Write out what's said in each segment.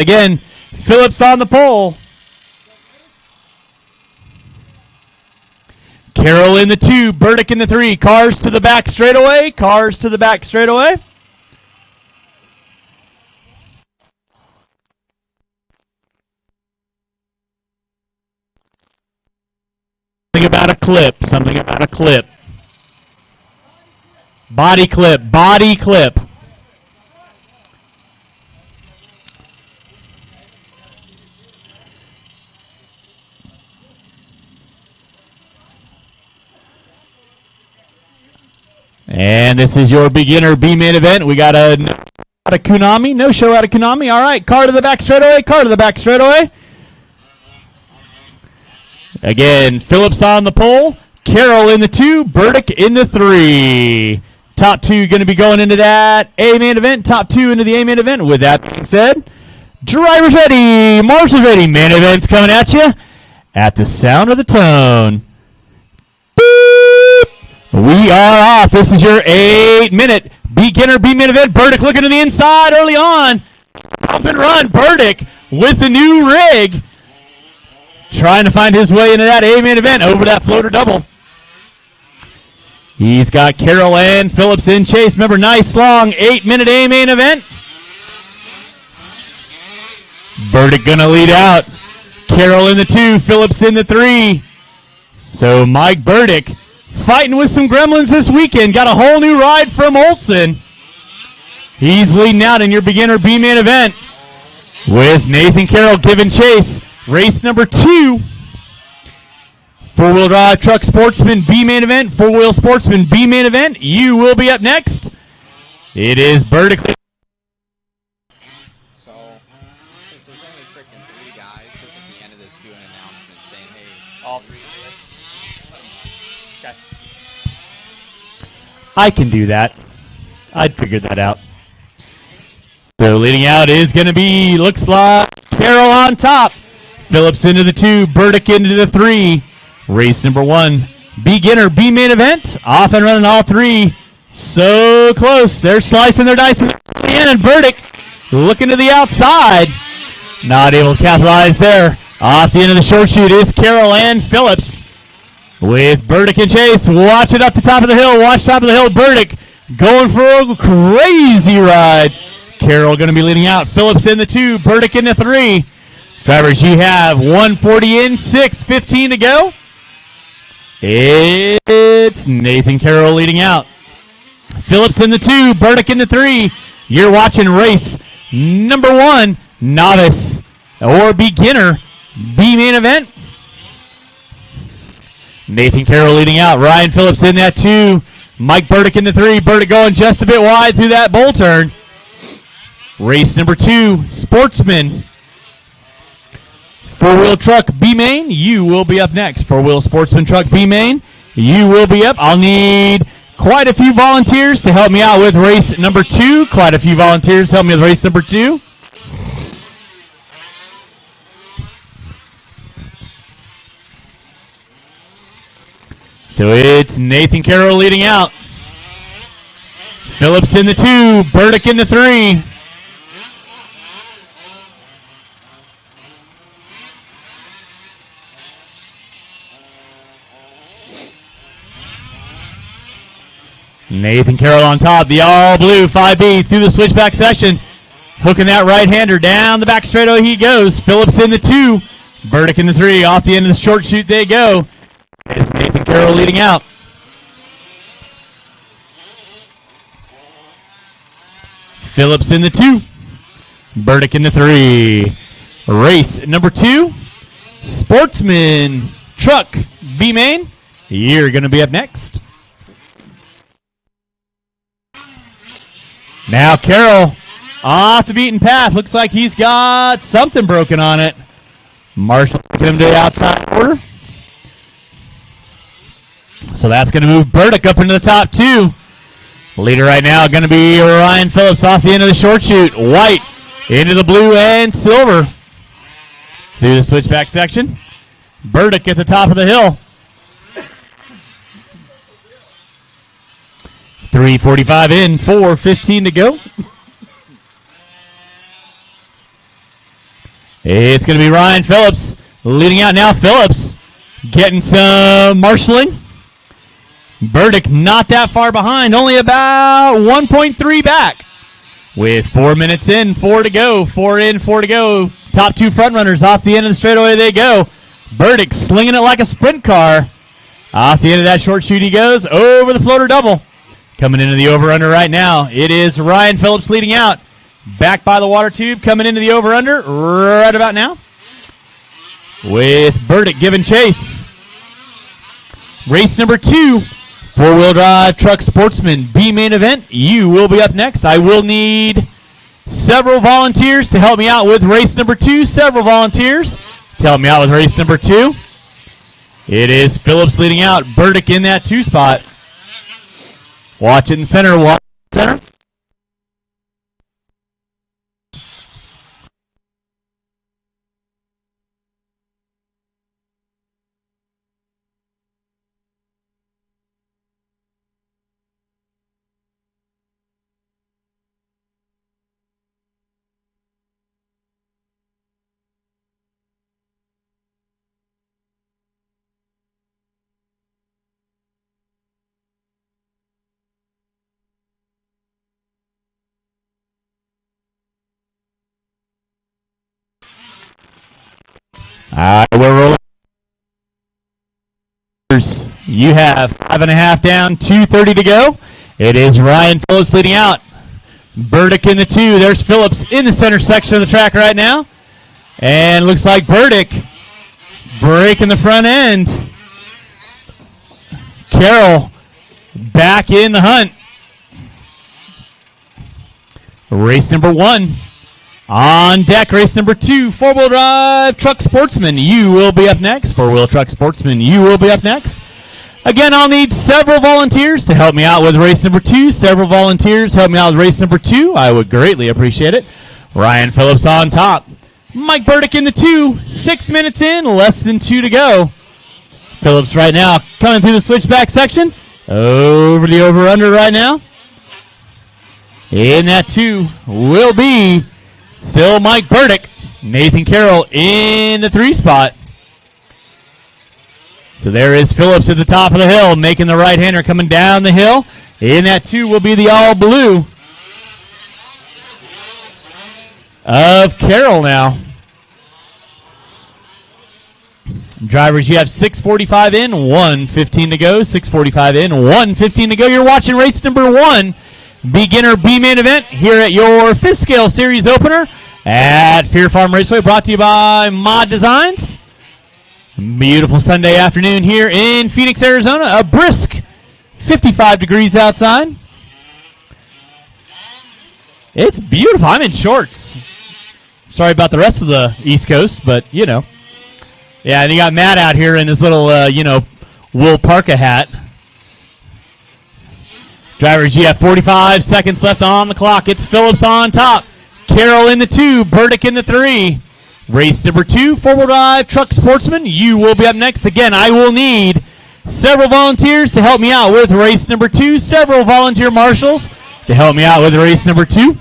Again, Phillips on the pole. Carroll in the 2, Burdick in the 3. Cars to the back straightaway. Cars to the back straightaway. Something about a clip. Something about a clip. Body clip. Body clip. And this is your beginner B-main event. We got a out of Kunami. No show out of Kunami. All right, car to the back straightaway. Car to the back straightaway. Again, Phillips on the pole. Carroll in the 2. Burdick in the 3. Top 2 going to be going into that A-main event. Top 2 into the A-main event. With that being said, drivers ready. Marshals ready. Main event's coming at you at the sound of the tone. We are off. This is your 8-minute beginner B-main event. Burdick looking to the inside early on. Up and run. Burdick with the new rig. Trying to find his way into that A-main event over that floater double. He's got Carroll and Phillips in chase. Remember, nice long 8-minute A-main event. Burdick going to lead out. Carroll in the 2. Phillips in the 3. So Mike Burdick fighting with some gremlins this weekend. Got a whole new ride from Olson. He's leading out in your beginner B-main event with Nathan Carroll giving chase. Race number 2. Four-wheel drive truck sportsman B-main event. Four-wheel sportsman B-main event. You will be up next. It is Burdick. So, since there's only freaking 3 guys, just at the end of this, do an announcement saying, hey, all 3 of you. Okay. I can do that. I'd figure that out. So leading out is going to be, looks like, Carroll on top. Phillips into the 2, Burdick into the 3. Race number 1, beginner B-main event. Off and running all 3. So close. They're slicing their dice in the end, and Burdick looking to the outside. Not able to capitalize there. Off the end of the short chute is Carroll and Phillips. With Burdick in chase. Watch it up the top of the hill. Watch top of the hill. Burdick going for a crazy ride. Carroll going to be leading out. Phillips in the 2, Burdick in the 3. Drivers, you have 140 in, 6:15 to go. It's Nathan Carroll leading out. Phillips in the 2, Burdick in the 3. You're watching race number 1, novice or beginner B-main event. Nathan Carroll leading out. Ryan Phillips in that 2. Mike Burdick in the 3. Burdick going just a bit wide through that bull turn. Race number 2, sportsman. Four-wheel truck B-main, you will be up next. Four-wheel sportsman truck B-main, you will be up. I'll need quite a few volunteers to help me out with race number 2. Quite a few volunteers to help me with race number 2. So it's Nathan Carroll leading out. Phillips in the 2, Burdick in the 3. Nathan Carroll on top, the all-blue 5B through the switchback section. Hooking that right-hander down the back straightaway he goes. Phillips in the 2, Burdick in the 3. Off the end of the short chute they go. It's Nathan Carroll leading out. Phillips in the 2, Burdick in the 3. Race number 2, sportsman truck B-main. You're going to be up next. Now Carroll off the beaten path. Looks like he's got something broken on it. Marshall taking him to the outside quarter. So that's going to move Burdick up into the top 2. Leader right now going to be Ryan Phillips off the end of the short chute. White into the blue and silver. Through the switchback section. Burdick at the top of the hill. 3:45 in, 4:15 to go. It's going to be Ryan Phillips leading out now. Phillips getting some marshaling. Burdick not that far behind, only about 1.3 back. With 4 minutes in, 4 to go. 4 in, 4 to go. Top two front runners off the end of the straightaway they go. Burdick slinging it like a sprint car. Off the end of that short chute he goes. Over the floater double. Coming into the over-under right now. It is Ryan Phillips leading out. Back by the water tube. Coming into the over-under right about now. With Burdick giving chase. Race number 2. Four-wheel drive truck sportsman B main event. You will be up next. I will need several volunteers to help me out with race number 2. Several volunteers to help me out with race number 2. It is Phillips leading out. Burdick in that 2 spot. Watch it in center. Watch it in center. We're rolling. You have 5.5 down, 2:30 to go. It is Ryan Phillips leading out. Burdick in the 2. There's Phillips in the center section of the track right now. And looks like Burdick breaking the front end. Carroll back in the hunt. Race number 1. On deck, race number 2, four-wheel drive truck sportsman. You will be up next. Four-wheel truck sportsman, you will be up next. Again, I'll need several volunteers to help me out with race number 2. Several volunteers help me out with race number 2. I would greatly appreciate it. Ryan Phillips on top. Mike Burdick in the 2. 6 minutes in, less than 2 to go. Phillips right now coming through the switchback section. Over the over-under right now. In that 2 will be still Mike Burdick. Nathan Carroll in the 3 spot. So there is Phillips at the top of the hill, making the right-hander coming down the hill. In that 2 will be the all-blue of Carroll now. Drivers, you have 6:45 in, 1:15 to go. 6:45 in, 1:15 to go. You're watching race number 1. Beginner B-main event here at your 5th scale series opener at Fear Farm Raceway, brought to you by Mod Designs. Beautiful Sunday afternoon here in Phoenix, Arizona. A brisk 55 degrees outside. It's beautiful. I'm in shorts. Sorry about the rest of the East Coast, but, you know. Yeah, and you got Matt out here in his little, wool parka hat. Drivers, you have 45 seconds left on the clock. It's Phillips on top. Carroll in the 2. Burdick in the 3. Race number 2, four-wheel drive truck sportsman. You will be up next. Again, I will need several volunteers to help me out with race number 2. Several volunteer marshals to help me out with race number 2.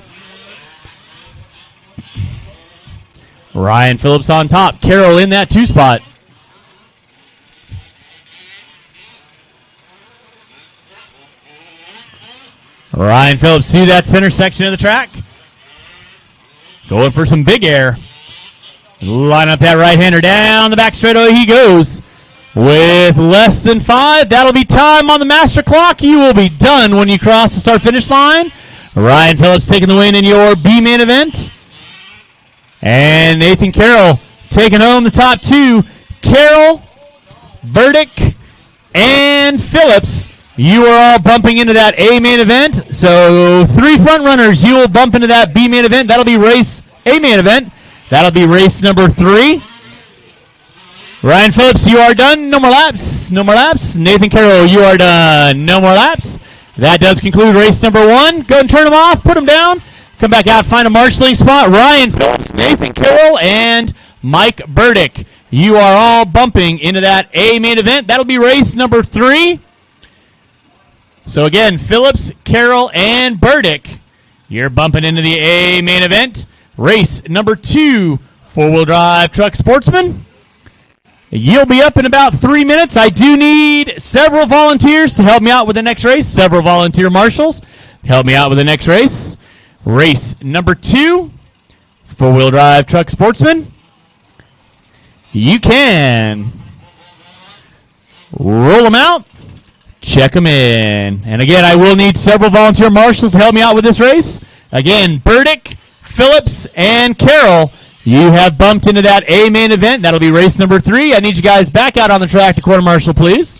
Ryan Phillips on top. Carroll in that 2 spot. Ryan Phillips to that center section of the track. Going for some big air. Line up that right-hander down the back straightaway he goes. With less than 5, that'll be time on the master clock. You will be done when you cross the start-finish line. Ryan Phillips taking the win in your B-main event. And Nathan Carroll taking home the top 2. Carroll, Burdick, and Phillips. You are all bumping into that A main event. So 3 front runners, you will bump into that B main event. That'll be race A main event. That'll be race number 3. Ryan Phillips, you are done. No more laps. No more laps. Nathan Carroll, you are done. No more laps. That does conclude race number 1. Go and turn them off. Put them down. Come back out. Find a marshalling spot. Ryan Phillips, Nathan Carroll, and Mike Burdick. You are all bumping into that A main event. That'll be race number 3. So again, Phillips, Carroll, and Burdick, you're bumping into the A main event. Race number 2, Four-wheel drive truck sportsman. You'll be up in about 3 minutes. I do need several volunteers to help me out with the next race. Several volunteer marshals to help me out with the next race. Race number 2, four-wheel drive truck sportsman. You can roll them out, check them in. And again, I will need several volunteer marshals to help me out with this race. Again, Burdick, Phillips, and Carroll. You have bumped into that A main event. That'll be race number 3. I need you guys back out on the track to quarter marshal, please.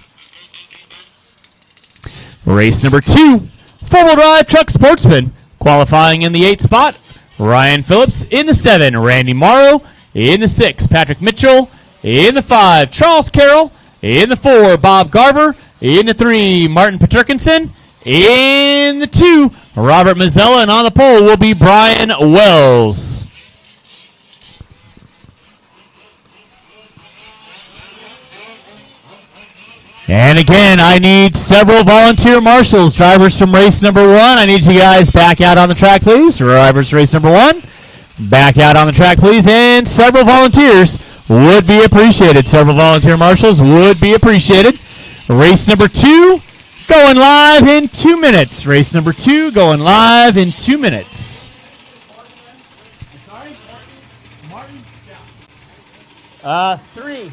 Race number 2, four-wheel drive truck sportsman. Qualifying in the 8th spot, Ryan Phillips. In the 7, Randy Morrow. In the 6, Patrick Mitchell. In the 5, Charles Carroll. In the 4, Bob Garver. In the 3, Martin Paterkinson. In the 2, Robert Mazzella. And on the pole will be Brian Wells. And again, I need several volunteer marshals. Drivers from race number 1. I need you guys back out on the track, please. Drivers race number 1. Back out on the track, please. And several volunteers would be appreciated. Several volunteer marshals would be appreciated. Race number 2 going live in 2 minutes. Race number 2 going live in 2 minutes. Martin? 3.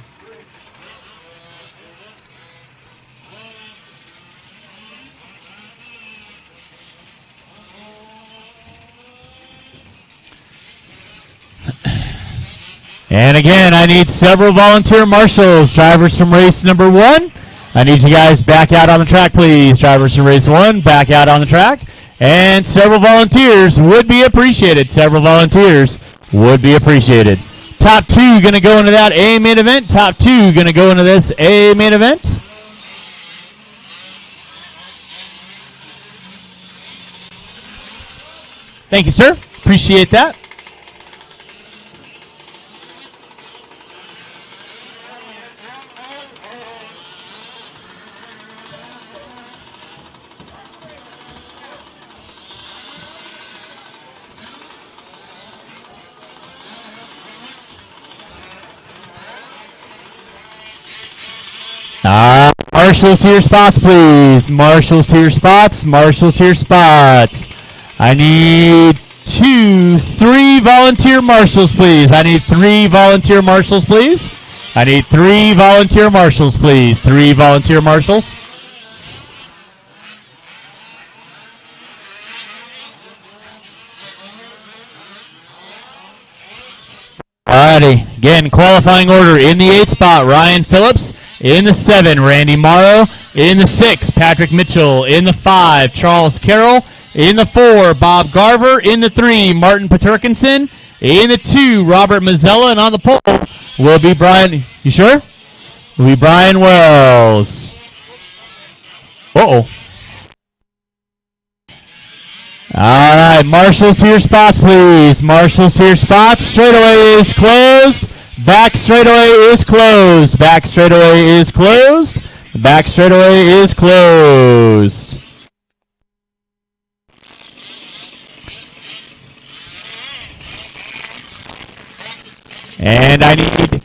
And again, I need several volunteer marshals. Drivers from race number 1. I need you guys back out on the track, please. Drivers from race 1, back out on the track. And several volunteers would be appreciated. Several volunteers would be appreciated. Top 2 going to go into that A main event. Top 2 going to go into this A main event. Thank you, sir. Appreciate that. Marshals to your spots, please. Marshals to your spots. Marshals to your spots. I need 2, 3 volunteer marshals, please. I need 3 volunteer marshals, please. I need 3 volunteer marshals, please. 3 volunteer marshals. Alrighty. Again, qualifying order in the 8th spot, Ryan Phillips. In the 7, Randy Morrow. In the 6, Patrick Mitchell. In the 5, Charles Carroll. In the 4, Bob Garver. In the 3, Martin Paterkinson. In the 2, Robert Mazzella. And on the pole will be Brian. You sure? Will be Brian Wells. Uh-oh. All right, marshals to your spots, please. Marshals to your spots. Straightaway is closed. Back straightaway is closed. Back straightaway is closed. Back straightaway is closed. And I need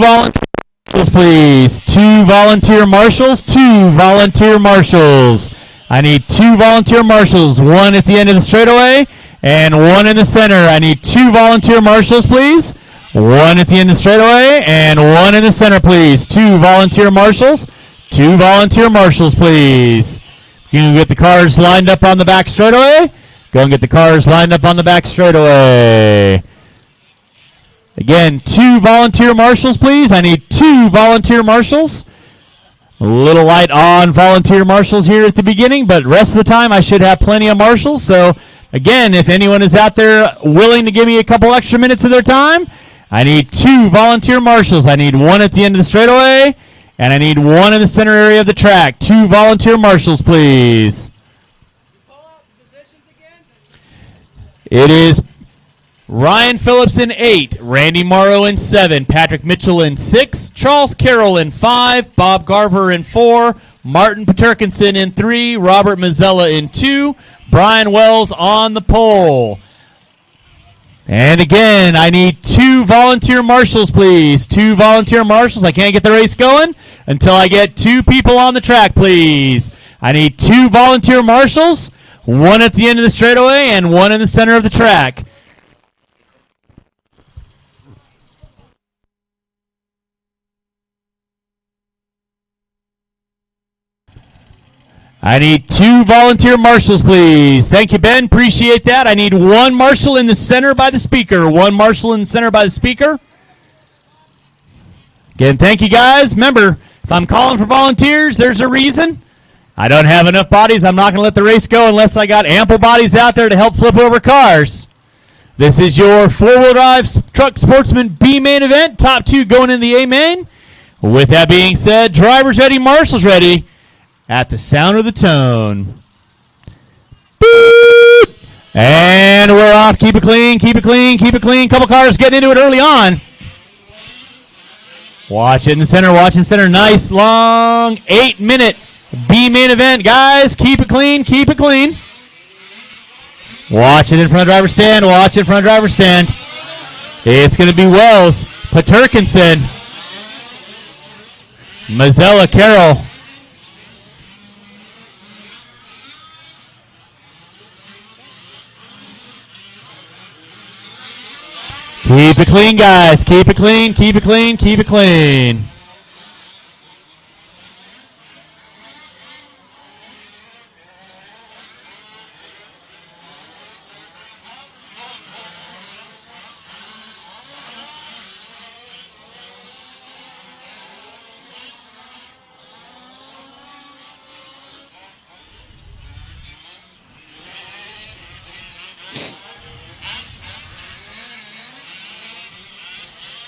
volunteers, please. 2 volunteer marshals. 2 volunteer marshals. I need 2 volunteer marshals. 1 at the end of the straightaway and 1 in the center. I need 2 volunteer marshals, please. 1 at the end of the straightaway and 1 in the center, please. 2 volunteer marshals. 2 volunteer marshals, please. You can get the cars lined up on the back straightaway. Go and get the cars lined up on the back straightaway. Again, 2 volunteer marshals, please. I need 2 volunteer marshals. A little light on volunteer marshals here at the beginning, but rest of the time I should have plenty of marshals. So, again, if anyone is out there willing to give me a couple extra minutes of their time, I need 2 volunteer marshals. I need 1 at the end of the straightaway, and I need 1 in the center area of the track. 2 volunteer marshals, please. It is Ryan Phillips in 8, Randy Morrow in 7, Patrick Mitchell in 6, Charles Carroll in 5, Bob Garver in 4, Martin Paterkinson in 3, Robert Mazzella in 2, Brian Wells on the pole. And again, I need 2 volunteer marshals, please. 2 volunteer marshals. I can't get the race going until I get 2 people on the track, please. I need 2 volunteer marshals, 1 at the end of the straightaway and 1 in the center of the track. I need 2 volunteer marshals, please. Thank you, Ben. Appreciate that. I need 1 marshal in the center by the speaker. 1 marshal in the center by the speaker. Again, thank you, guys. Remember, if I'm calling for volunteers, there's a reason. I don't have enough bodies. I'm not going to let the race go unless I got ample bodies out there to help flip over cars. This is your 4-wheel drive truck sportsman B main event. Top 2 going in the A main. With that being said, drivers ready, marshals ready. At the sound of the tone. Boop! And we're off. Keep it clean, keep it clean, keep it clean. Couple cars getting into it early on. Watch it in the center, watch in the center. Nice, long, 8-minute B main event. Guys, keep it clean, keep it clean. Watch it in front of driver's stand, watch it in front of driver's stand. It's going to be Wells, Paterkinson, Mazzella, Carroll. Keep it clean, guys. Keep it clean, keep it clean, keep it clean.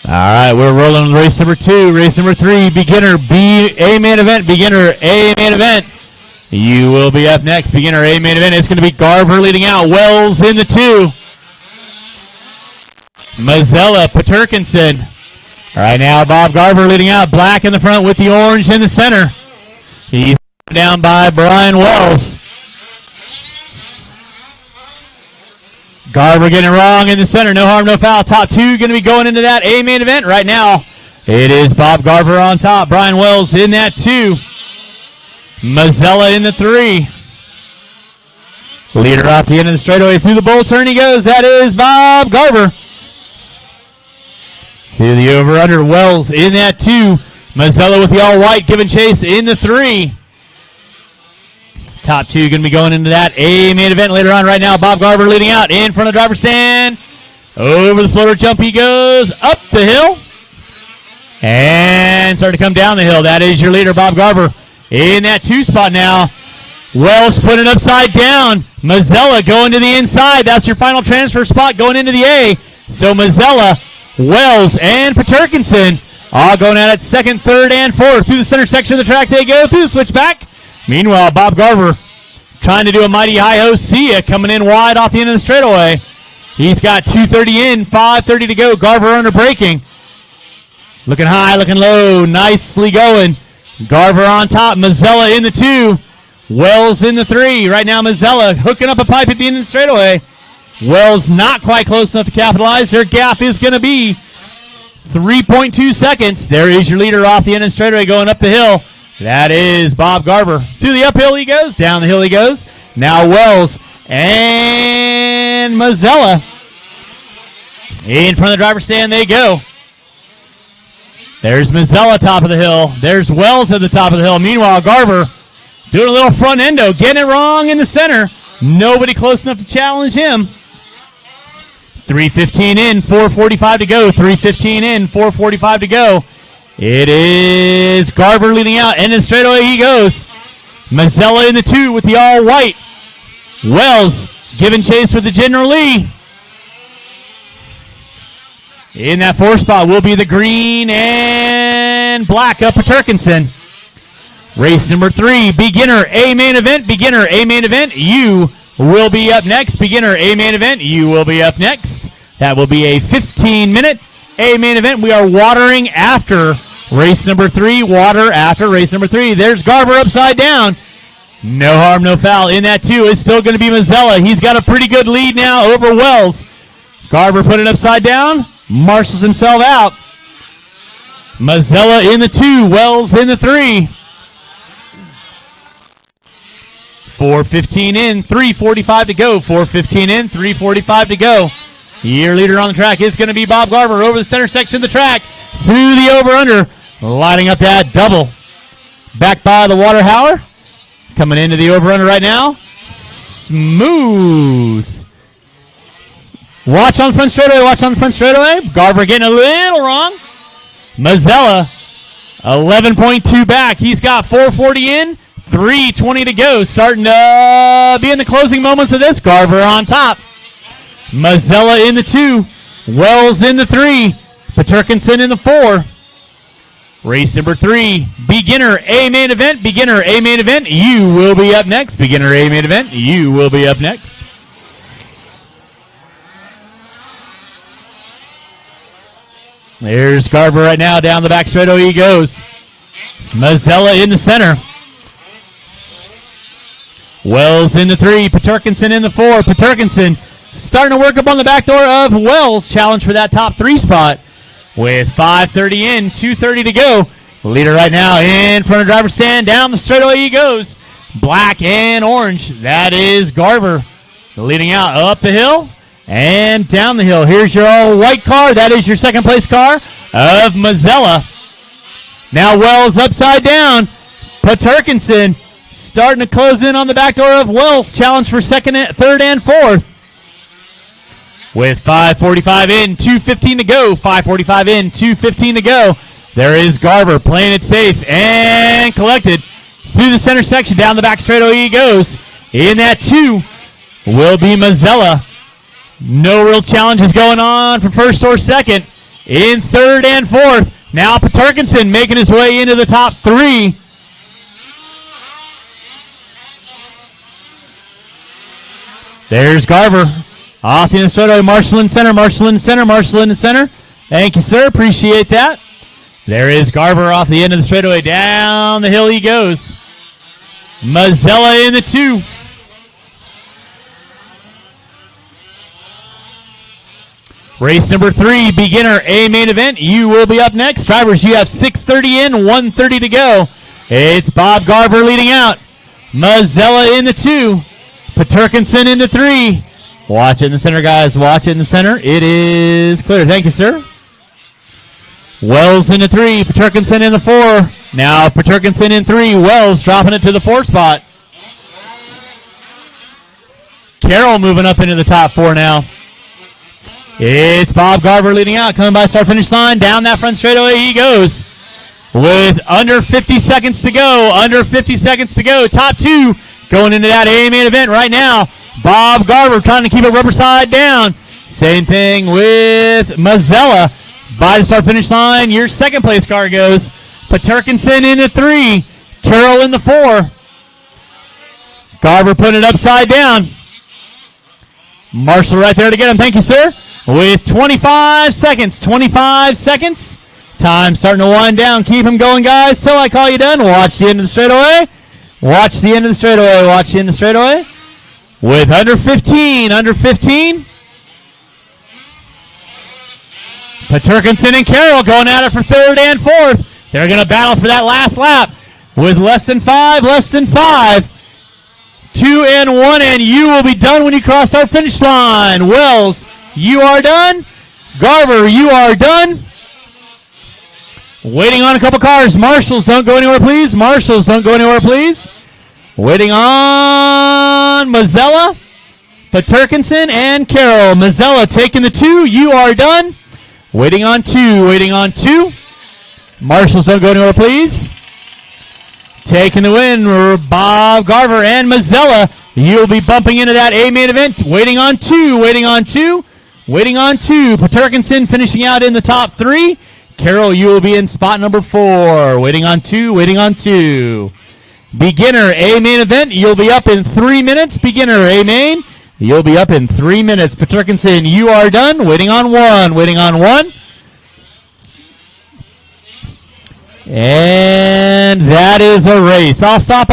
All right, we're rolling with race number 2. Race number 3, beginner A main event. Beginner A main event. You will be up next. Beginner A main event. It's going to be Garver leading out. Wells in the 2. Mazzella, Paterkinson. All right, now Bob Garver leading out. Black in the front with the orange in the center. He's down by Brian Wells. Garver getting it wrong in the center. No harm, no foul. Top 2 going to be going into that A main event right now. It is Bob Garver on top. Brian Wells in that 2. Mazzella in the 3. Leader off the end of the straightaway. Through the bull turn he goes. That is Bob Garver. To the over-under. Wells in that 2. Mazzella with the all-white giving chase in the 3. Top 2 going to be going into that A main event later on. Right now, Bob Garver leading out in front of the driver's stand. Over the floater jump he goes. Up the hill. And starting to come down the hill. That is your leader, Bob Garver. In that 2 spot now. Wells putting it upside down. Mazzella going to the inside. That's your final transfer spot going into the A. So Mazzella, Wells, and Paterkinson all going at it. 2nd, 3rd, and 4th. Through the center section of the track they go. Through the switchback. Meanwhile, Bob Garver trying to do a mighty hi-ho. Sia coming in wide off the end of the straightaway. He's got 2:30 in, 5:30 to go. Garver under braking. Looking high, looking low. Nicely going. Garver on top. Mazzella in the 2. Wells in the 3. Right now, Mazzella hooking up a pipe at the end of the straightaway. Wells not quite close enough to capitalize. Their gap is going to be 3.2 seconds. There is your leader off the end of the straightaway going up the hill. That is Bob Garver. Through the uphill he goes. Down the hill he goes. Now Wells and Mazzella. In front of the driver's stand they go. There's Mazzella top of the hill. There's Wells at the top of the hill. Meanwhile, Garver doing a little front endo. Getting it wrong in the center. Nobody close enough to challenge him. 3:15 in, 4:45 to go. 3:15 in, 4:45 to go. It is Garver leading out, and then straightaway he goes. Mazzella in the 2 with the all-white. Wells giving chase with the General Lee. In that 4 spot will be the green and black of Paterkinson. Race number 3, beginner A main event. Beginner A main event. You will be up next. Beginner A main event. You will be up next. That will be a 15-minute A main event. We are watering after race number 3. Water after race number 3. There's Garver upside down. No harm, no foul. In that 2 is still going to be Mazzella. He's got a pretty good lead now over Wells. Garver put it upside down. Marshals himself out. Mazzella in the 2. Wells in the 3. 4:15 in, 3:45 to go. 4:15 in, 3:45 to go. Year leader on the track is going to be Bob Garver over the center section of the track. Through the over-under. Lining up that double. Back by the water howler. Coming into the over-under right now. Smooth. Watch on the front straightaway. Watch on the front straightaway. Garver getting a little wrong. Mazzella, 11.2 back. He's got 4:40 in, 3:20 to go. Starting to be in the closing moments of this. Garver on top. Mazzella in the 2. Wells in the 3. Paterkinson in the 4. Race number 3. Beginner A main event. Beginner A main event. You will be up next. Beginner A main event. You will be up next. There's Garver right now. Down the back straightaway he goes. Mazzella in the center. Wells in the 3. Paterkinson in the 4. Paterkinson starting to work up on the back door of Wells. Challenge for that top 3 spot. With 5:30 in, 2:30 to go. Leader right now in front of driver's stand. Down the straightaway he goes. Black and orange. That is Garver. Leading out up the hill and down the hill. Here's your all white car. That is your second place car of Mazzella. Now Wells upside down. Paterkinson starting to close in on the back door of Wells. Challenge for second, third, and fourth. With 5:45 in, 2:15 to go. 5:45 in, 2:15 to go. There is Garver playing it safe and collected. Through the center section, down the back straightaway he goes. In that 2 will be Mazzella. No real challenges going on for first or second. In third and fourth. Now Paterkinson making his way into the top 3. There's Garver. Off the end of the straightaway, Marshall in center, Marshall in center, Marshall in the center. Thank you, sir. Appreciate that. There is Garver off the end of the straightaway. Down the hill he goes. Mazzella in the 2. Race number 3, beginner A main event. You will be up next. Drivers, you have 6:30 in, 1:30 to go. It's Bob Garver leading out. Mazzella in the 2. Paterkinson in the 3. Watch it in the center, guys. Watch it in the center. It is clear. Thank you, sir. Wells in the 3. Paterkinson in the 4. Now Paterkinson in 3. Wells dropping it to the 4 spot. Carroll moving up into the top 4 now. It's Bob Garver leading out. Coming by start-finish line. Down that front straightaway he goes. With under 50 seconds to go. Under 50 seconds to go. Top 2 going into that A main event right now. Bob Garver trying to keep it rubber side down. Same thing with Mazzella. By the start-finish line, your second place car goes. Paterkinson in the 3. Carroll in the 4. Garver putting it upside down. Marshall right there to get him. Thank you, sir. With 25 seconds. 25 seconds. Time starting to wind down. Keep him going, guys, till I call you done. Watch the end of the straightaway. Watch the end of the straightaway. Watch the end of the straightaway. With under 15. Under 15. Paterkinson and Carroll going at it for third and fourth. They're going to battle for that last lap. With less than 5. Less than 5. 2 and 1, and you will be done when you cross our finish line. Wells, you are done. Garver, you are done. Waiting on a couple cars. Marshals, don't go anywhere, please. Marshals, don't go anywhere, please. Waiting on Mazzella, Paterkinson, and Carroll. Mazzella taking the 2. You are done. Waiting on 2. Waiting on 2. Marshals, don't go anywhere, please. Taking the win, Bob Garver and Mazzella. You'll be bumping into that A main event. Waiting on 2. Waiting on 2. Waiting on 2. Paterkinson finishing out in the top 3. Carroll, you will be in spot number 4. Waiting on 2. Waiting on 2. Beginner A main event. You'll be up in 3 minutes. Beginner A main. You'll be up in 3 minutes. Paterkinson, you are done. Waiting on 1. Waiting on 1. And that is a race. I'll stop.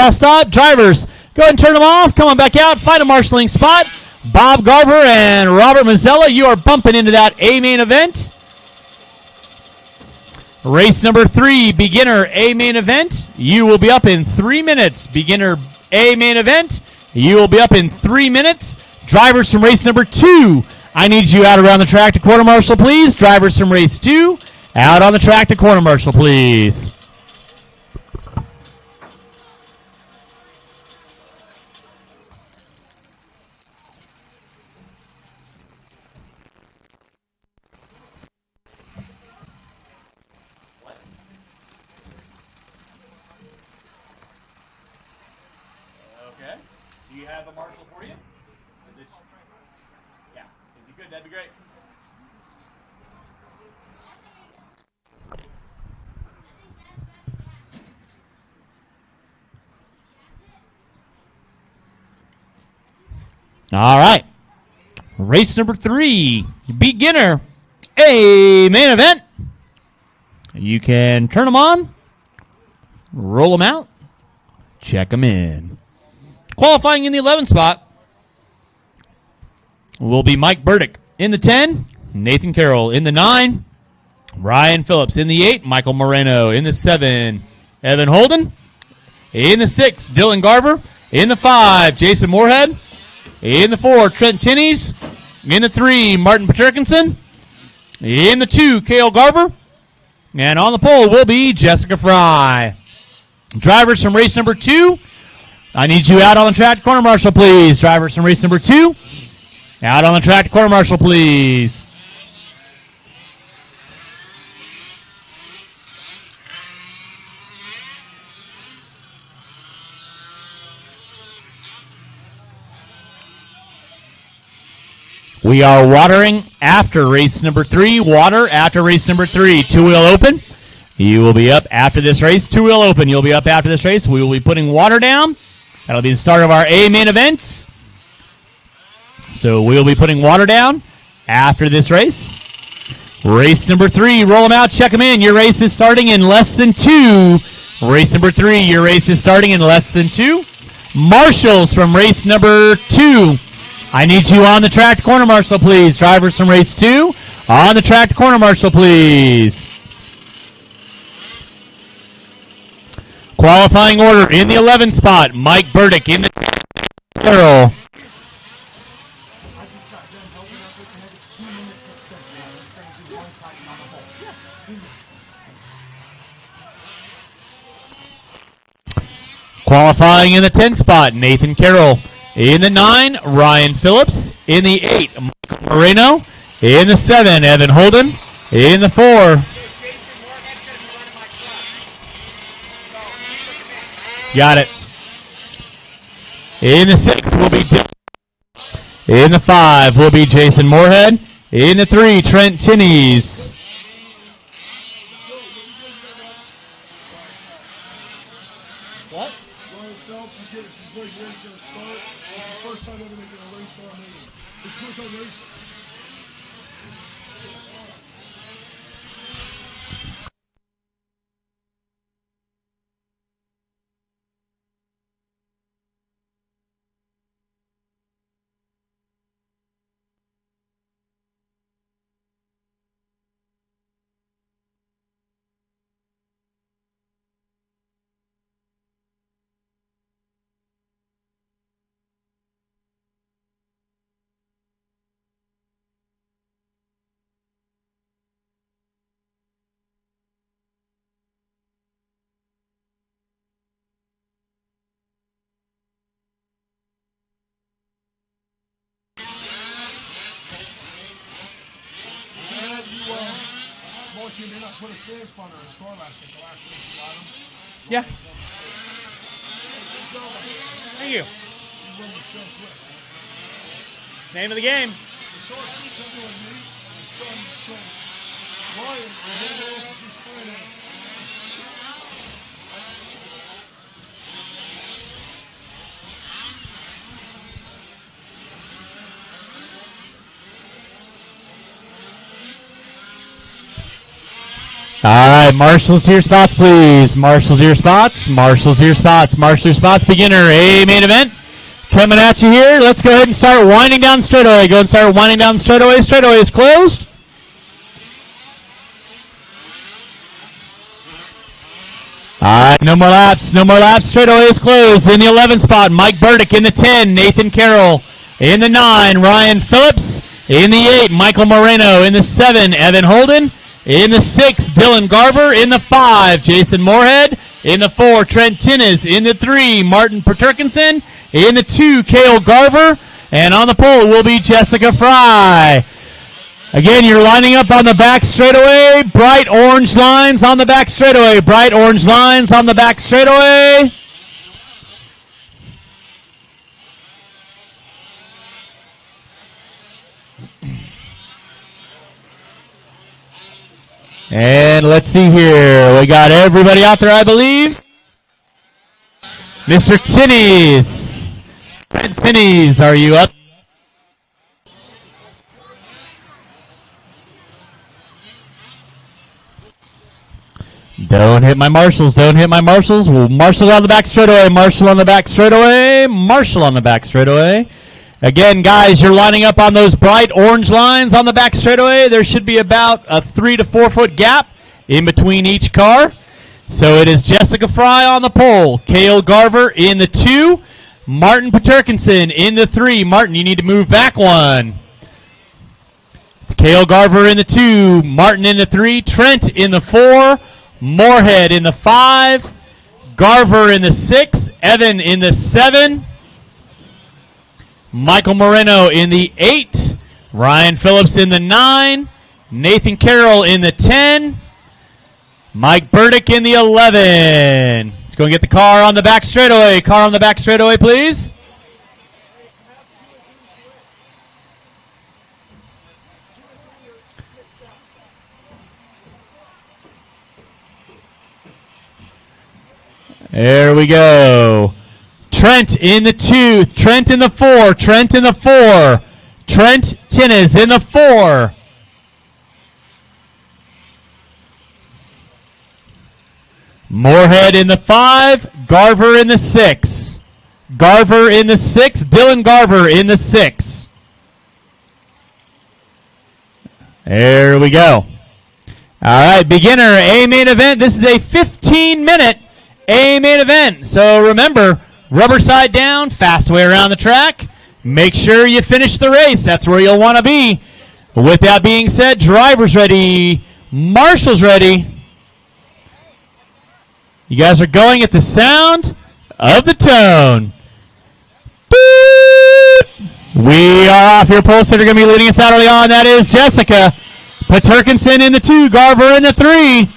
Drivers, go ahead and turn them off. Come on back out. Find a marshalling spot. Bob Garver and Robert Mazzella, you are bumping into that A main event. Race number 3, beginner A main event. You will be up in 3 minutes. Beginner A main event. You will be up in 3 minutes. Drivers from race number 2, I need you out around the track to quarter marshal, please. Drivers from race 2, out on the track to quarter marshal, please. Okay. Do you have a marshal for you? Yeah. If you could, that'd be great. All right. Race number 3, beginner A main event. You can turn them on, roll them out, check them in. Qualifying in the 11 spot will be Mike Burdick. In the 10, Nathan Carroll. In the 9, Ryan Phillips. In the 8, Michael Moreno. In the 7, Evan Holden. In the 6, Dylan Garver. In the 5, Jason Moorhead. In the 4, Trent Tinnies. In the 3, Martin Paterkinson. In the 2, Cale Garver. And on the pole will be Jessica Fry. Drivers from race number 2, I need you out on the track to corner marshal, please. Drivers from race number 2, out on the track to corner marshal, please. We are watering after race number 3. Water after race number 3. Two-wheel open. You will be up after this race. Two-wheel open. You'll be up after this race. We will be putting water down. That'll be the start of our A main events. So we'll be putting water down after this race. Race number 3. Roll them out. Check them in. Your race is starting in less than 2. Race number 3. Your race is starting in less than 2. Marshals from race number 2. I need you on the track to corner marshal, please. Drivers from race 2, on the track to corner marshal, please. Qualifying order in the 11 spot, Mike Burdick. In the Carroll. Qualifying in the 10 spot, Nathan Carroll. In the 9, Ryan Phillips. In the 8, Michael Moreno. In the 7, Evan Holden. In the 4, got it. In the 6 will be Dylan. In the 5 will be Jason Moorhead. In the 3, Trent Tinnies. What? Ryan Phelps is getting some big race to start. It's his first time ever making a race on me. His first time racing. Marky may not put a fast on her score last week. The last week you got him. Yeah. Thank you. Name of the game. All right, marshals to your spots, please. Marshals to your spots. Marshals to your spots. Marshals to your spots. Beginner A main event. coming at you here. Let's go ahead and start winding down straightaway. Go and start winding down straightaway. Straightaway is closed. All right, no more laps. No more laps. Straightaway is closed. In the 11 spot, Mike Burdick. In the 10, Nathan Carroll. In the 9, Ryan Phillips. In the 8, Michael Moreno. In the 7, Evan Holden. In the 6, Dylan Garver. In the 5, Jason Moorhead. In the 4, Trent Tinnes. In the 3, Martin Paterkinson. In the 2, Cale Garver. And on the pole will be Jessica Fry. Again, you're lining up on the back straightaway. Bright orange lines on the back straightaway. Bright orange lines on the back straightaway. And let's see here. We got everybody out there, I believe. Mr. Tinnies. Tinnies, are you up? Don't hit my marshals. Don't hit my marshals. Well, Marshall on the back straightaway. Marshall on the back straightaway. Marshall on the back straightaway. Again, guys, you're lining up on those bright orange lines on the back straightaway. There should be about a 3 to 4 foot gap in between each car. So it is Jessica Fry on the pole. Cale Garver in the 2. Martin Paterkinson in the 3. Martin, you need to move back one. It's Cale Garver in the 2. Martin in the 3. Trent in the 4. Moorhead in the 5, Garver in the 6, Evan in the 7, Michael Moreno in the 8, Ryan Phillips in the 9, Nathan Carroll in the 10, Mike Burdick in the 11. Let's go and get the car on the back straightaway. Car on the back straightaway, please. There we go. Trent in the 2. Trent in the 4. Trent in the 4. Trent Tinnes in the 4. Moorhead in the 5. Garver in the 6. Garver in the 6. Dylan Garver in the 6. There we go. All right, beginner A main event. This is a 15-minute A main event. So remember, rubber side down, fast way around the track. Make sure you finish the race. That's where you'll want to be. With that being said, drivers ready, marshals ready. You guys are going at the sound of the tone. Boop! We are off. Your pole sitter going to be leading us out early on. That is Jessica Paterkinson in the 2, Garver in the 3.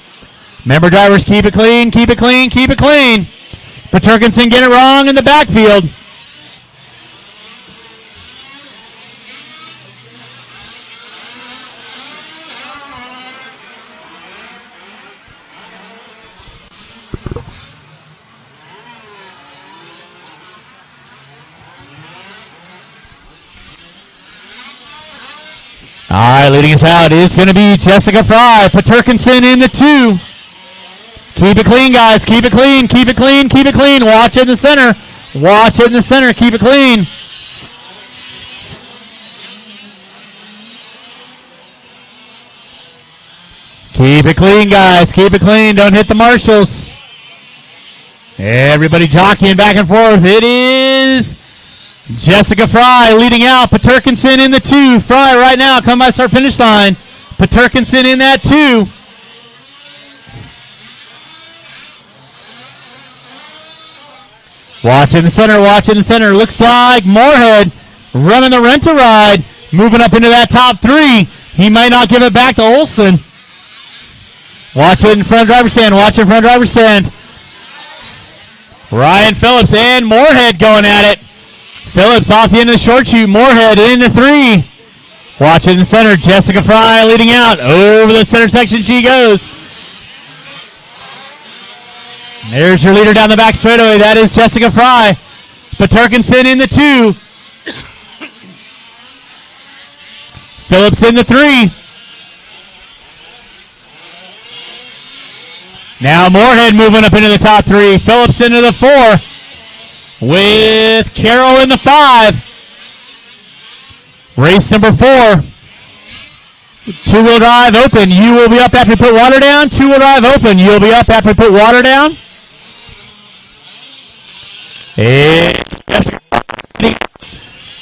Remember, drivers, keep it clean, keep it clean, keep it clean. Paterkinson get it wrong in the backfield. All right, leading us out is going to be Jessica Fry. Paterkinson in the 2. Keep it clean, guys. Keep it clean. Keep it clean. Keep it clean. Watch it in the center. Watch it in the center. Keep it clean. Keep it clean, guys. Keep it clean. Don't hit the marshals. Everybody jockeying back and forth. It is Jessica Fry leading out. Paterkinson in the 2. Fry right now. Come by start finish line. Paterkinson in that 2. Watch in the center, watch in the center. Looks like Moorhead running the rent-a-ride, moving up into that top 3. He might not give it back to Olson. Watch it in front of driver's stand, watch it in front of driver's stand. Ryan Phillips and Moorhead going at it. Phillips off the end of the short chute, Moorhead in the 3. Watch it in the center, Jessica Fry leading out. Over the center section she goes. There's your leader down the back straightaway. That is Jessica Fry. Paterkinson in the 2. Phillips in the 3. Now Moorhead moving up into the top 3. Phillips into the 4. with Carroll in the 5. Race number 4. Two-wheel drive open. You will be up after we put water down. Two-wheel drive open. You'll be up after we put water down. And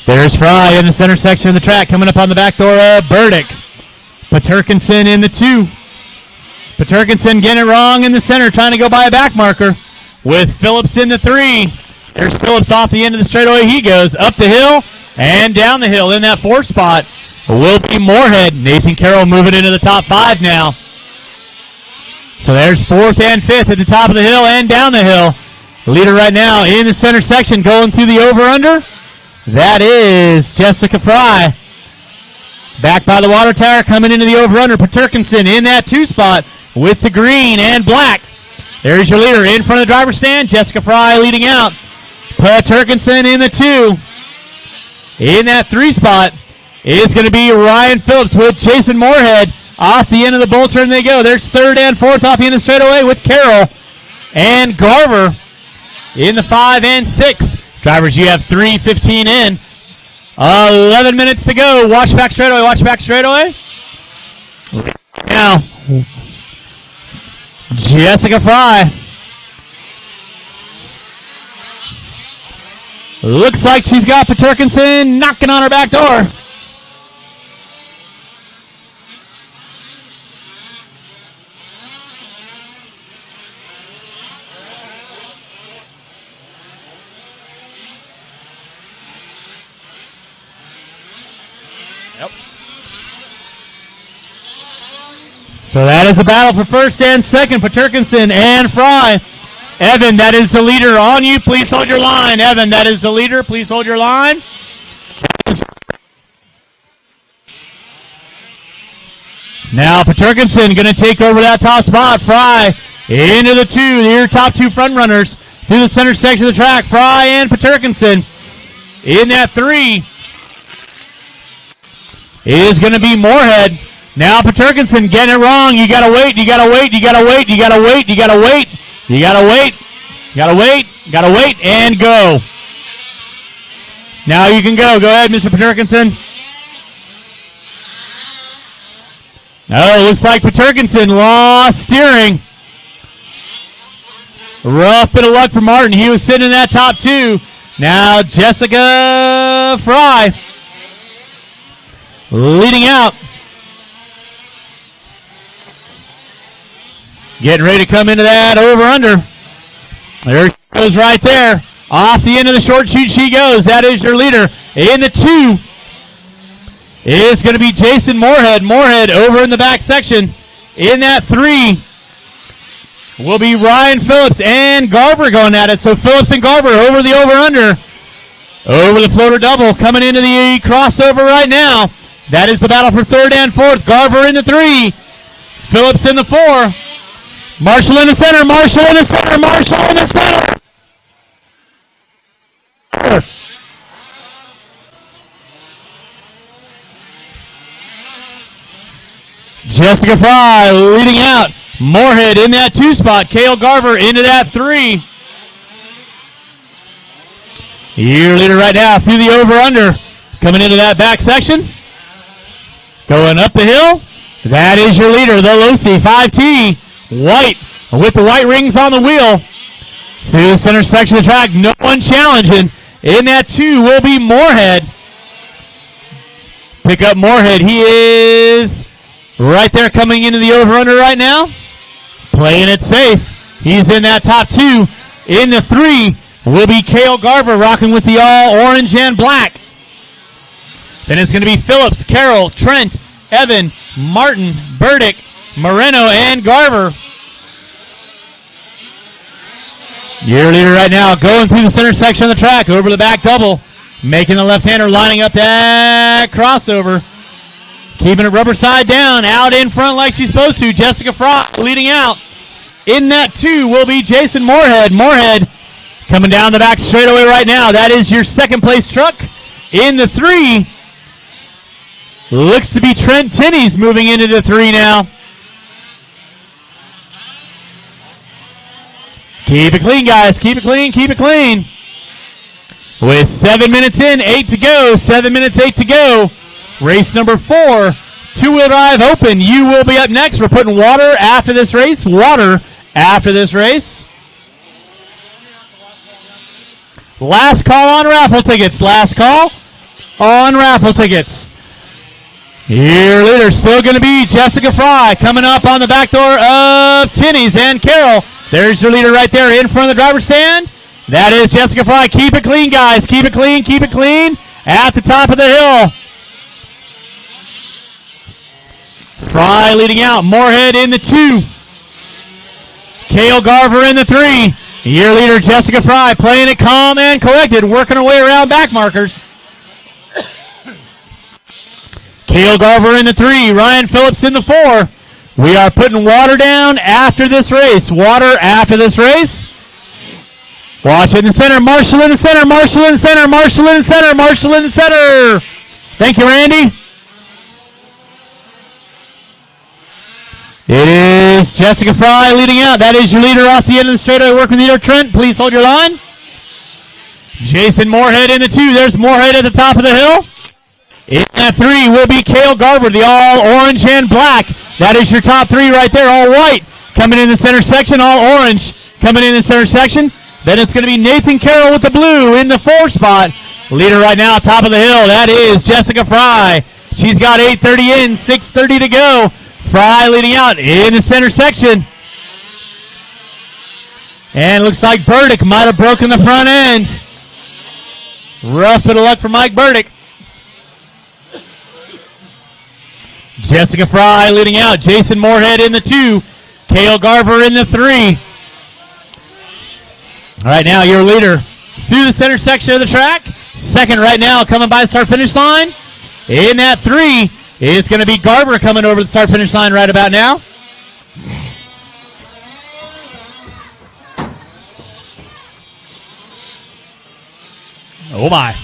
there's Fry in the center section of the track coming up on the back door of Burdick. Paterkinson in the 2. Paterkinson getting it wrong in the center, trying to go by a back marker with Phillips in the 3. There's Phillips off the end of the straightaway. He goes up the hill and down the hill. In that 4th spot will be Moorhead. Nathan Carroll moving into the top 5 now. So there's 4th and 5th at the top of the hill and down the hill. Leader right now in the center section going through the over-under. That is Jessica Fry. Back by the water tower coming into the over-under. Paterkinson in that 2 spot with the green and black. There's your leader in front of the driver's stand. Jessica Fry leading out. Paterkinson in the 2. In that 3 spot is going to be Ryan Phillips with Jason Moorhead. Off the end of the bull turn they go. There's 3rd and 4th off the end of the straightaway with Carroll and Garver in the 5 and 6. Drivers, you have 3:15 in. 11 minutes to go. Watch back straightaway. Watch back straightaway. Now, Jessica Fry. Looks like she's got Paterkinson knocking on her back door. So that is the battle for 1st and 2nd. Paterkinson and Fry. Evan, that is the leader. On you, please hold your line. Evan, that is the leader. Please hold your line. Now Paterkinson going to take over that top spot. Fry into the 2. Your top 2 front runners through the center section of the track. Fry and Paterkinson in that 3 is going to be Moorhead. Now Paterkinson getting it wrong. You gotta wait, you gotta wait, you gotta wait, you gotta wait, you gotta wait, you gotta wait, you gotta wait, you gotta wait, and go. Now you can go. Go ahead, Mr. Paterkinson. Oh, looks like Paterkinson lost steering. Rough bit of luck for Martin. He was sitting in that top 2. Now Jessica Fry leading out. Getting ready to come into that over-under. There she goes right there. Off the end of the short chute she goes. That is your leader. In the 2 is going to be Jason Moorhead. Moorhead over in the back section. In that 3 will be Ryan Phillips and Garver going at it. So Phillips and Garver over the over-under. Over the floater double. Coming into the crossover right now. That is the battle for 3rd and 4th. Garver in the 3. Phillips in the 4. Marshall in the center, Marshall in the center, Marshall in the center. Jessica Fry leading out. Moorhead in that 2 spot. Cale Garver into that 3. Your leader right now through the over-under. Coming into that back section. Going up the hill. That is your leader, the Losi 5T. White with the white rings on the wheel. Through the center section of the track. No one challenging. In that 2 will be Moorhead. Pick up Moorhead. He is right there coming into the over-under right now. Playing it safe. He's in that top 2. In the 3 will be Cale Garver rocking with the all orange and black. Then it's going to be Phillips, Carroll, Trent, Evan, Martin, Burdick, Moreno, and Garver. Your leader right now going through the center section of the track, over the back double, making the left-hander, lining up that crossover. Keeping it rubber side down, out in front like she's supposed to. Jessica Fry leading out. In that 2 will be Jason Moorhead. Moorhead coming down the back straightaway right now. That is your 2nd place truck. In the 3, looks to be Trent Tinney's moving into the 3 now. Keep it clean, guys. Keep it clean. Keep it clean. with 7 minutes in, 8 to go. 7 minutes, 8 to go. Race number 4, two-wheel drive open. You will be up next. We're putting water after this race. Water after this race. Last call on raffle tickets. Last call on raffle tickets. Your leader still going to be Jessica Fry coming up on the back door of Tinney's and Carroll. There's your leader right there in front of the driver's stand. That is Jessica Fry. Keep it clean, guys. Keep it clean. Keep it clean. At the top of the hill. Fry leading out. Moorhead in the 2. Cale Garver in the 3. Your leader, Jessica Fry, playing it calm and collected, working her way around back markers. Cale Garver in the 3. Ryan Phillips in the 4. We are putting water down after this race. Water after this race. Watch in the center. Marshall in the center. Marshall in the center. Marshall in the center. Marshall in the center. Thank you, Randy. It is Jessica Fry leading out. That is your leader off the end of the straightaway. Working leader, Trent. Please hold your line. Jason Moorhead in the 2. There's Moorhead at the top of the hill. In that 3 will be Cale Garver, the all orange and black. That is your top 3 right there, all white. Coming in the center section, all orange. Coming in the center section. Then it's going to be Nathan Carroll with the blue in the 4 spot. Leader right now, top of the hill. That is Jessica Fry. She's got 8:30 in, 6:30 to go. Fry leading out in the center section. And looks like Burdick might have broken the front end. Rough bit of luck for Mike Burdick. Jessica Fry leading out. Jason Moorhead in the 2. Cale Garver in the 3. All right, now your leader through the center section of the track. Second right now coming by the start-finish line. In that 3 is going to be Garver coming over the start-finish line right about now. Oh, my.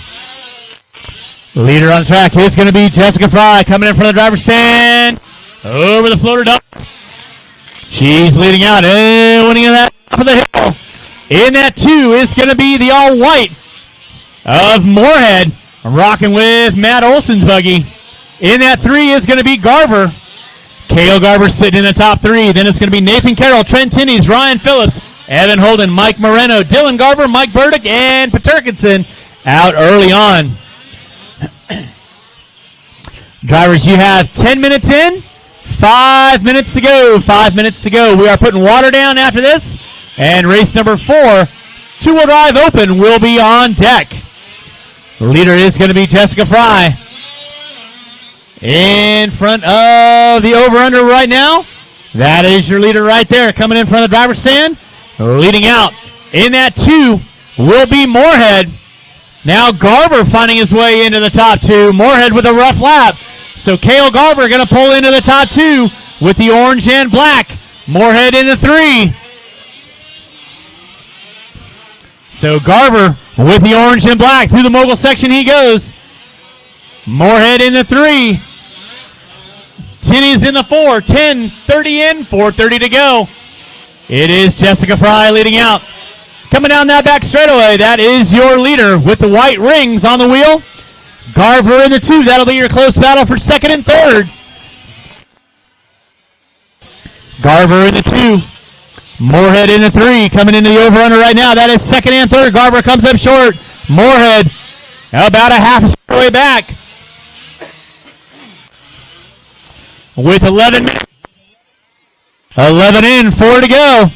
Leader on the track is going to be Jessica Fry coming in front of the driver's stand. Over the floater dump. She's leading out and winning at that top of the hill. In that 2 is going to be the all-white of Moorhead. Rocking with Matt Olson's buggy. In that 3 is going to be Garver. Cale Garver sitting in the top 3. Then it's going to be Nathan Carroll, Trent Tinney's, Ryan Phillips, Evan Holden, Mike Moreno, Dylan Garver, Mike Burdick, and Paterkinson out early on. Drivers, you have 10 minutes in, 5 minutes to go. 5 minutes to go. We are putting water down after this. And race number 4, two-wheel drive open, will be on deck. The leader is going to be Jessica Fry. In front of the over-under right now. That is your leader right there, coming in front of the driver's stand. Leading out in that 2 will be Moorhead. Now Garver finding his way into the top 2. Moorhead with a rough lap. So Cale Garver going to pull into the top 2 with the orange and black. Moorhead in the 3. So Garver with the orange and black. Through the mogul section he goes. Moorhead in the 3. Tinney's in the 4. 10:30 in, 4:30 to go. It is Jessica Fry leading out. Coming down that back straightaway, that is your leader with the white rings on the wheel. Garver in the 2. That'll be your close battle for second and third. Garver in the 2. Moorhead in the 3. Coming into the over-under right now. That is second and third. Garver comes up short. Moorhead about a half a straightaway back. With 11 in, 4 to go.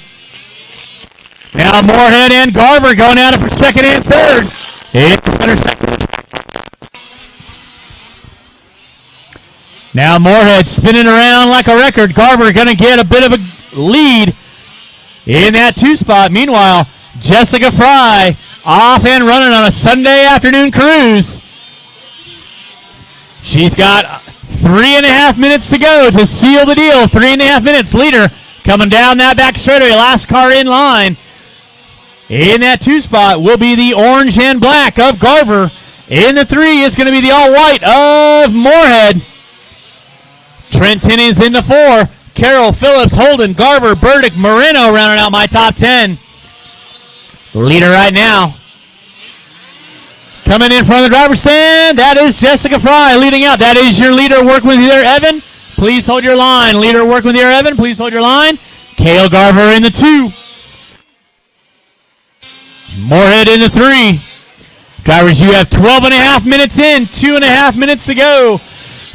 Now Moorhead and Garver going at it for second and third. In the center section. Now Moorhead spinning around like a record. Garver going to get a bit of a lead in that 2 spot. Meanwhile, Jessica Fry off and running on a Sunday afternoon cruise. She's got 3.5 minutes to go to seal the deal. 3.5 minutes. Leader coming down that back straightaway. Last car in line. In that 2 spot will be the orange and black of Garver. In the 3 is going to be the all-white of Moorhead. Trent Tinney's in the 4. Carroll, Phillips, Holden, Garver, Burdick, Moreno rounding out my top 10. Leader right now. Coming in front of the driver's stand, that is Jessica Fry leading out. That is your leader. Working with you there, Evan. Please hold your line. Leader working with you there, Evan. Please hold your line. Kale Garver in the 2. Moorhead in the 3. Drivers, you have 12.5 minutes in. 2.5 minutes to go.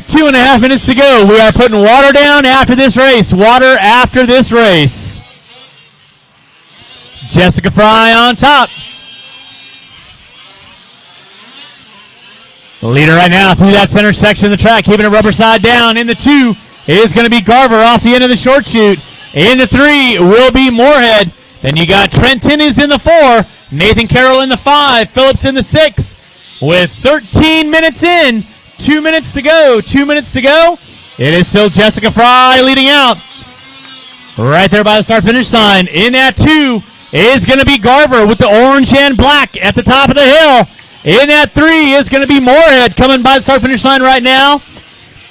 2.5 minutes to go. We are putting water down after this race. Water after this race. Jessica Fry on top. The leader right now through that center section of the track, keeping it rubber side down. In the 2 is going to be Garver off the end of the short chute. In the 3 will be Moorhead. Then you got Trent Tinnies in the 4. Nathan Carroll in the 5. Phillips in the 6. With 13 minutes in. 2 minutes to go. 2 minutes to go. It is still Jessica Fry leading out. Right there by the start-finish sign. In that 2 is going to be Garver with the orange and black at the top of the hill. In that 3 is going to be Moorhead coming by the start-finish line right now.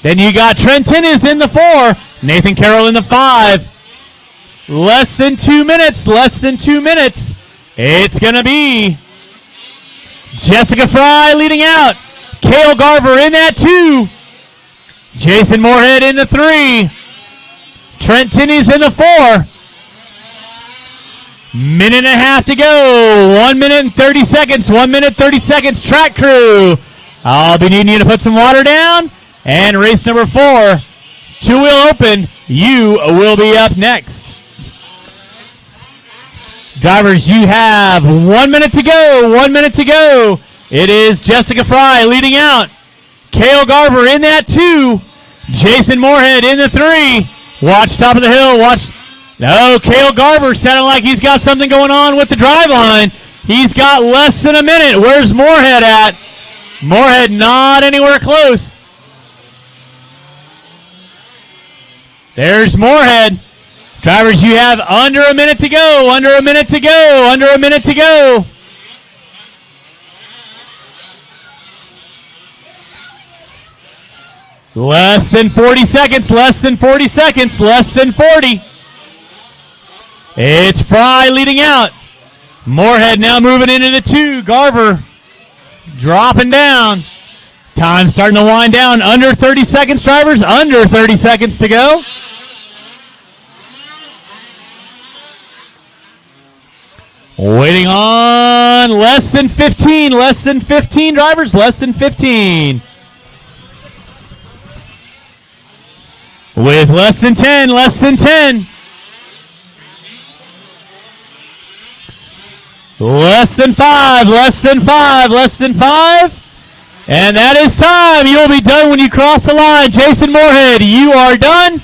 Then you got Trent Tinnies in the 4. Nathan Carroll in the 5. Less than 2 minutes. Less than 2 minutes. It's going to be Jessica Fry leading out. Kale Garver in that 2. Jason Moorhead in the 3. Trent Tinnies in the 4. Minute and a half to go. 1 minute and 30 seconds. 1 minute 30 seconds. Track crew, I'll be needing you to put some water down. And race number 4, 2-wheel open. You will be up next. Drivers, you have 1 minute to go. 1 minute to go. It is Jessica Fry leading out. Kale Garver in that 2. Jason Moorhead in the 3. Watch top of the hill. Watch. No, Kale Garver sounding like he's got something going on with the drive line. He's got less than a minute. Where's Moorhead at? Moorhead not anywhere close. There's Moorhead. Drivers, you have under a minute to go. Under a minute to go. Under a minute to go. Less than 40 seconds. Less than 40 seconds. Less than 40. It's Fry leading out. Moorhead now moving into the 2. Garver dropping down. Time starting to wind down. Under 30 seconds, drivers. Under 30 seconds to go. Waiting on less than 15. Less than 15, drivers. Less than 15. With less than 10. Less than 10. Less than 5, less than 5, less than 5. And that is time. You will be done when you cross the line. Jason Moorhead, you are done.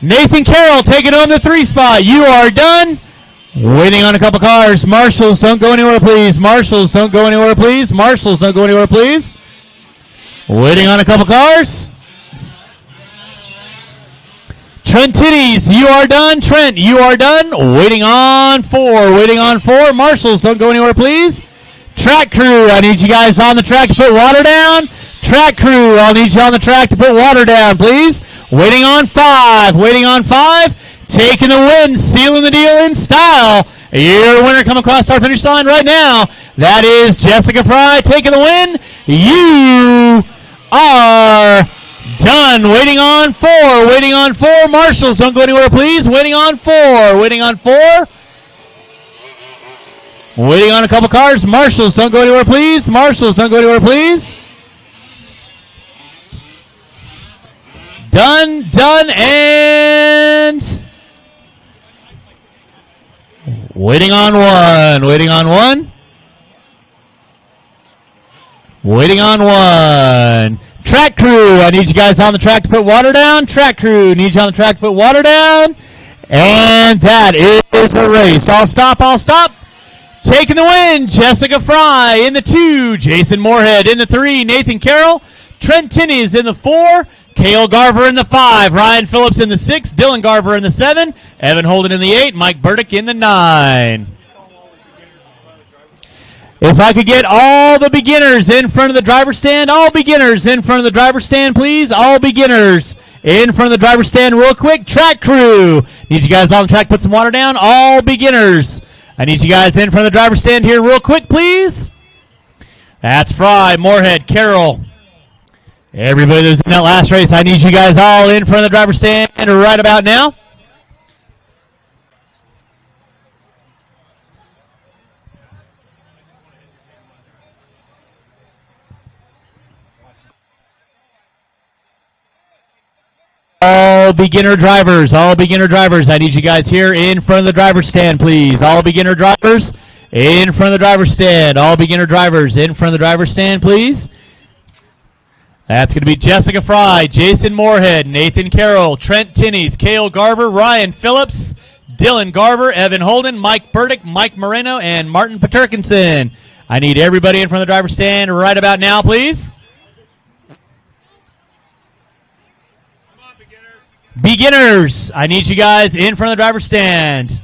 Nathan Carroll taking on the 3 spot. You are done. Waiting on a couple cars. Marshals, don't go anywhere, please. Marshals, don't go anywhere, please. Marshals, don't go anywhere, please. Waiting on a couple cars. Trent Tinnies, you are done. Trent, you are done. Waiting on 4. Waiting on 4. Marshals, don't go anywhere, please. Track crew, I need you guys on the track to put water down. Track crew, I'll need you on the track to put water down, please. Waiting on 5. Waiting on 5. Taking the win, sealing the deal in style. Your winner coming across our finish line right now. That is Jessica Fry taking the win. You are done. Waiting on 4. Waiting on 4. Marshals, don't go anywhere, please. Waiting on 4. Waiting on 4. Waiting on a couple cars. Marshals, don't go anywhere, please. Marshals, don't go anywhere, please. Done, done, and waiting on 1. Waiting on 1. Waiting on 1. Track crew, I need you guys on the track to put water down. Track crew, need you on the track to put water down. And that is a race. I'll stop, I'll stop. Taking the win, Jessica Fry in the 2. Jason Moorhead in the 3. Nathan Carroll. Trent Tinnies in the 4. Kale Garver in the 5. Ryan Phillips in the 6. Dylan Garver in the 7. Evan Holden in the 8. Mike Burdick in the 9. If I could get all the beginners in front of the driver's stand, all beginners in front of the driver's stand, please. All beginners in front of the driver's stand real quick. Track crew, need you guys on the track, put some water down. All beginners, I need you guys in front of the driver's stand here real quick, please. That's Fry, Moorhead, Carroll. Everybody that was in that last race, I need you guys all in front of the driver's stand right about now. All beginner drivers, I need you guys here in front of the driver's stand, please. All beginner drivers in front of the driver's stand. All beginner drivers in front of the driver's stand, please. That's going to be Jessica Fry, Jason Moorhead, Nathan Carroll, Trent Tinnies, Cale Garver, Ryan Phillips, Dylan Garver, Evan Holden, Mike Burdick, Mike Moreno, and Martin Paterkinson. I need everybody in front of the driver's stand right about now, please. Beginners, I need you guys in front of the driver's stand.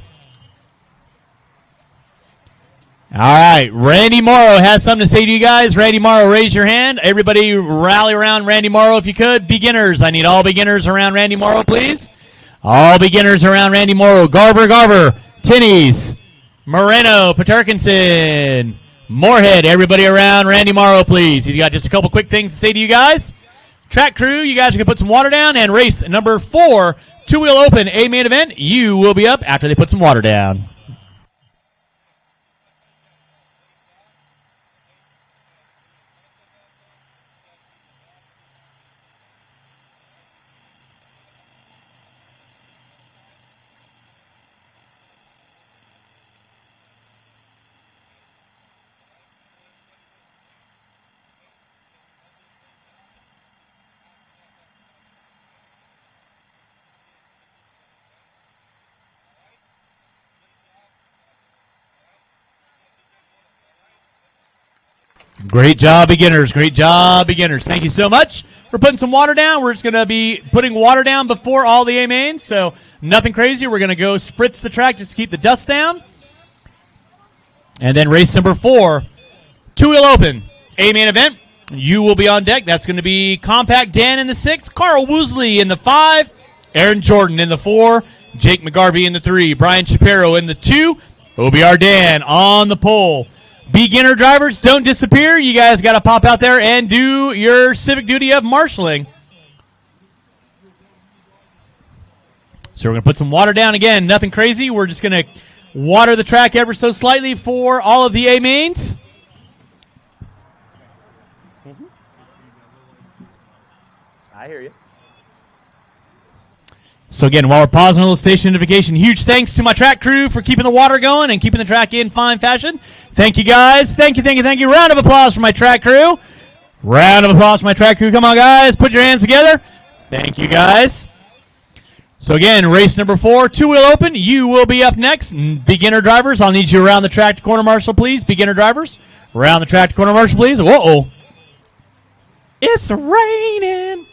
All right, Randy Morrow has something to say to you guys. Randy Morrow, raise your hand. Everybody rally around Randy Morrow if you could. Beginners, I need all beginners around Randy Morrow, please. All beginners around Randy Morrow. Garver, Tinnies, Moreno, Paterkinson, Moorhead, everybody around Randy Morrow, please. He's got just a couple quick things to say to you guys. Track crew, you guys are going to put some water down, and race number 4, two-wheel open, A main event. You will be up after they put some water down. Great job, beginners. Great job, beginners. Thank you so much for putting some water down. We're just going to be putting water down before all the A-mains, so nothing crazy. We're going to go spritz the track just to keep the dust down. And then race number 4, two-wheel open, A-main event. You will be on deck. That's going to be Compact Dan in the 6, Carl Woosley in the 5, Aaron Jordan in the 4, Jake McGarvey in the 3, Brian Shapiro in the 2, OBR Dan on the pole. Beginner drivers, don't disappear. You guys got to pop out there and do your civic duty of marshaling. So we're going to put some water down again. Nothing crazy. We're just going to water the track ever so slightly for all of the A-mains. I hear you. So again, while we're pausing a little station identification, huge thanks to my track crew for keeping the water going and keeping the track in fine fashion. Thank you, guys. Thank you. Round of applause for my track crew. Come on, guys. Put your hands together. Thank you, guys. So again, race number 4, two-wheel open. You will be up next. Beginner drivers, I'll need you around the track to corner marshal, please. Beginner drivers, around the track to corner marshal, please. Whoa. It's raining.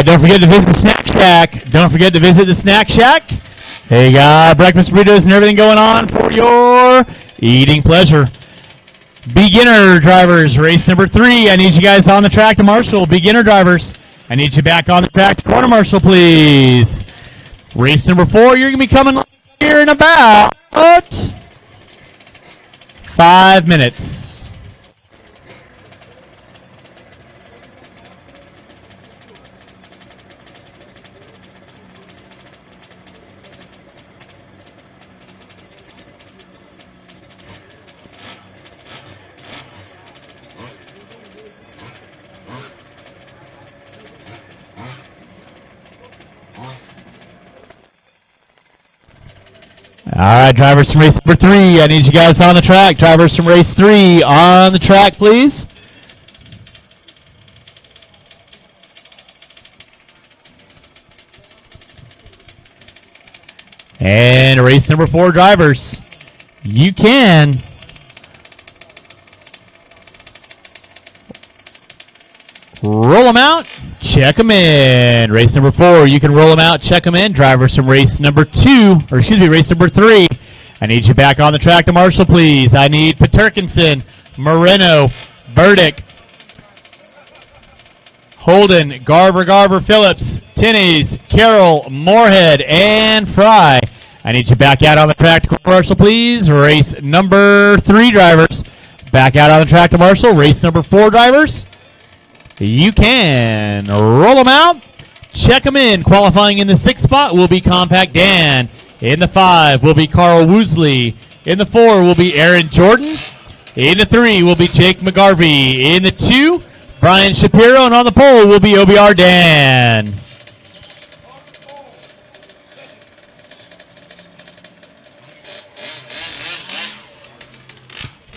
Don't forget to visit the Snack Shack. They got breakfast burritos and everything going on for your eating pleasure. Beginner drivers, race number 3. I need you guys on the track to marshal. Beginner drivers, I need you back on the track. Corner marshal, please. Race number 4, you're going to be coming here in about 5 minutes. All right, drivers from race number 3, I need you guys on the track. Drivers from race 3 on the track, please. And race number 4, drivers. You can roll them out, check them in. Race number 4, you can roll them out, check them in. Drivers from race number 2, or excuse me, race number 3. I need you back on the track to marshal, please. I need Paterkinson, Moreno, Burdick, Holden, Garver, Phillips, Tinnies, Carroll, Moorhead, and Fry. I need you back out on the track to marshal, please. Race number 3, drivers. Back out on the track to marshal. Race number 4, drivers. You can roll them out, check them in. Qualifying in the 6th spot will be Compact Dan. In the 5 will be Carl Woosley. In the 4 will be Aaron Jordan. In the 3 will be Jake McGarvey. In the 2, Brian Shapiro. And on the pole will be OBR Dan.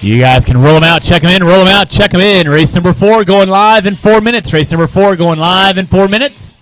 You guys can roll them out, check them in, roll them out, check them in. Race number 4 going live in 4 minutes. Race number 4 going live in 4 minutes.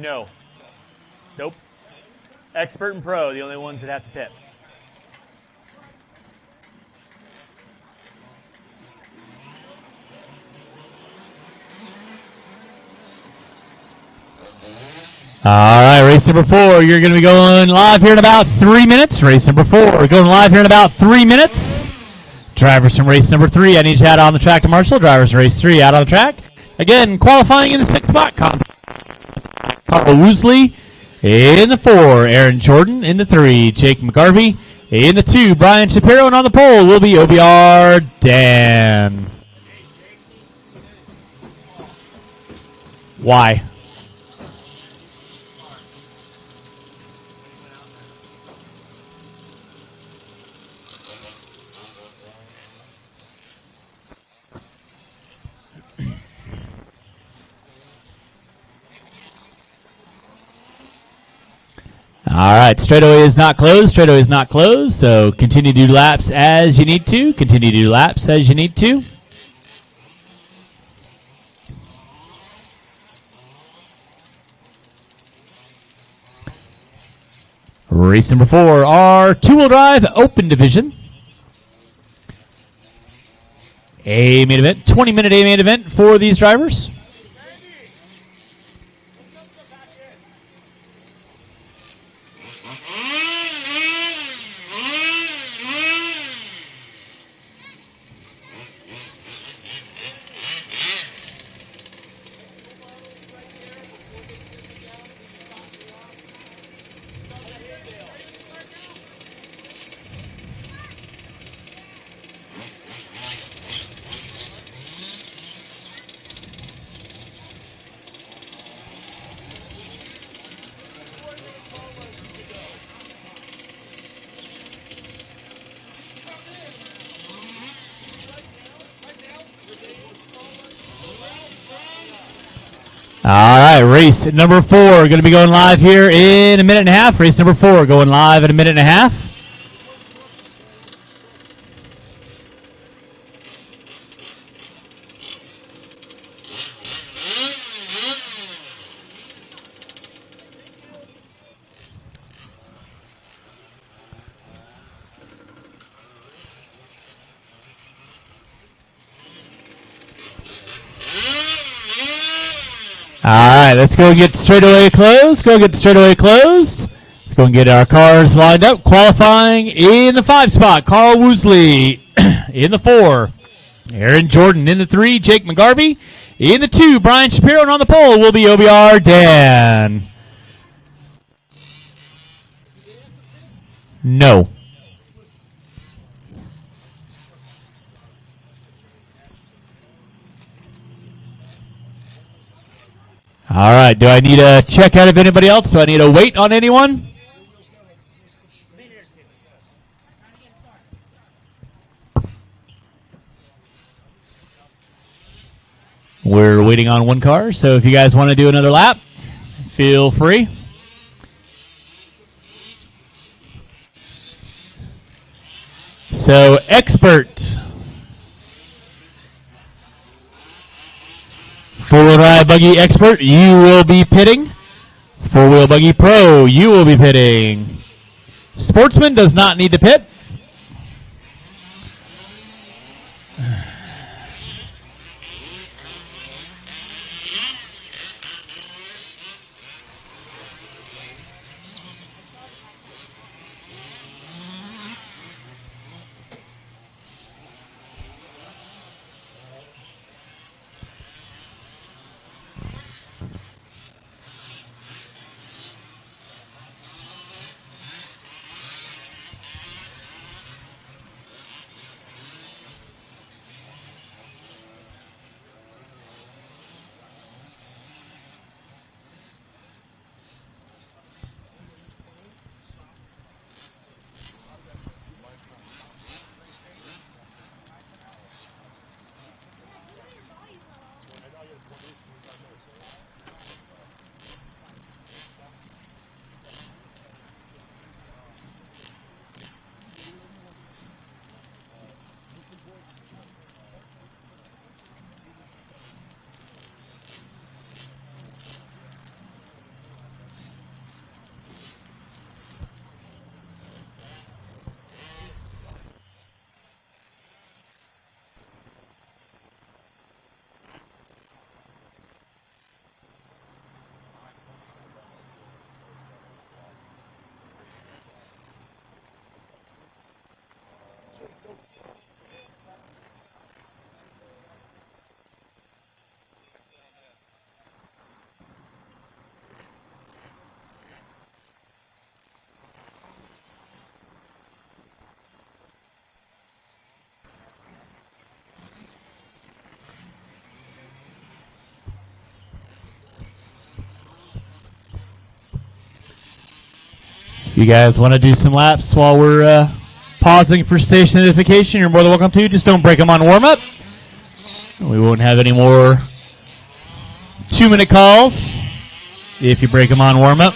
No. Nope. Expert and pro, the only ones that have to pit. All right, race number 4, you're going to be going live here in about 3 minutes. Race number 4, we're going live here in about 3 minutes. Drivers from race number 3, I need you out on the track to marshal. Drivers from race 3 out on the track. Again, qualifying in the 6th spot, Carl Woosley. In the 4, Aaron Jordan. In the 3, Jake McGarvey. In the 2, Brian Shapiro. And on the pole will be OBR Dan. Why? All right, straightaway is not closed. Straightaway is not closed, so continue to do laps as you need to. Continue to do laps as you need to. Race number 4, our two-wheel drive open division. A main event, 20-minute A main event for these drivers. All right, race number 4 going to be going live here in a minute and a half. Race number 4 going live in a minute and a half. All right, let's go get straightaway closed. Let's go and get our cars lined up. Qualifying in the 5 spot, Carl Woosley. In the 4, Aaron Jordan. In the 3, Jake McGarvey. In the 2, Brian Shapiro. And on the pole will be OBR Dan. No. All right, do I need a check out of anybody else? Do I need a wait on anyone? We're waiting on one car, so if you guys want to do another lap, feel free. So, Expert. 4-wheel drive buggy Expert, you will be pitting. 4-wheel buggy Pro, you will be pitting. Sportsman does not need to pit. You guys want to do some laps while we're pausing for station identification? You're more than welcome to. Just don't break them on warm-up. We won't have any more 2-minute calls if you break them on warm-up.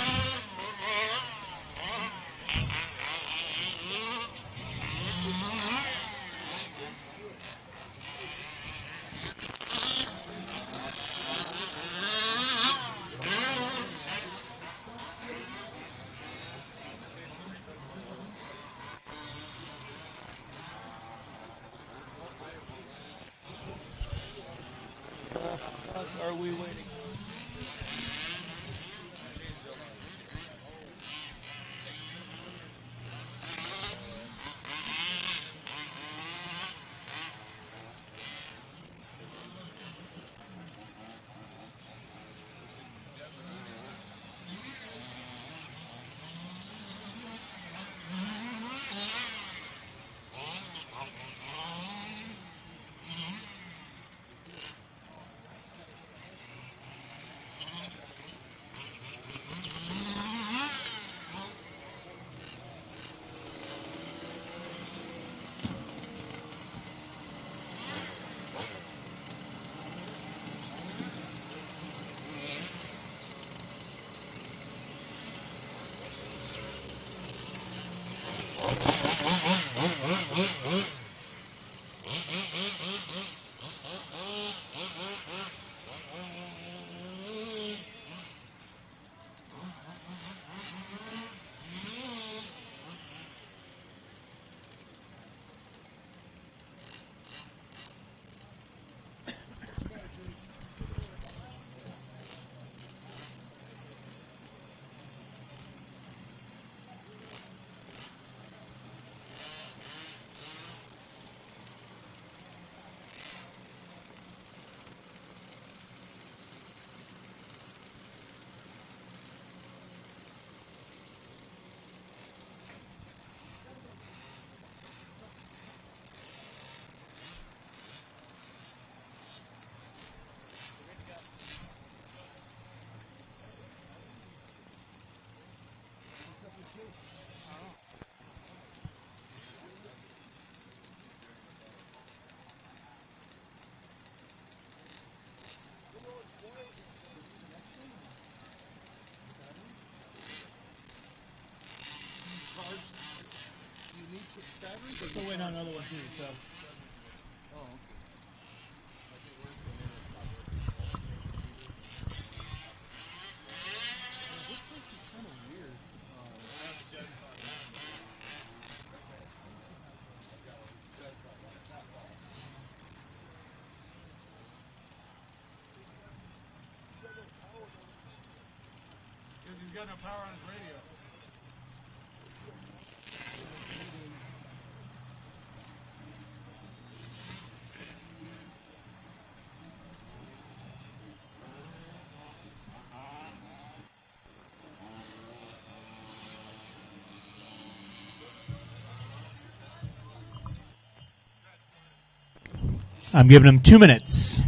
Still waiting on another one too. So. He's got no power on his radio. I'm giving him 2 minutes.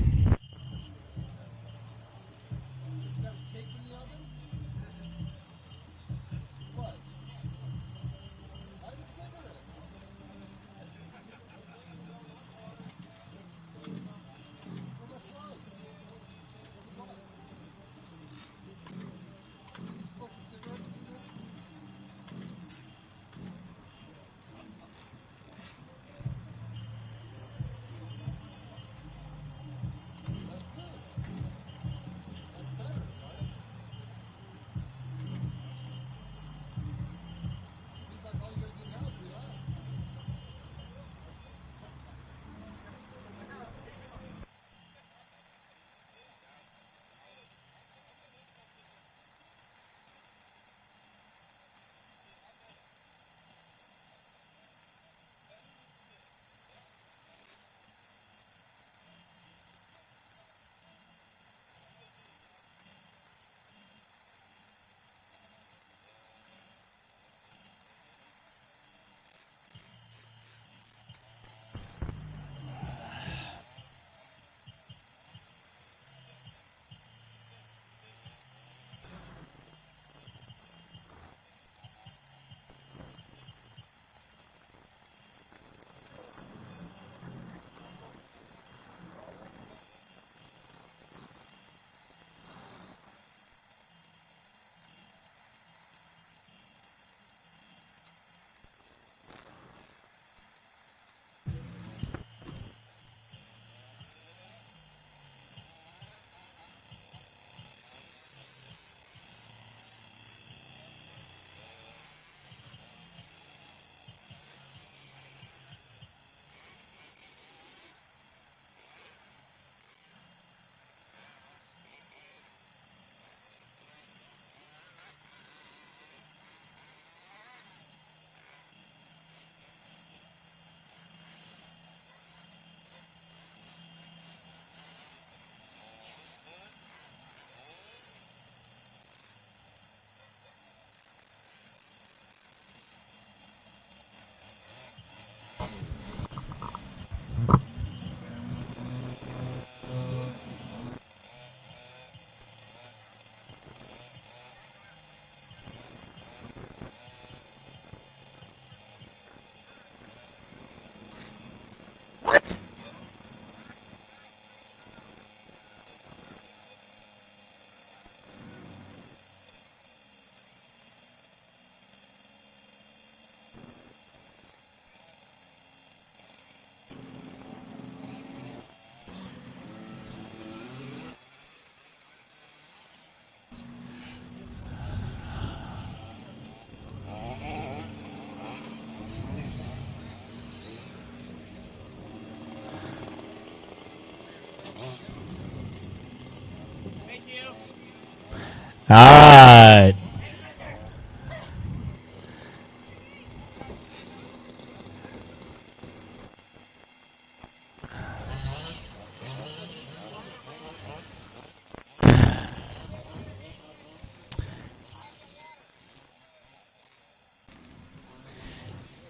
All right.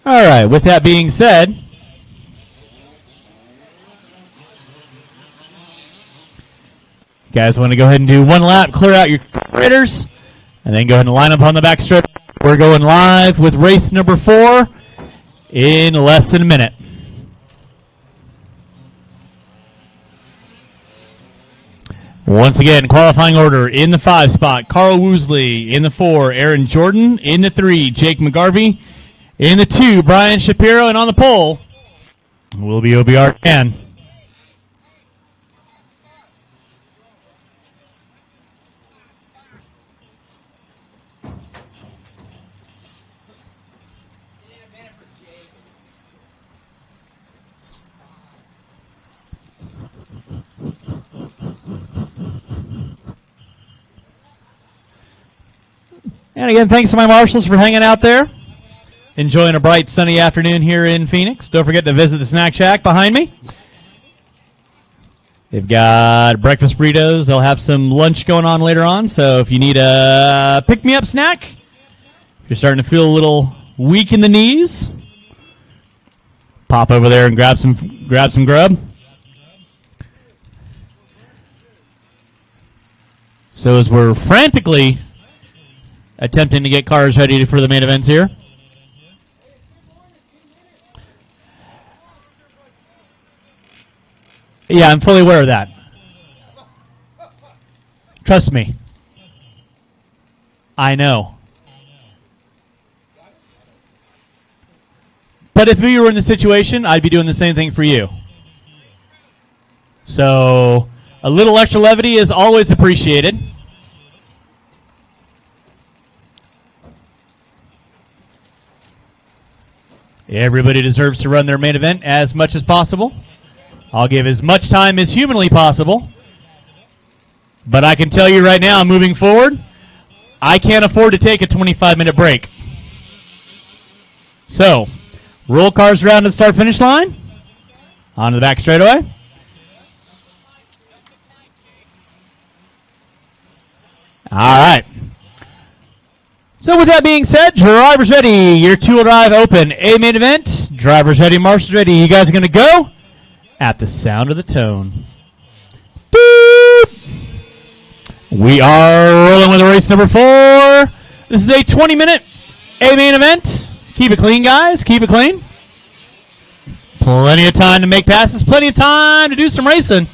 All right, with that being said, guys want to go ahead and do one lap, clear out your carburetors, and then go ahead and line up on the back straight. We're going live with race number 4 in less than a minute. Once again, qualifying order in the 5 spot, Carl Woosley. In the 4, Aaron Jordan. In the 3, Jake McGarvey. In the 2, Brian Shapiro. And on the pole will be OBR Dan. And again, thanks to my marshals for hanging out there. Enjoying a bright, sunny afternoon here in Phoenix. Don't forget to visit the Snack Shack behind me. They've got breakfast burritos. They'll have some lunch going on later on. So if you need a pick-me-up snack, if you're starting to feel a little weak in the knees, pop over there and grab some grub. So as we're frantically attempting to get cars ready for the main events here. Yeah, I'm fully aware of that. Trust me. I know. But if we were in the situation, I'd be doing the same thing for you. So, a little extra levity is always appreciated. Everybody deserves to run their main event as much as possible. I'll give as much time as humanly possible. But I can tell you right now, moving forward, I can't afford to take a 25-minute break. So, roll cars around to the start-finish line. On to the back straightaway. All right. So with that being said, drivers ready. Your two-wheel drive open. A main event. Drivers ready. Marshals ready. You guys are going to go at the sound of the tone. Boop. We are rolling with race number 4. This is a 20-minute A main event. Keep it clean, guys. Keep it clean. Plenty of time to make passes. Plenty of time to do some racing.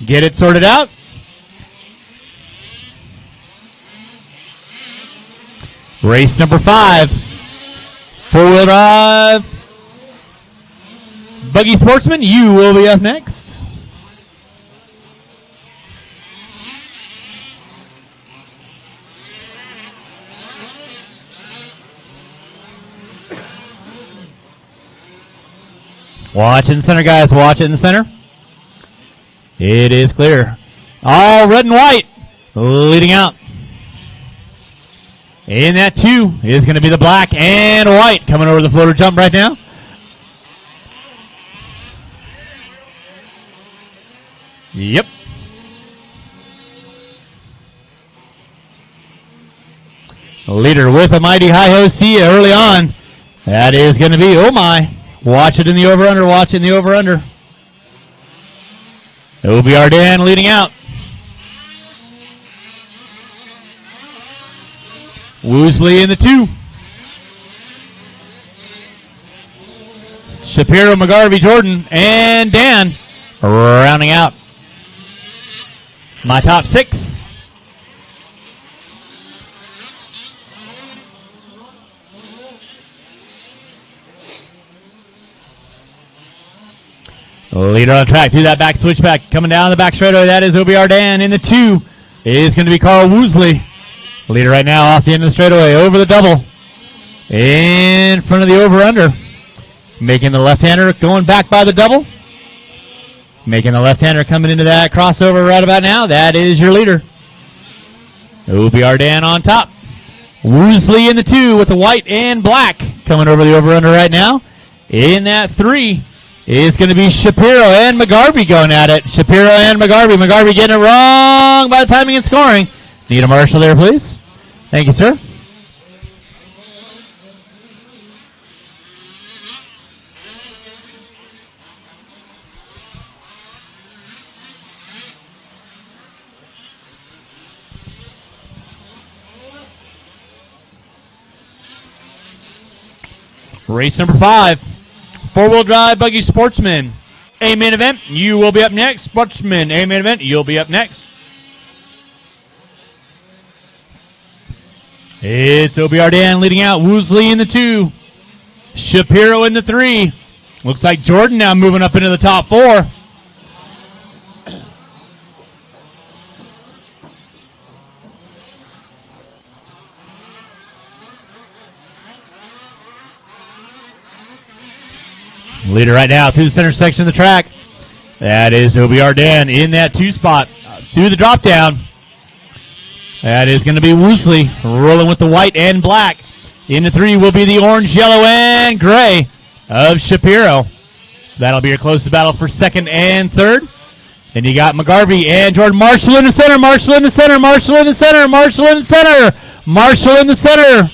Get it sorted out. Race number 5, 4-wheel drive. Buggy Sportsman, you will be up next. Watch in the center, guys. Watch it in the center. It is clear. All red and white leading out. In that 2 is going to be the black and white coming over the floater jump right now. Yep. Leader with a mighty hi-ho. See you early on. That is going to be, oh my. Watch it in the over-under. Watch it in the over-under. OBR Dan leading out. Woosley in the 2. Shapiro, McGarvey, Jordan, and Dan rounding out my top 6. Leader on track to that back switchback. Coming down the back straightaway, that is OBR Dan. In the 2 is going to be Carl Woosley. Leader right now off the end of the straightaway, over the double. In front of the over-under. Making the left-hander going back by the double. Making the left-hander coming into that crossover right about now. That is your leader. OBR Dan on top. Woosley in the 2 with the white and black. Coming over the over-under right now. In that 3 is going to be Shapiro and McGarvey going at it. Shapiro and McGarvey. McGarvey getting it wrong by the timing and scoring. Need a marshal there, please. Thank you, sir. Race number 5. Four-wheel drive buggy sportsman. A main event, you will be up next. Sportsman, a main event, you'll be up next. It's OBR Dan leading out. Woosley in the 2. Shapiro in the 3. Looks like Jordan now moving up into the top 4. Leader right now through the center section of the track. That is OBR Dan in that 2 spot. Through the drop down. That is going to be Woosley rolling with the white and black. In the 3 will be the orange, yellow, and gray of Shapiro. That'll be your closest battle for 2nd and 3rd. Then you got McGarvey and Jordan Marshall in the center. Marshall in the center. Marshall in the center. Marshall in the center. Marshall in the center.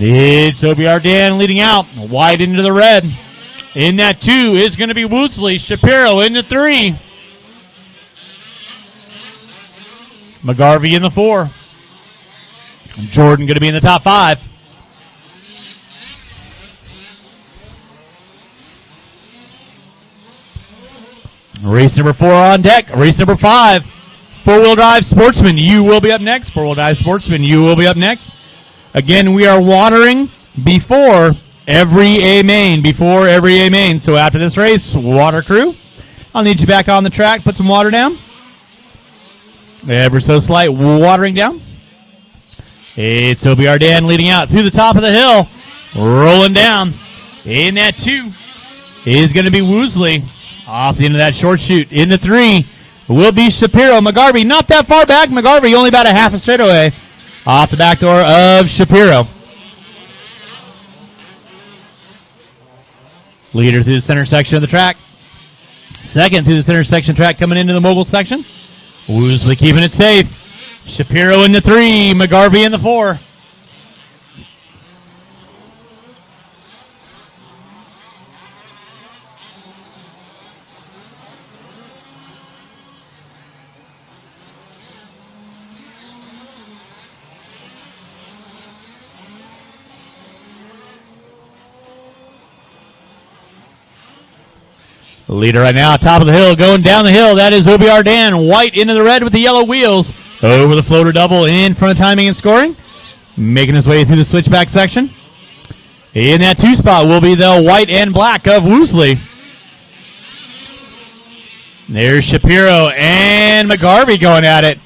It's OBR Dan leading out, wide into the red. In that 2 is going to be Woosley. Shapiro in the 3. McGarvey in the 4. Jordan going to be in the top 5. Race number 4 on deck. Race number 5. Four-wheel drive sportsman, you will be up next. Four-wheel drive sportsman, you will be up next. Again, we are watering before every A main. So after this race, water crew, I'll need you back on the track. Put some water down. Ever so slight watering down. It's OBR Dan leading out through the top of the hill. Rolling down. In that 2 is going to be Woosley. Off the end of that short chute. In the 3 will be Shapiro. McGarvey not that far back. McGarvey only about a half a straightaway. Off the back door of Shapiro. Leader through the center section of the track. Second through the center section track coming into the mogul section. Woosley keeping it safe. Shapiro in the 3. McGarvey in the 4. Leader right now, top of the hill, going down the hill. That is OBR Dan, white into the red with the yellow wheels. Over the floater double in front of timing and scoring. Making his way through the switchback section. In that 2 spot will be the white and black of Woosley. There's Shapiro and McGarvey going at it.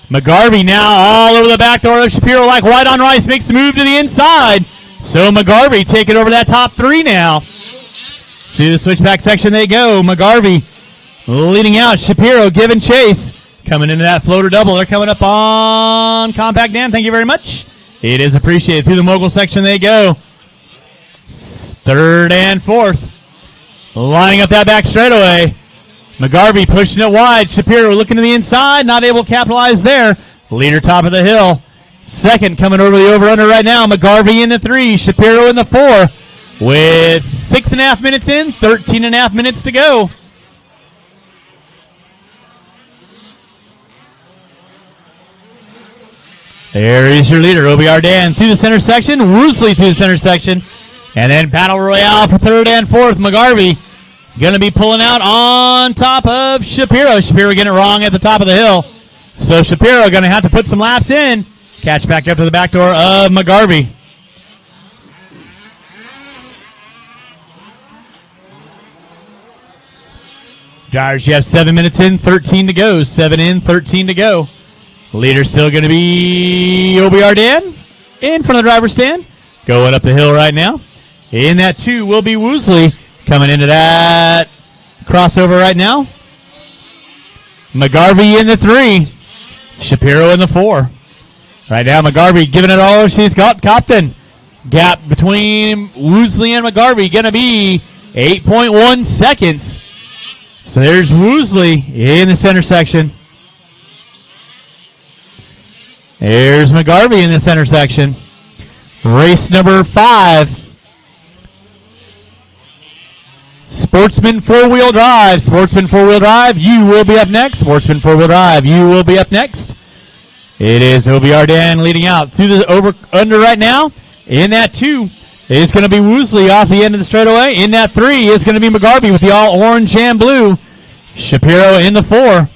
McGarvey now all over the back door of Shapiro like white on rice. Makes the move to the inside. So McGarvey taking over that top 3 now. To the switchback section they go. McGarvey leading out. Shapiro giving chase. Coming into that floater double. They're coming up on Compact Dan. Thank you very much. It is appreciated. Through the mogul section they go. 3rd and 4th. Lining up that back straightaway. McGarvey pushing it wide. Shapiro looking to the inside. Not able to capitalize there. Leader top of the hill. Second coming over the over-under right now. McGarvey in the 3. Shapiro in the 4. With 6.5 minutes in, 13.5 minutes to go. There is your leader, OBR Dan, through the center section. Woosley through the center section. And then Battle Royale for 3rd and 4th. McGarvey going to be pulling out on top of Shapiro. Shapiro getting it wrong at the top of the hill. So Shapiro going to have to put some laps in. Catch back up to the back door of McGarvey. Drivers, you have 7 minutes in, 13 to go. 7 in, 13 to go. Leader still going to be OBR Dan in front of the driver's stand. Going up the hill right now. In that 2 will be Woosley coming into that crossover right now. McGarvey in the 3. Shapiro in the 4. Right now, McGarvey giving it all she's got. Copton. Gap between Woosley and McGarvey going to be 8.1 seconds. So there's Woosley in the center section. There's McGarvey in the center section. Race number 5. Sportsman 4-wheel drive. Sportsman 4-wheel drive, you will be up next. Sportsman 4-wheel drive, you will be up next. It is OBR Dan leading out through the over-under right now. In that 2 is going to be Woosley off the end of the straightaway. In that 3 is going to be McGarvey with the all orange and blue. Shapiro in the 4.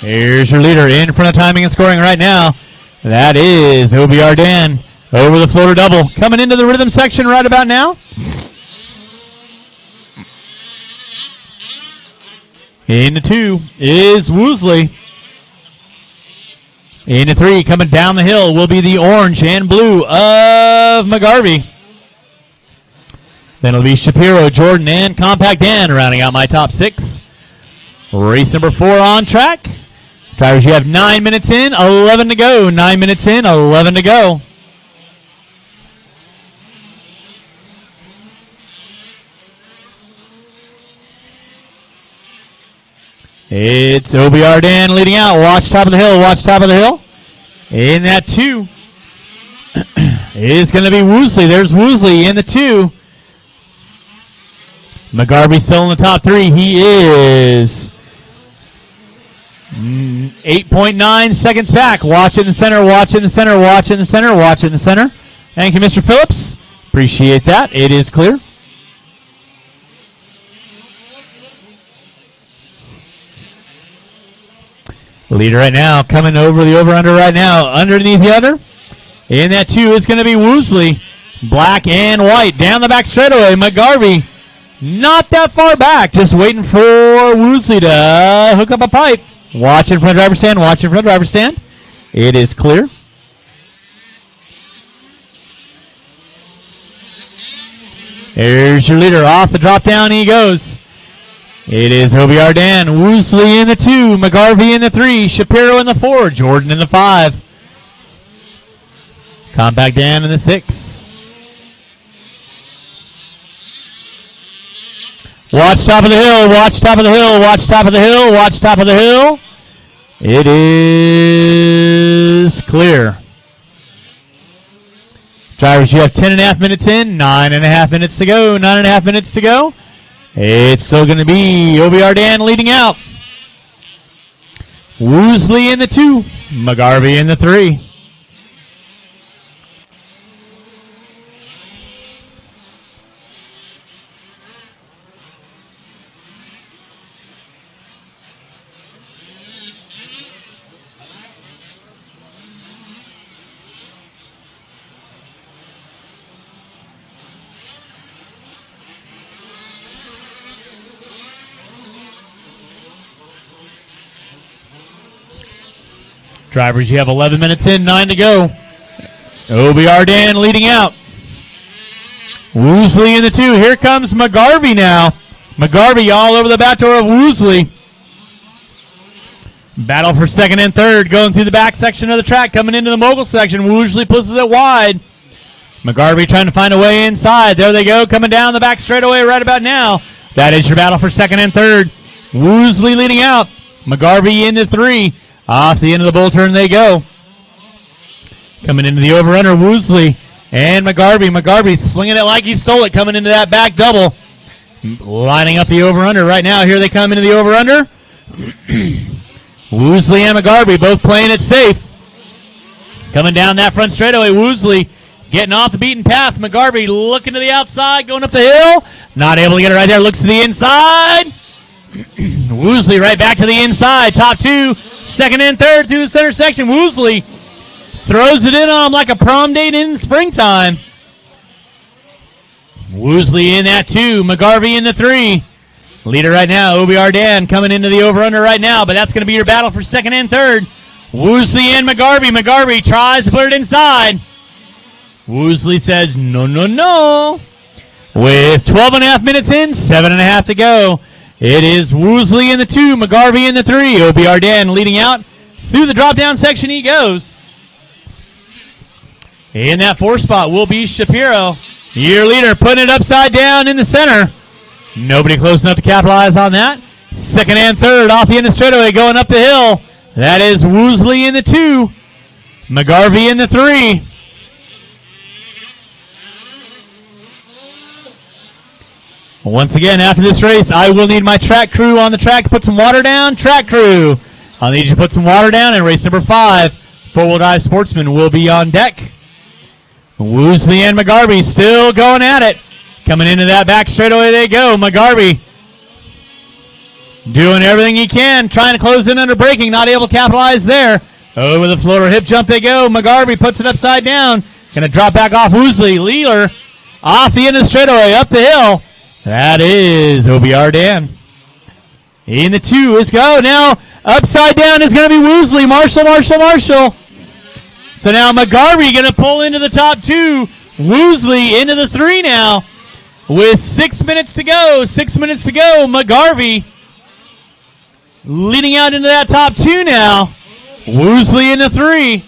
Here's your leader in front of timing and scoring right now. That is OBR Dan over the floater double. Coming into the rhythm section right about now. In the 2 is Woosley. In the 3, coming down the hill will be the orange and blue of McGarvey. Then it'll be Shapiro, Jordan, and Compact Dan rounding out my top 6. Race number 4 on track. Drivers, you have 9 minutes in, 11 to go. 9 minutes in, 11 to go. It's OBR Dan leading out. Watch top of the hill. Watch top of the hill. In that 2 is going to be Woosley. There's Woosley in the 2. McGarvey still in the top 3. He is 8.9 seconds back. Watch in the center. Watch in the center. Watch in the center. Watch in the center. Thank you, Mr. Phillips. Appreciate that. It is clear. Leader right now coming over the over-under right now. Underneath the under. In that 2 is going to be Woosley. Black and white. Down the back straightaway. McGarvey not that far back. Just waiting for Woosley to hook up a pipe. Watch in front of driver's stand. Watch in front of driver's stand. It is clear. There's your leader. Off the drop down he goes. It is OBR Dan. Woosley in the 2. McGarvey in the 3. Shapiro in the 4. Jordan in the 5. Compact Dan in the 6. Watch top of the hill. Watch top of the hill. Watch top of the hill. Watch top of the hill. It is clear. Drivers, you have 10.5 minutes in. 9.5 minutes to go. 9.5 minutes to go. It's still going to be OBR Dan leading out. Woosley in the 2. McGarvey in the 3. Drivers, you have 11 minutes in, 9 to go. OBR Dan leading out. Woosley in the 2. Here comes McGarvey now. McGarvey all over the back door of Woosley. Battle for second and third going through the back section of the track. Coming into the mogul section. Woosley pushes it wide. McGarvey trying to find a way inside. There they go. Coming down the back straightaway right about now. That is your battle for second and third. Woosley leading out. McGarvey in the 3. Off the end of the bull turn they go. Coming into the over-under, Woosley and McGarvey. McGarvey slinging it like he stole it, coming into that back double. Lining up the over-under right now. Here they come into the over-under. Woosley and McGarvey both playing it safe. Coming down that front straightaway, Woosley getting off the beaten path. McGarvey looking to the outside, going up the hill. Not able to get it right there. Looks to the inside. Woosley right back to the inside. Top 2, second and third through the center section. Woosley Throws it in on him like a prom date in springtime. Woosley in that 2. McGarvey in the 3. Leader right now, OBR Dan coming into the over-under right now, but that's going to be your battle for second and third. Woosley and McGarvey. McGarvey tries to put it inside. Woosley says, no, no, no. With 12.5 minutes in, 7.5 to go. It is Woosley in the 2, McGarvey in the 3. OBR Dan leading out. Through the drop-down section he goes. In that 4 spot will be Shapiro. Your leader putting it upside down in the center. Nobody close enough to capitalize on that. Second and third off the end of straightaway going up the hill. That is Woosley in the 2. McGarvey in the 3. Once again, after this race, I will need my track crew on the track to put some water down. Track crew, I'll need you to put some water down. And race number 5, four-wheel drive sportsman will be on deck. Woosley and McGarvey still going at it. Coming into that back straightaway they go. McGarvey doing everything he can, trying to close in under braking, not able to capitalize there. Over the floater hip jump they go. McGarvey puts it upside down. Going to drop back off Woosley. Leeler off the end of the straightaway, up the hill. That is OBR Dan. In the 2 is go. Now upside down is going to be Woosley. Marshall. So now McGarvey going to pull into the top 2. Woosley into the 3 now. With 6 minutes to go. McGarvey leading out into that top 2 now. Woosley in the 3.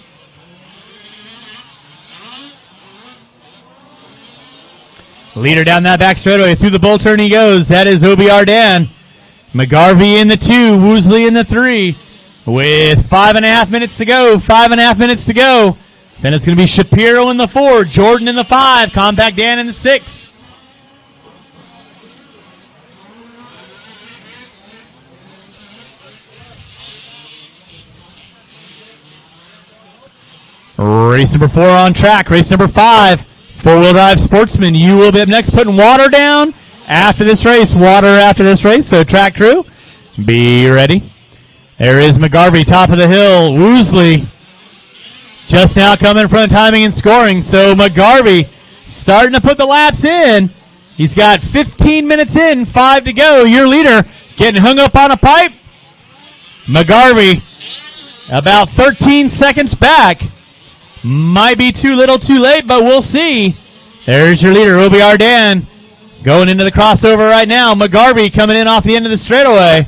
Leader down that back straightaway. Through the bull turn he goes. That is OBR Dan. McGarvey in the 2. Woosley in the 3. With 5.5 minutes to go. Then it's going to be Shapiro in the 4. Jordan in the 5. Compact Dan in the 6. Race number 4 on track. Race number 5, four-wheel drive sportsman. You will be up next putting water down after this race. So track crew, be ready. There is McGarvey, top of the hill. Woosley just now coming from the timing and scoring. So McGarvey starting to put the laps in. He's got 15 minutes in, 5 to go. Your leader getting hung up on a pipe. McGarvey about 13 seconds back. Might be too little too late, but we'll see. There's your leader, OBR Dan. Going into the crossover right now. McGarvey coming in off the end of the straightaway.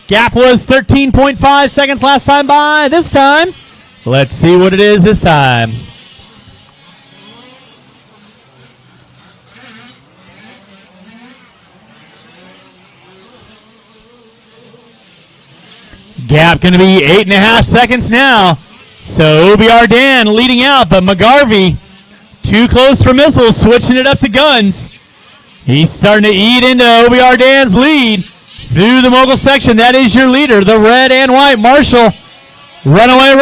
Gap was 13.5 seconds last time by. This time, let's see what it is this time. Gap going to be 8.5 seconds now. So OBR Dan leading out, but McGarvey too close for missiles, switching it up to guns. He's starting to eat into OBR Dan's lead through the mogul section. That is your leader, the red and white Marshall. Run away.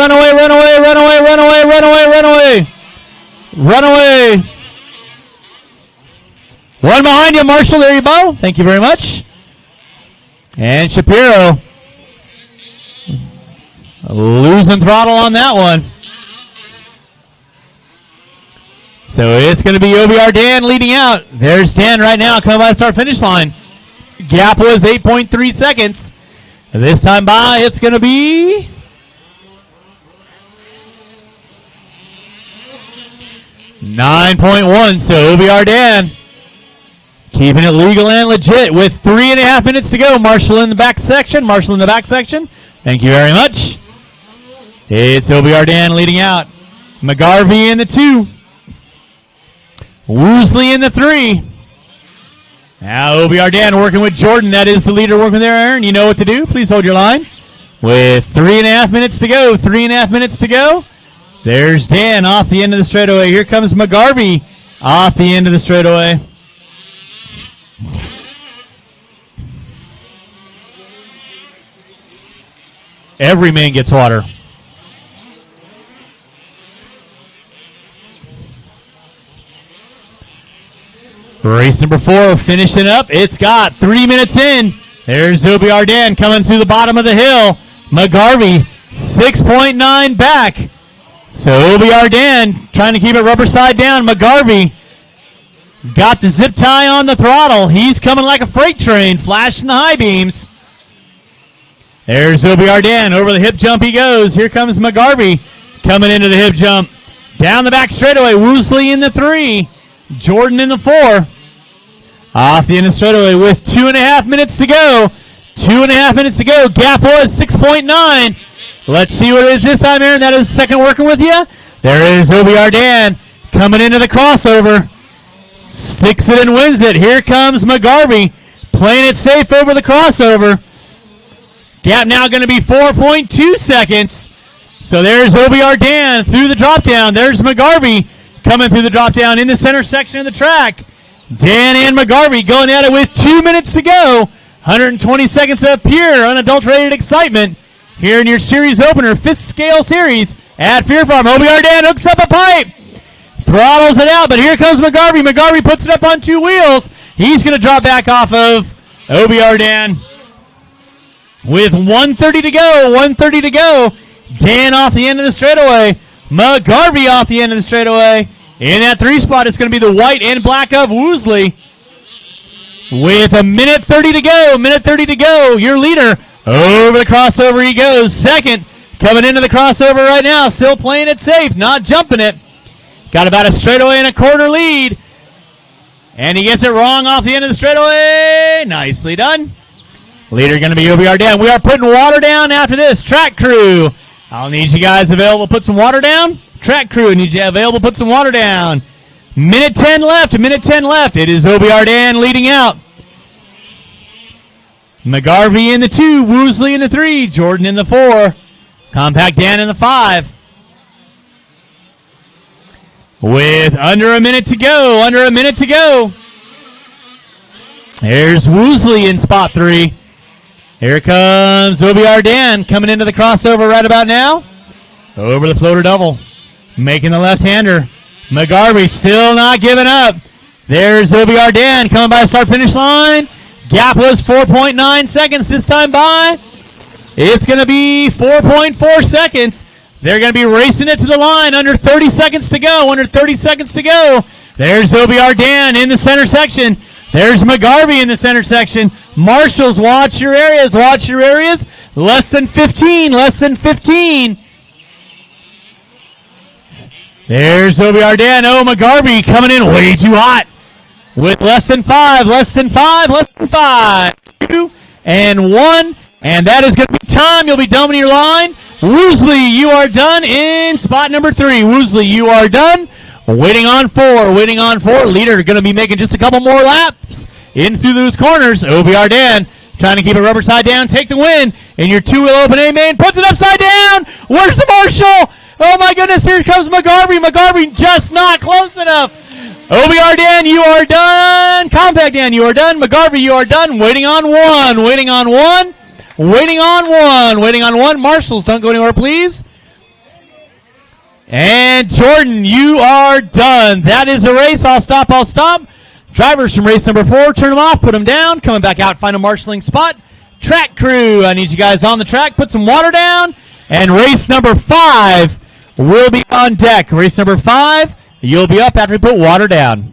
One behind you, Marshall. There you go. Thank you very much. And Shapiro losing throttle on that one. So it's going to be OBR Dan leading out. There's Dan right now coming by the start-finish line. Gap was 8.3 seconds. This time by, it's going to be 9.1. So OBR Dan keeping it legal and legit with 3.5 minutes to go. Marshall in the back section. Thank you very much. It's OBR Dan leading out. McGarvey in the 2. Woosley in the 3. Now OBR Dan working with Jordan. That is the leader working there, Aaron. You know what to do. Please hold your line. With 3.5 minutes to go. There's Dan off the end of the straightaway. Here comes McGarvey off the end of the straightaway. Every man gets water. Race number 4 finishing up. It's got 3 minutes in. There's OBR Dan coming through the bottom of the hill. McGarvey 6.9 back. So OBR Dan trying to keep it rubber side down. McGarvey got the zip tie on the throttle. He's coming like a freight train, flashing the high beams. There's OBR Dan. Over the hip jump he goes. Here comes McGarvey coming into the hip jump. Down the back straightaway. Woosley in the 3. Jordan in the 4. Off the end of the straightaway with 2.5 minutes to go. 2.5 minutes to go. Gap was 6.9. Let's see what it is this time, Aaron. That is second working with you. There is OBR Dan coming into the crossover. Sticks it and wins it. Here comes McGarvey playing it safe over the crossover. Gap now going to be 4.2 seconds. So there's OBR Dan through the drop down. There's McGarvey coming through the drop down in the center section of the track. Dan and McGarvey going at it with 2 minutes to go. 120 seconds of pure, unadulterated excitement here in your series opener, 5th scale series at Fear Farm. OBR Dan hooks up a pipe, throttles it out, but here comes McGarvey. McGarvey puts it up on 2 wheels. He's going to drop back off of OBR Dan with 1:30 to go. 1:30 to go. Dan off the end of the straightaway. McGarvey off the end of the straightaway. In that 3 spot, it's going to be the white and black of Woosley. With 1:30 to go. 1:30 to go. Your leader over the crossover he goes. Second, coming into the crossover right now. Still playing it safe, not jumping it. Got about a straightaway and a quarter lead. And he gets it wrong off the end of the straightaway. Nicely done. Leader going to be OBR Dan. We are putting water down after this. Track crew, I'll need you guys available to put some water down. Track crew, need you available to put some water down. Minute 10 left. Minute 10 left. It is OBR Dan leading out. McGarvey in the 2. Woosley in the 3. Jordan in the 4. Compact Dan in the 5. With under a minute to go. Under a minute to go. There's Woosley in spot 3. Here comes OBR Dan coming into the crossover right about now. Over the floater double. Making the left-hander. McGarvey still not giving up. There's OBR Dan coming by the start-finish line. Gap was 4.9 seconds this time by. It's going to be 4.4 seconds. They're going to be racing it to the line. Under 30 seconds to go. Under 30 seconds to go. There's OBR Dan in the center section. There's McGarvey in the center section. Marshals, watch your areas. Watch your areas. Less than 15. Less than 15. There's OBR Dan. Oh, McGarvey coming in way too hot. With less than 5. Less than 5. Less than 5. 2 and 1. And that is going to be time. You'll be done with your line. Woosley, you are done in spot number 3. Woosley, you are done. Waiting on 4. Waiting on 4. Leader going to be making just a couple more laps in through those corners. OBR Dan trying to keep it rubber side down. Take the win. And your 2-wheel open A main puts it upside down. Where's the marshal? Oh my goodness, here comes McGarvey. McGarvey just not close enough. OBR Dan, you are done. Compact Dan, you are done. McGarvey, you are done. Waiting on 1. Waiting on 1. Waiting on 1. Waiting on 1. Marshals, don't go anywhere, please. And Jordan, you are done. That is the race. I'll stop. I'll stop. Drivers from race number 4, turn them off, put them down, coming back out, find a marshalling spot. Track crew, I need you guys on the track. Put some water down. And race number 5 will be on deck. Race number 5, you'll be up after we put water down.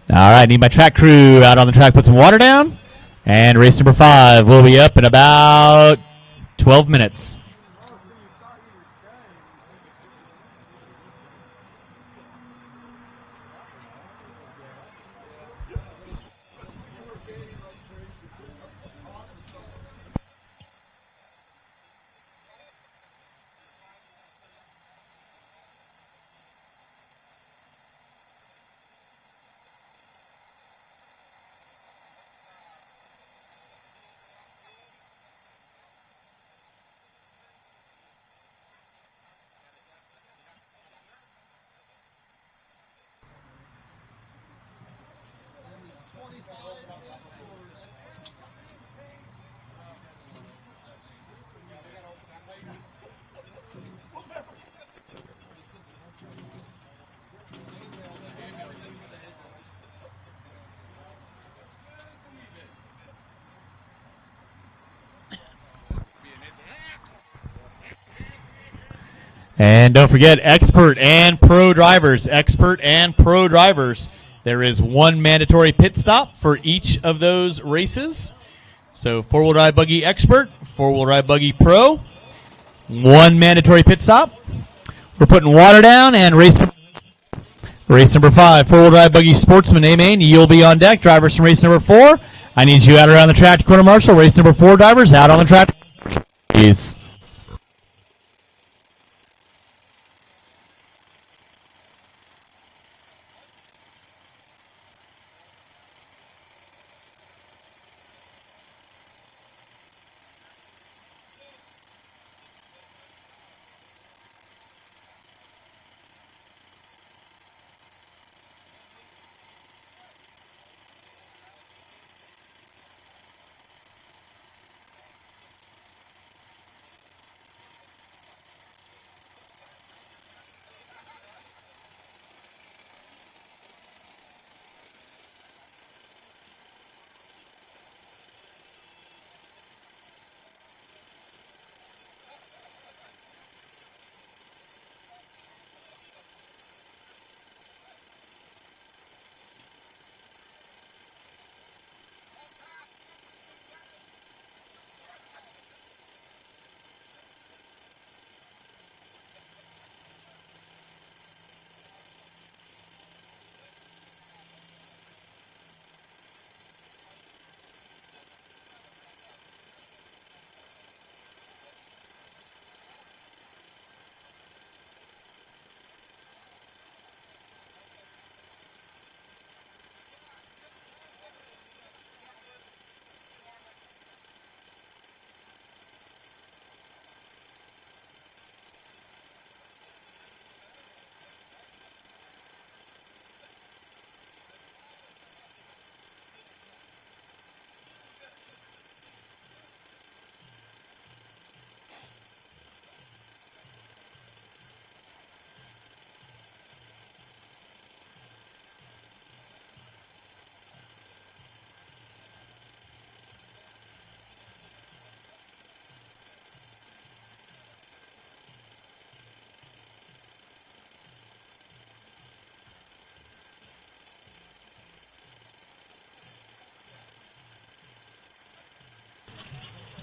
All right, need my track crew out on the track. Put some water down. And race number 5 will be up in about 12 minutes. And don't forget, expert and pro drivers. Expert and pro drivers. There is one mandatory pit stop for each of those races. So four-wheel drive buggy expert, four-wheel drive buggy pro, one mandatory pit stop. We're putting water down and race number 5, four-wheel drive buggy sportsman A-Main. You'll be on deck. Drivers from race number 4. I need you out around the track to quarter marshal. Race number 4 drivers out on the track. Please.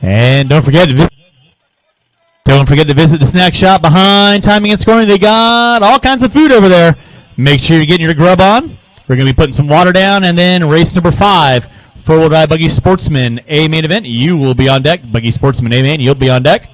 And don't forget to visit the snack shop behind timing and scoring. They got all kinds of food over there. Make sure you're getting your grub on. We're going to be putting some water down, and then race number 5, four-wheel drive buggy sportsman A main event. You will be on deck. Buggy sportsman A main. You'll be on deck.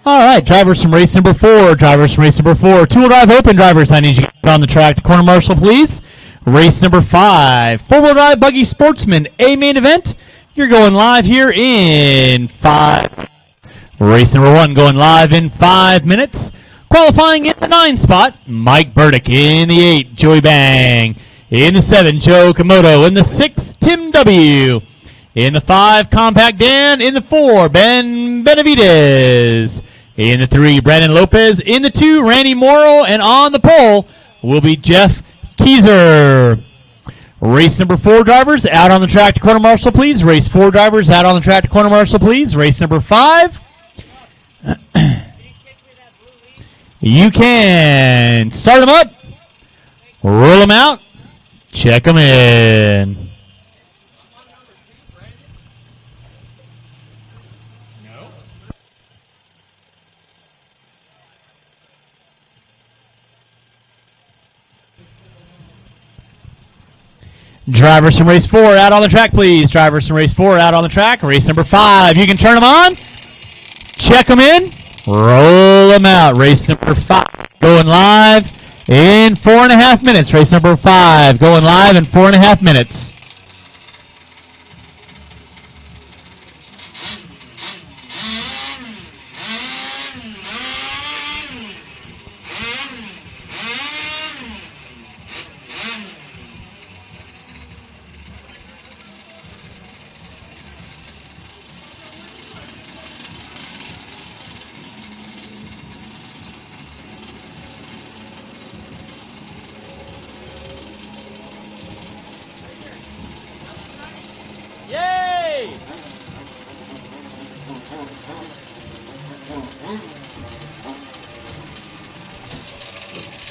All right, drivers from race number 4. Drivers from race number 4. Two-wheel drive open drivers. I need you to get on the track to corner marshal, please. Race number 5. Four-wheel drive buggy sportsman A main event. You're going live here in 5. Race number 1 going live in 5 minutes. Qualifying in the 9 spot, Mike Burdick. In the 8, Joey Bang. In the 7, Joe Komodo. In the 6, Tim W. In the 5, Compact Dan. In the 4, Ben Benavides. In the 3, Brandon Lopez. In the 2, Randy Morrow. And on the pole will be Jeff Keyser. Race number 4 drivers out on the track to corner marshal, please. Race 4 drivers out on the track to corner marshal, please. Race number 5. You can start them up, roll them out, check them in. Drivers from race 4 out on the track, please. Drivers from race 4 out on the track. Race number 5, you can turn them on, check them in, roll them out. Race number 5 going live in 4.5 minutes. Race number 5 going live in 4.5 minutes.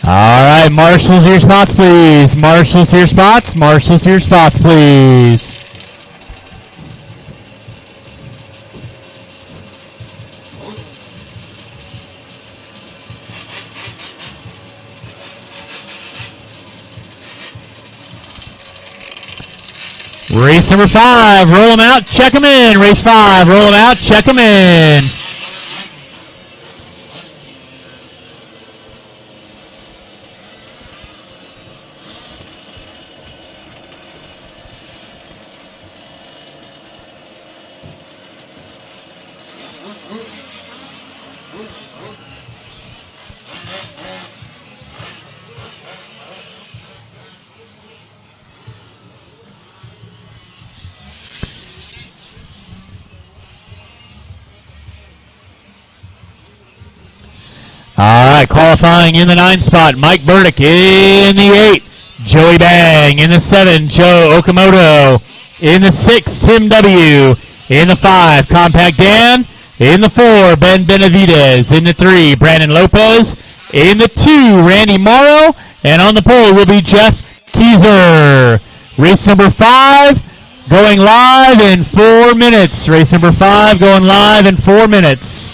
All right, marshals, your spots, please. Marshals, your spots. Marshals, your spots, please. Race number 5, roll them out, check them in. Race 5, roll them out, check them in. All right, qualifying in the 9 spot, Mike Burdick. In the 8, Joey Bang. In the 7, Joe Okamoto. In the 6, Tim W. In the 5, Compact Dan. In the 4, Ben Benavides. In the 3, Brandon Lopez. In the 2, Randy Morrow. And on the pole will be Jeff Keyser. Race number 5 going live in 4 minutes. Race number 5 going live in 4 minutes.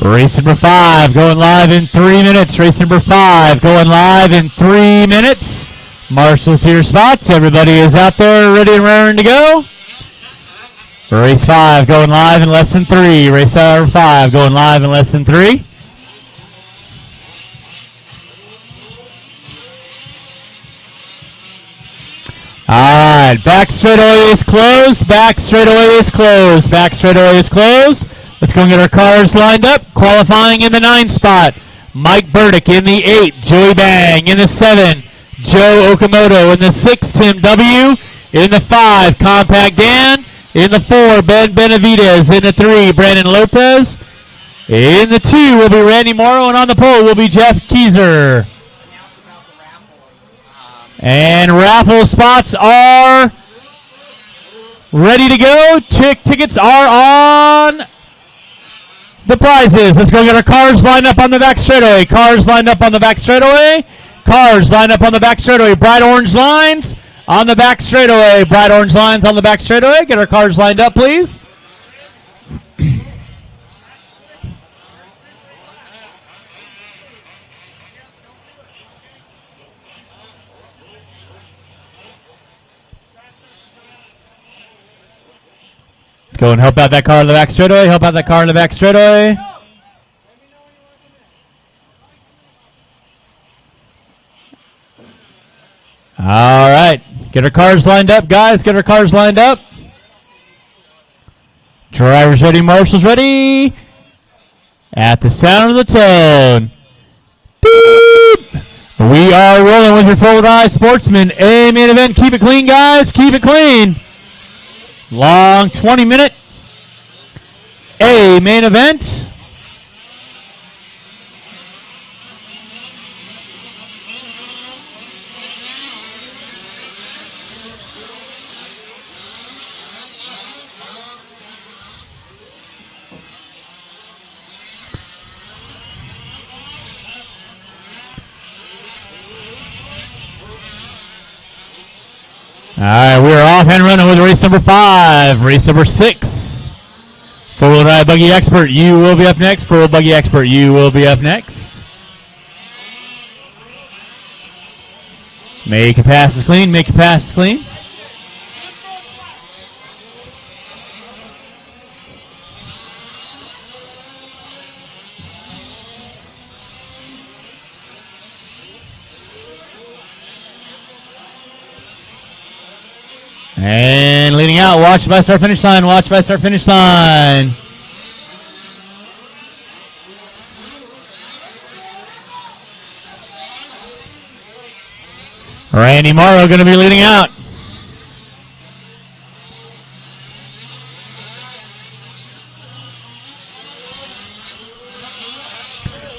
Race number 5 going live in 3 minutes. Race number 5 going live in 3 minutes. Marshals to your spots. Everybody is out there ready and raring to go. Race 5 going live in less than 3. Race number 5 going live in less than 3. All right, back straightaway is closed. Back straightaway is closed. Back straightaway is closed. Let's go and get our cars lined up. Qualifying in the 9 spot, Mike Burdick. In the 8, Joey Bang. In the 7, Joe Okamoto. In the 6, Tim W. In the 5, Compact Dan. In the 4, Ben Benavides. In the 3, Brandon Lopez. In the 2 will be Randy Morrow, and on the pole will be Jeff Keyser. And raffle spots are ready to go. Tickets are on the prizes. Let's go get our cars lined up on the back straightaway. Cars lined up on the back straightaway. Cars lined up on the back straightaway. Bright orange lines on the back straightaway. Bright orange lines on the back straightaway. Get our cars lined up, please. Go and help out that car in the back straightaway. Help out that car in the back straightaway. All right. Get our cars lined up, guys. Get our cars lined up. Drivers ready. Marshals ready. At the sound of the tone. Beep. We are rolling with your Full Ride Sportsman. A main event. Keep it clean, guys. Keep it clean. Long 20-minute A main event. All right, we are off and running with race number 5. Race number 6. Four-wheel drive buggy expert, you will be up next. Four-wheel buggy expert, you will be up next. Make your passes clean. Make your passes clean. And leading out, watch by start finish line, watch by start finish line. Randy Morrow going to be leading out.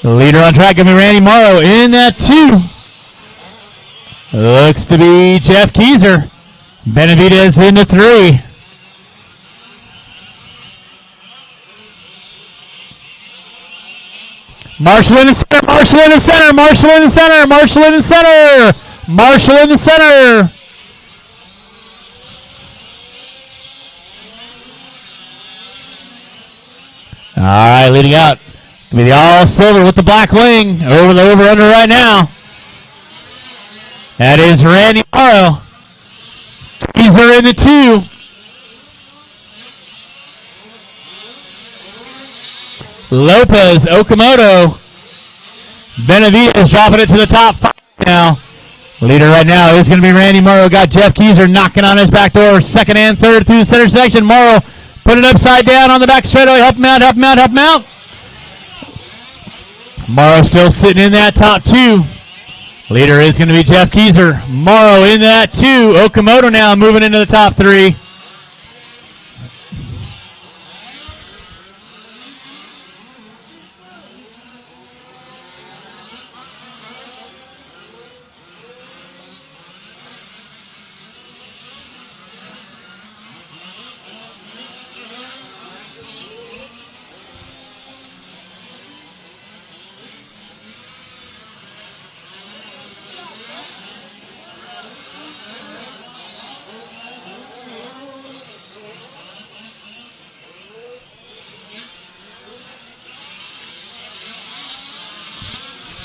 The leader on track going to be Randy Morrow in that 2. Looks to be Jeff Keyser. Benavidez into 3. Marshall in the center, Marshall in the center, Marshall in the center, Marshall in the center, Marshall in the center. All right, leading out. Gonna be the all silver with the black wing over the over-under right now. That is Randy Morrow. Keyser in the 2. Lopez, Okamoto. Benavidez dropping it to the top 5 now. Leader right now is going to be Randy Morrow. Got Jeff Keyser knocking on his back door. Second and third through the center section. Morrow put it upside down on the back straightaway. Help him out, help him out, help him out. Morrow still sitting in that top 2. Leader is going to be Jeff Keyser. Morrow in that 2. Okamoto now moving into the top 3.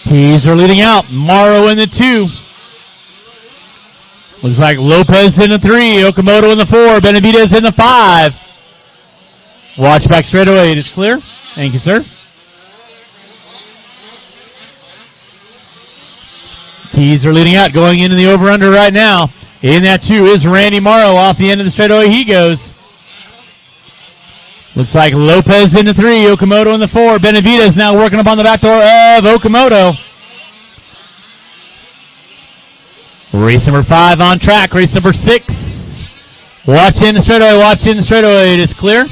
Keyser leading out. Morrow in the 2. Looks like Lopez in the 3. Okamoto in the 4. Benavidez in the 5. Watch back straight away. It is clear. Thank you, sir. Keyser leading out. Going into the over-under right now. In that 2 is Randy Morrow. Off the end of the straightaway he goes. Looks like Lopez in the 3, Okamoto in the 4. Benavidez now working up on the back door of Okamoto. Race number 5 on track. Race number 6. Watch in the straightaway. Watch in the straightaway. It is clear.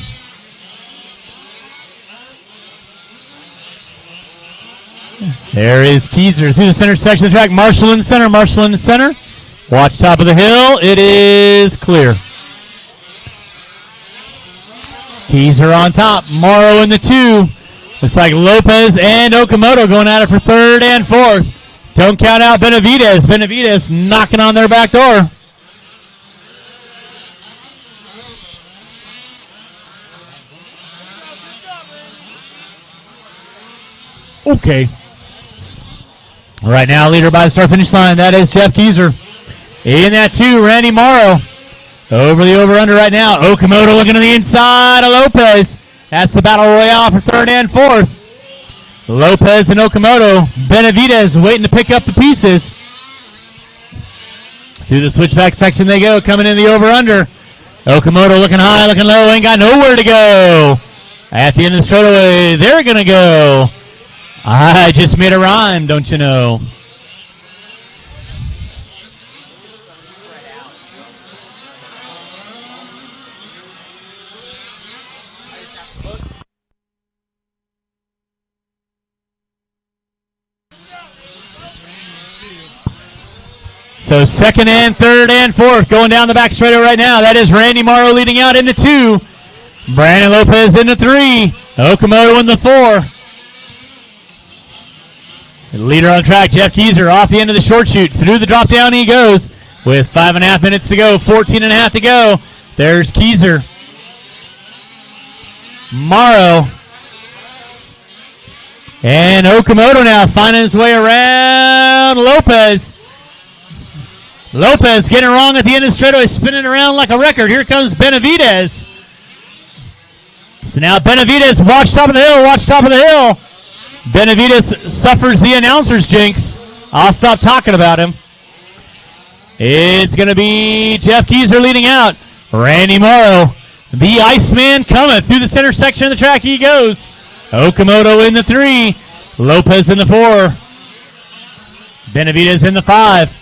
There is Keyser through the center section of the track. Marshall in the center. Marshall in the center. Watch top of the hill. It is clear. Keezer on top. Morrow in the 2. Looks like Lopez and Okamoto going at it for third and fourth. Don't count out Benavidez. Benavidez knocking on their back door. Okay. Right now, leader by the start-finish line. That is Jeff Keezer. In that 2, Randy Morrow. Over the over-under right now. Okamoto looking to the inside of Lopez. That's the battle royale for third and fourth. Lopez and Okamoto. Benavidez waiting to pick up the pieces. To the switchback section they go, coming in the over-under. Okamoto looking high, looking low, ain't got nowhere to go. At the end of the straightaway, they're going to go. I just made a rhyme, don't you know? So second and third and fourth going down the back straightaway right now. That is Randy Morrow leading out into 2. Brandon Lopez into 3. Okamoto in the 4. Leader on track, Jeff Keezer off the end of the short chute. Through the drop down he goes with 5.5 minutes to go, 14.5 to go. There's Keezer. Morrow. And Okamoto now finding his way around Lopez. Lopez getting it wrong at the end of the straightaway, spinning around like a record. Here comes Benavidez. So now Benavidez, watch top of the hill, watch top of the hill. Benavidez suffers the announcer's jinx. I'll stop talking about him. It's going to be Jeff Keezer leading out. Randy Morrow, the Iceman coming through the center section of the track. He goes. Okamoto in the 3. Lopez in the 4. Benavidez in the 5.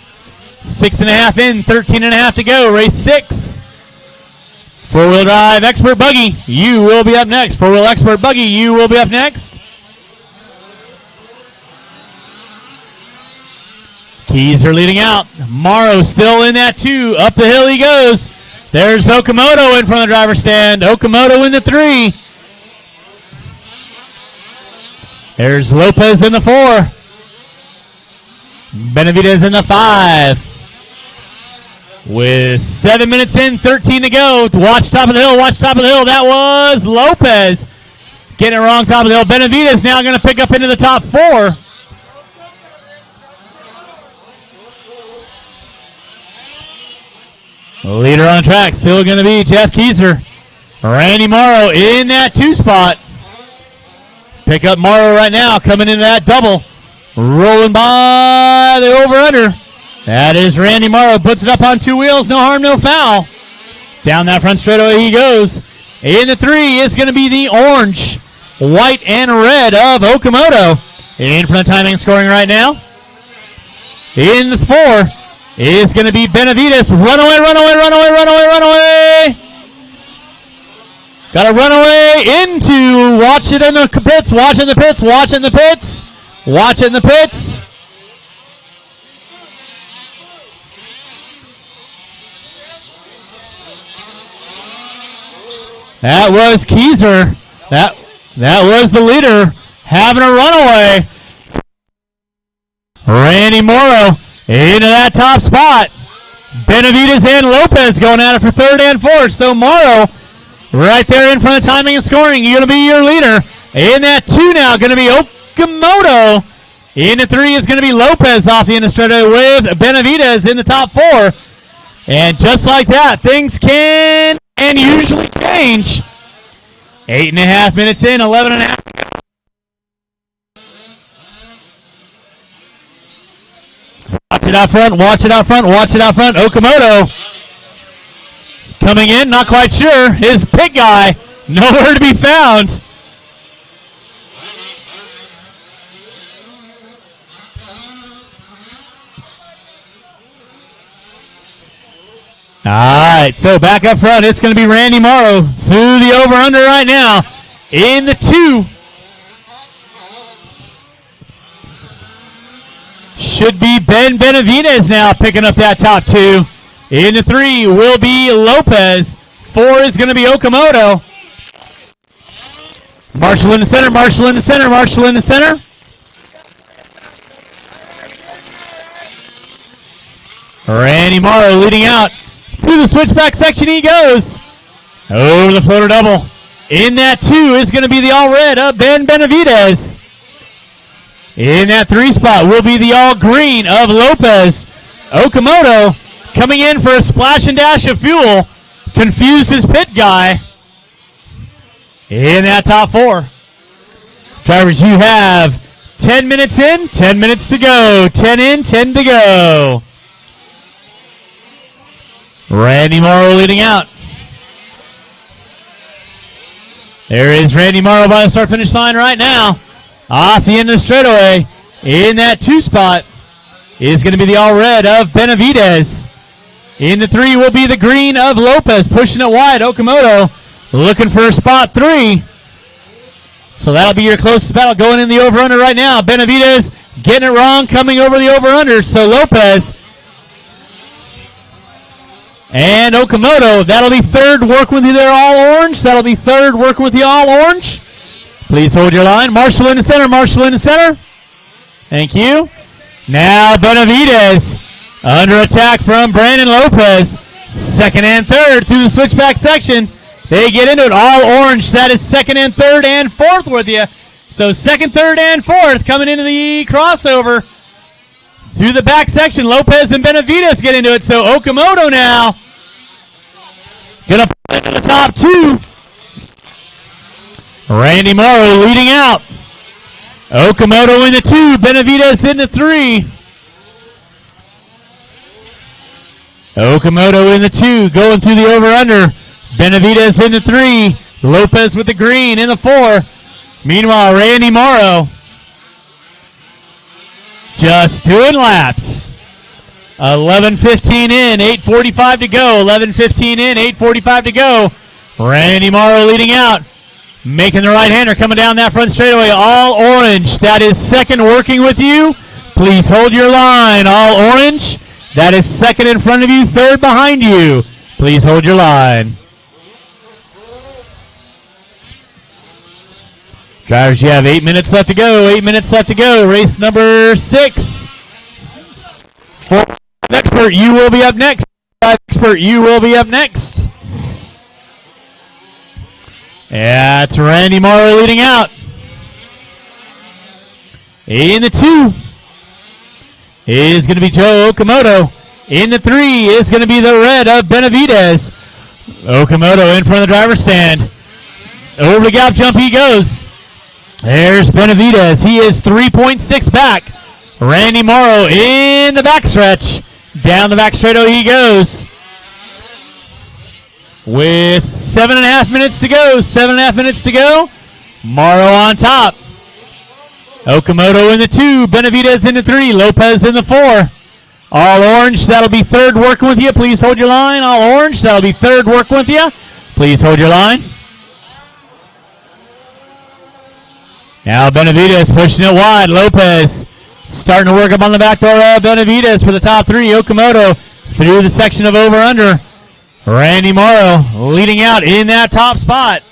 6.5 in, 13.5 to go. Race 6. Four-wheel drive expert buggy. You will be up next. Four-wheel expert buggy. You will be up next. Keezer leading out. Morrow still in that 2. Up the hill he goes. There's Okamoto in front of the driver's stand. Okamoto in the 3. There's Lopez in the 4. Benavidez in the 5. With 7 minutes in, 13 to go. Watch top of the hill, watch top of the hill. That was Lopez. Getting it wrong, top of the hill. Benavidez now going to pick up into the top 4. Leader on the track, still going to be Jeff Keezer. Randy Morrow in that 2 spot. Pick up Morrow right now, coming into that double. Rolling by the over-under. That is Randy Morrow. Puts it up on 2 wheels. No harm, no foul. Down that front straightaway he goes. In the 3 is going to be the orange, white, and red of Okamoto. In front of timing and scoring right now. In the 4 is going to be Benavidez. Runaway, runaway, runaway, runaway, runaway. Got to run away into. Watch it in the pits. Watching the pits. Watching the pits. Watching the pits. That was Keezer. That was the leader having a runaway. Randy Morrow into that top spot. Benavidez and Lopez going at it for third and fourth. So Morrow right there in front of timing and scoring. You're going to be your leader. In that 2 now going to be Okamoto. In the 3 is going to be Lopez off the end of straightaway with Benavidez in the top 4. And just like that, things can and usually change. 8.5 minutes in, 11.5. Watch it out front, watch it out front, watch it out front. Okamoto coming in, not quite sure. His pit guy, nowhere to be found. All right, so back up front, it's going to be Randy Morrow through the over-under right now in the 2. should be Ben Benavidez now picking up that top 2. In the 3 will be Lopez. 4 is going to be Okamoto. Marshall in the center, Marshall in the center, Marshall in the center. Randy Morrow leading out. Through the switchback section he goes. Over the floater double. In that 2 is going to be the all-red of Ben Benavidez. In that 3 spot will be the all-green of Lopez. Okamoto coming in for a splash and dash of fuel. Confused his pit guy. In that top 4. Drivers, you have 10 minutes in, 10 minutes to go. 10 in, 10 to go. Randy Morrow leading out. There is Randy Morrow by the start-finish line right now. Off the end of the straightaway. In that 2 spot is going to be the all-red of Benavidez. In the 3 will be the green of Lopez, pushing it wide. Okamoto looking for spot 3. So that'll be your closest battle going in the over-under right now. Benavidez getting it wrong, coming over the over-under. So Lopez and Okamoto, that'll be 3rd, working with you there, all orange. That'll be 3rd, working with you all orange. Please hold your line. Marshall in the center, Marshall in the center. Thank you. Now Benavidez under attack from Brandon Lopez. 2nd and 3rd through the switchback section. They get into it, all orange. That is 2nd and 3rd and 4th with you. So 2nd, 3rd, and 4th coming into the crossover. Through the back section, Lopez and Benavidez get into it. So Okamoto now gonna put it in the top 2. Randy Morrow leading out. Okamoto in the 2, Benavidez in the 3. Okamoto in the 2, going through the over-under. Benavidez in the 3. Lopez with the green in the 4. Meanwhile, Randy Morrow just doing laps. 11:15 in, 8:45 to go. 11:15 in, 8:45 to go. Randy Morrow leading out. Making the right-hander coming down that front straightaway. All orange. That is 2nd working with you. Please hold your line. All orange. That is 2nd in front of you, 3rd behind you. Please hold your line. Drivers, you have 8 minutes left to go. 8 minutes left to go. Race number 6. For expert, you will be up next. Expert, you will be up next. Yeah, it's Randy Morrow leading out. In the 2 is going to be Joe Okamoto. In the 3 is going to be the red of Benavidez. Okamoto in front of the driver's stand. Over the gap jump he goes. There's Benavidez. He is 3.6 back. Randy Morrow in the backstretch. Down the back straightaway he goes. With 7.5 minutes to go. 7.5 minutes to go. Morrow on top. Okamoto in the 2. Benavidez in the 3. Lopez in the 4. All orange. That'll be 3rd working with you. Please hold your line. All orange. That'll be 3rd working with you. Please hold your line. Now Benavidez pushing it wide. Lopez starting to work up on the back door of Benavidez for the top 3. Okamoto through the section of over-under. Randy Morrow leading out in that top spot.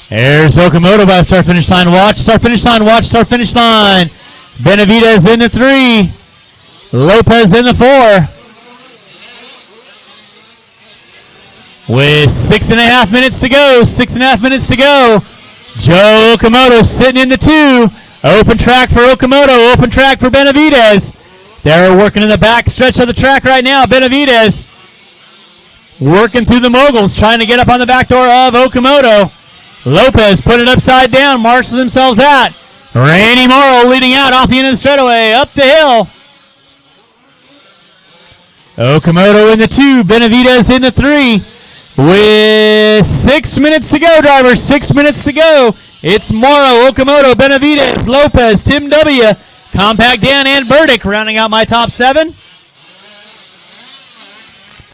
There's Okamoto by the start-finish line. Watch, start-finish line, watch, start-finish line. Benavidez in the 3. Lopez in the 4. With 6.5 minutes to go. 6.5 minutes to go. Joe Okamoto sitting in the 2. Open track for Okamoto. Open track for Benavidez. They're working in the back stretch of the track right now. Benavidez working through the moguls, trying to get up on the back door of Okamoto. Lopez put it upside down, marshals themselves out. Randy Morrow leading out off the end of the straightaway, up the hill. Okamoto in the 2, Benavidez in the 3. With 6 minutes to go, drivers, 6 minutes to go. It's Morrow, Okamoto, Benavidez, Lopez, Tim W., Compact Dan, and Burdick rounding out my top 7.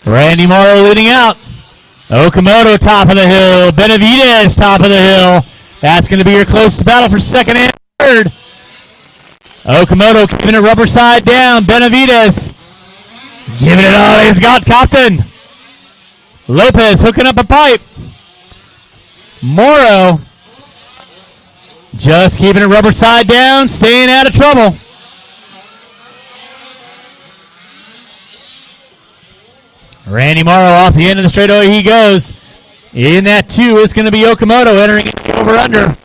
Randy Morrow leading out. Okamoto top of the hill. Benavidez top of the hill. That's going to be your close battle for second and third. Okamoto keeping it rubber side down. Benavides giving it all. He's got Compton. Lopez hooking up a pipe. Morrow just keeping it rubber side down, staying out of trouble. Randy Morrow off the end of the straightaway he goes. In that 2, it's going to be Okamoto entering the over-under.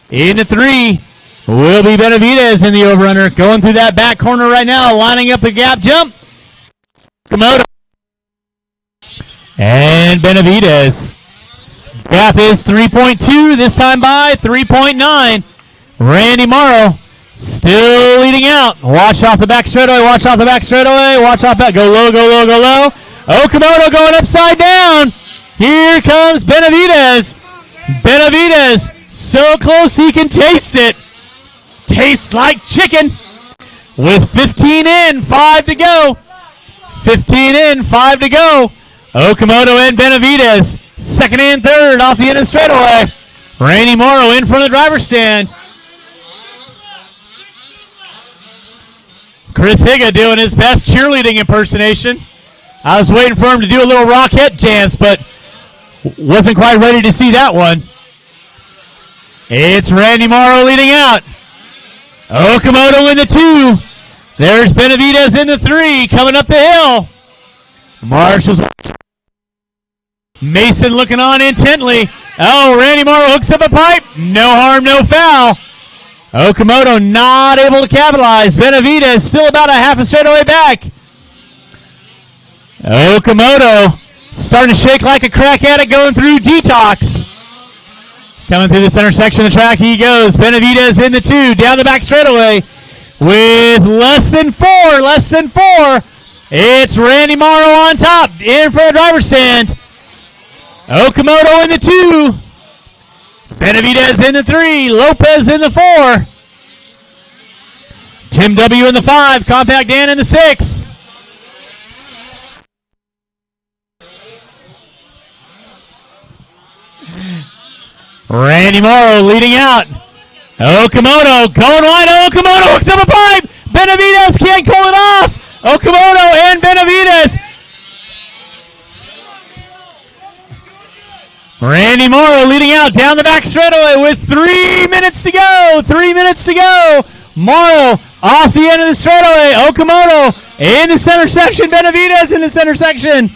In the 3 will be Benavides in the over-under. Going through that back corner right now, lining up the gap jump. Okamoto. And Benavides. Gap is 3.2, this time by 3.9. Randy Morrow still leading out. Watch off the back straightaway, watch off the back straightaway, watch off back. Go low, go low, go low. Okamoto going upside down. Here comes Benavides. Benavides so close he can taste it. Tastes like chicken. With 15 in, 5 to go. 15 in, 5 to go. Okamoto and Benavides. Second and third off the end of the straightaway. Randy Morrow in front of the driver's stand. Chris Higa doing his best cheerleading impersonation. I was waiting for him to do a little Rockette dance, but wasn't quite ready to see that one. It's Randy Morrow leading out. Okamoto in the 2. There's Benavides in the 3 coming up the hill. Marshall's Mason looking on intently. Oh, Randy Morrow hooks up a pipe. No harm, no foul. Okamoto not able to capitalize. Benavides still about a half a straightaway back. Okamoto starting to shake like a crack addict going through detox. Coming through the center section of the track he goes. Benavides in the 2, down the back straightaway with less than 4. It's Randy Morrow on top in front of the driver's stand. Okamoto in the 2. Benavides in the 3. Lopez in the 4. Tim W. in the 5. Compact Dan in the 6. Randy Morrow leading out. Okamoto going wide. Okamoto hooks up a pipe. Benavides can't pull it off. Okamoto and Benavides. Randy Morrow leading out down the back straightaway with 3 minutes to go. 3 minutes to go. Morrow off the end of the straightaway. Okamoto in the center section. Benavides in the center section.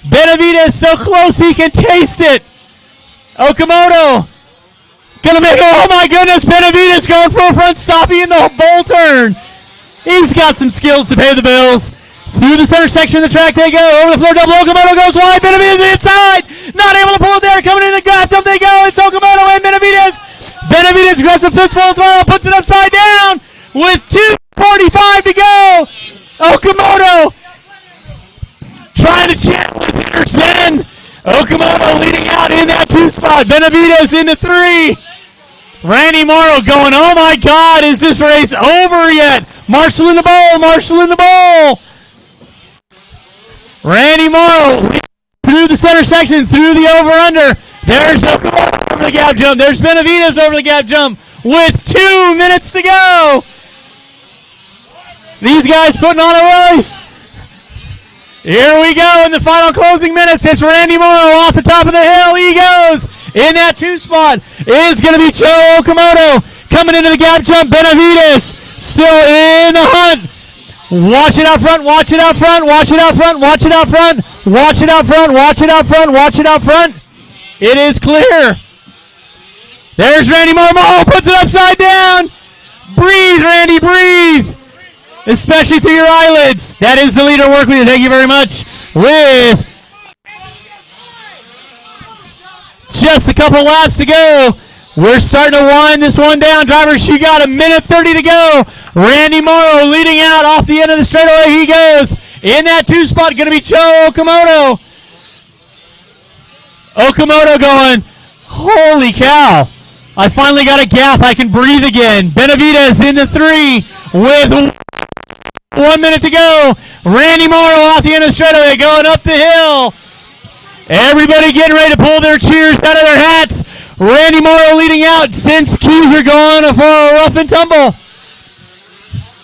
Benavides so close he can taste it. Okamoto gonna make it. Oh my goodness, Benavides going for a front stoppie in the bowl turn. He's got some skills to pay the bills. Through the center section of the track they go. Over the floor double. Okamoto goes wide. Benavides inside. Not able to pull it there. Coming in the gap jump they go. It's Okamoto and Benavides. Benavides grabs a fistful of throttle, puts it upside down with 2:45 to go. Okamoto trying to chant with Anderson. Okamoto leading out in that 2 spot. Benavides in the 3. Randy Morrow going, oh my God, is this race over yet? Marshall in the bowl, Marshall in the bowl. Randy Morrow through the center section, through the over-under. There's Okamoto over the gap jump. There's Benavides over the gap jump with 2 minutes to go. These guys putting on a race. Here we go in the final closing minutes. It's Randy Morrow off the top of the hill. He goes in that 2 spot. It is going to be Joe Okamoto coming into the gap jump. Benavides still in the hunt. Watch it out front. Watch it out front. Watch it out front. Watch it out front. Watch it out front. Watch it out front. Watch it out front. It is clear. There's Randy Morrow. Morrow puts it upside down. Breathe, Randy, breathe. Especially through your eyelids. That is the leader work with you. Thank you very much. With just a couple laps to go, we're starting to wind this one down. Drivers, you got 1:30 to go. Randy Morrow leading out off the end of the straightaway. He goes in that 2 spot. Going to be Joe Okamoto. Okamoto going, holy cow. I finally got a gap. I can breathe again. Benavides in the 3 with 1 minute to go. Randy Morrow off the end of the straightaway going up the hill. Everybody getting ready to pull their cheers out of their hats. Randy Morrow leading out since Keyser going for a rough and tumble.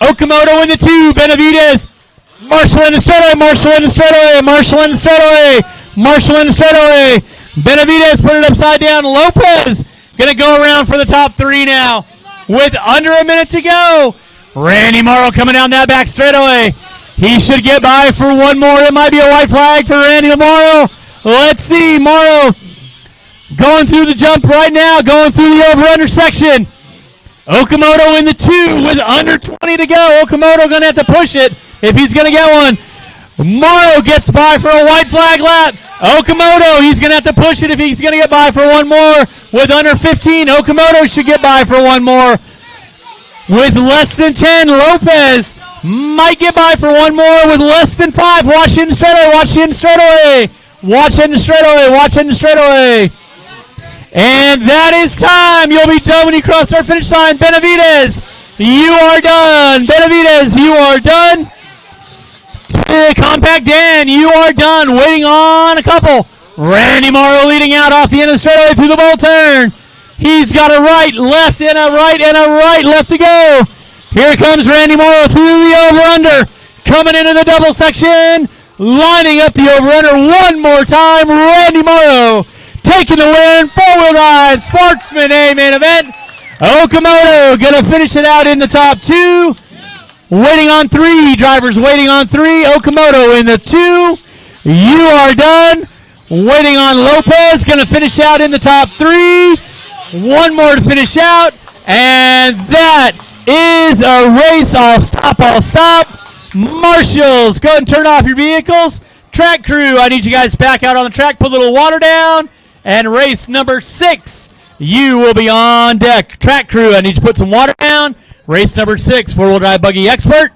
Okamoto in the 2. Benavidez. Marshall in the straightaway. Marshall in the straightaway. Marshall in the straightaway. Marshall in the straightaway. Benavidez put it upside down. Lopez going to go around for the top 3 now with under a minute to go. Randy Morrow coming down that back straightaway. He should get by for one more. It might be a white flag for Randy Morrow. Let's see. Morrow going through the jump right now. Going through the over-under section. Okamoto in the 2 with under 20 to go. Okamoto going to have to push it if he's going to get one. Morrow gets by for a white flag lap. Okamoto, he's going to have to push it if he's going to get by for one more. With under 15, Okamoto should get by for one more. With less than 10, Lopez might get by for one more with less than 5. Watch in the straightaway, watch in the straightaway. Watch in the straightaway, watch in the straightaway. And that is time. You'll be done when you cross our finish line. Benavidez, you are done. Benavidez, you are done. Compact Dan, you are done. Waiting on a couple. Randy Morrow leading out off the end of the straightaway through the bowl turn. He's got a right, left, and a right, and a right left to go. Here comes Randy Morrow through the over-under. Coming into the double section. Lining up the over-under one more time. Randy Morrow taking the win. Four-wheel drive Sportsman A main event. Okamoto going to finish it out in the top 2. Waiting on 3. Drivers waiting on 3. Okamoto in the 2. You are done. Waiting on Lopez. Going to finish out in the top 3. One more to finish out. And that is a race. I'll stop. Marshals, go ahead and turn off your vehicles. Track crew, I need you guys back out on the track. Put a little water down. And race number 6, you will be on deck. Track crew, I need you to put some water down. Race number 6, four-wheel drive buggy expert,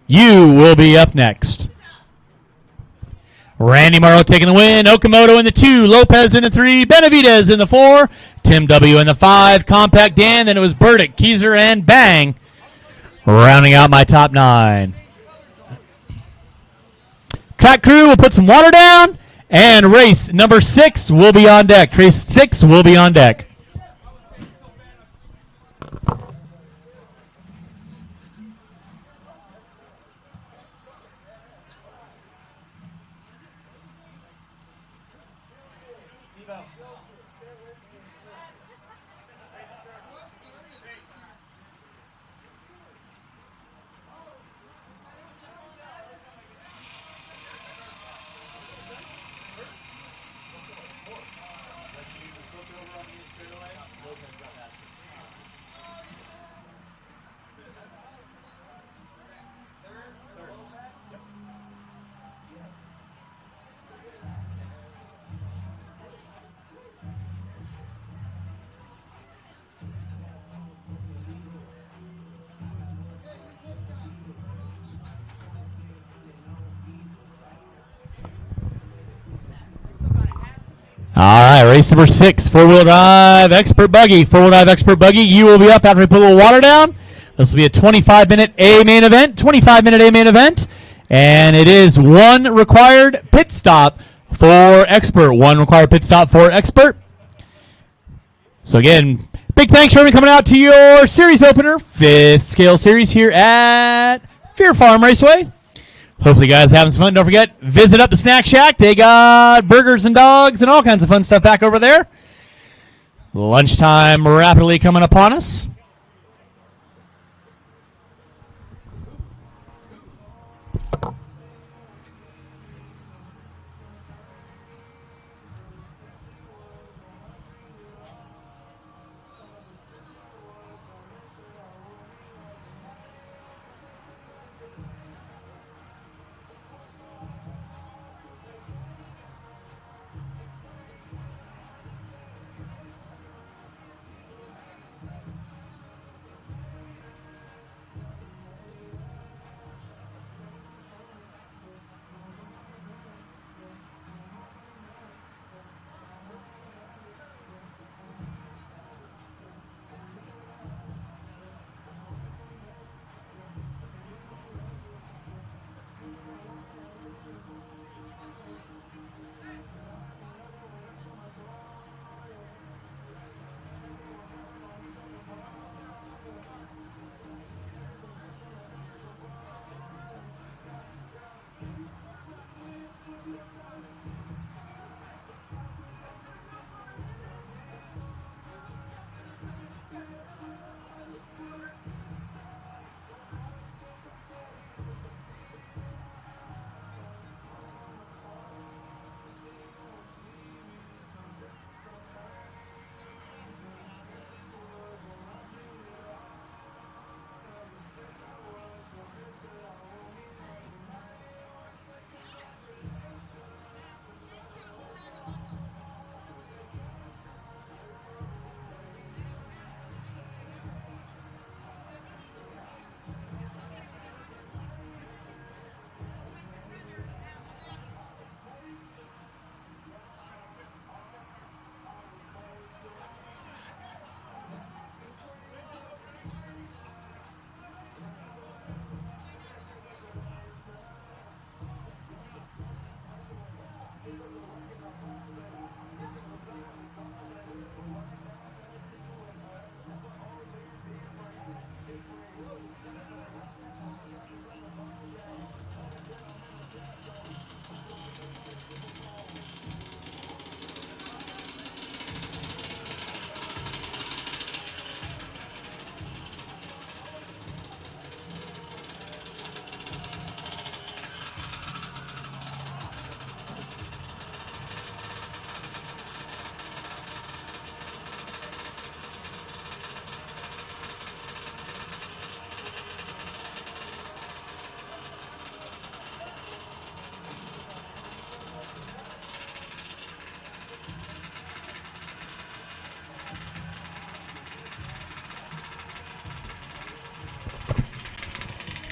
you will be up next. Randy Morrow taking the win. Okamoto in the 2, Lopez in the 3, Benavidez in the 4, Tim W. in the 5, Compact Dan, then it was Burdick, Keyser, and Bang. Rounding out my top 9. Track crew will put some water down, and race number 6 will be on deck. Race 6 will be on deck. All right, race number 6, four-wheel drive expert buggy. Four-wheel drive expert buggy, you will be up after we put a little water down. This will be a 25-minute A main event. 25-minute A main event. And it is one required pit stop for expert. One required pit stop for expert. So again, big thanks for everyone coming out to your series opener, 5th scale series here at Fear Farm Raceway. Hopefully you guys having some fun. Don't forget, visit up the Snack Shack. They got burgers and dogs and all kinds of fun stuff back over there. Lunchtime rapidly coming upon us.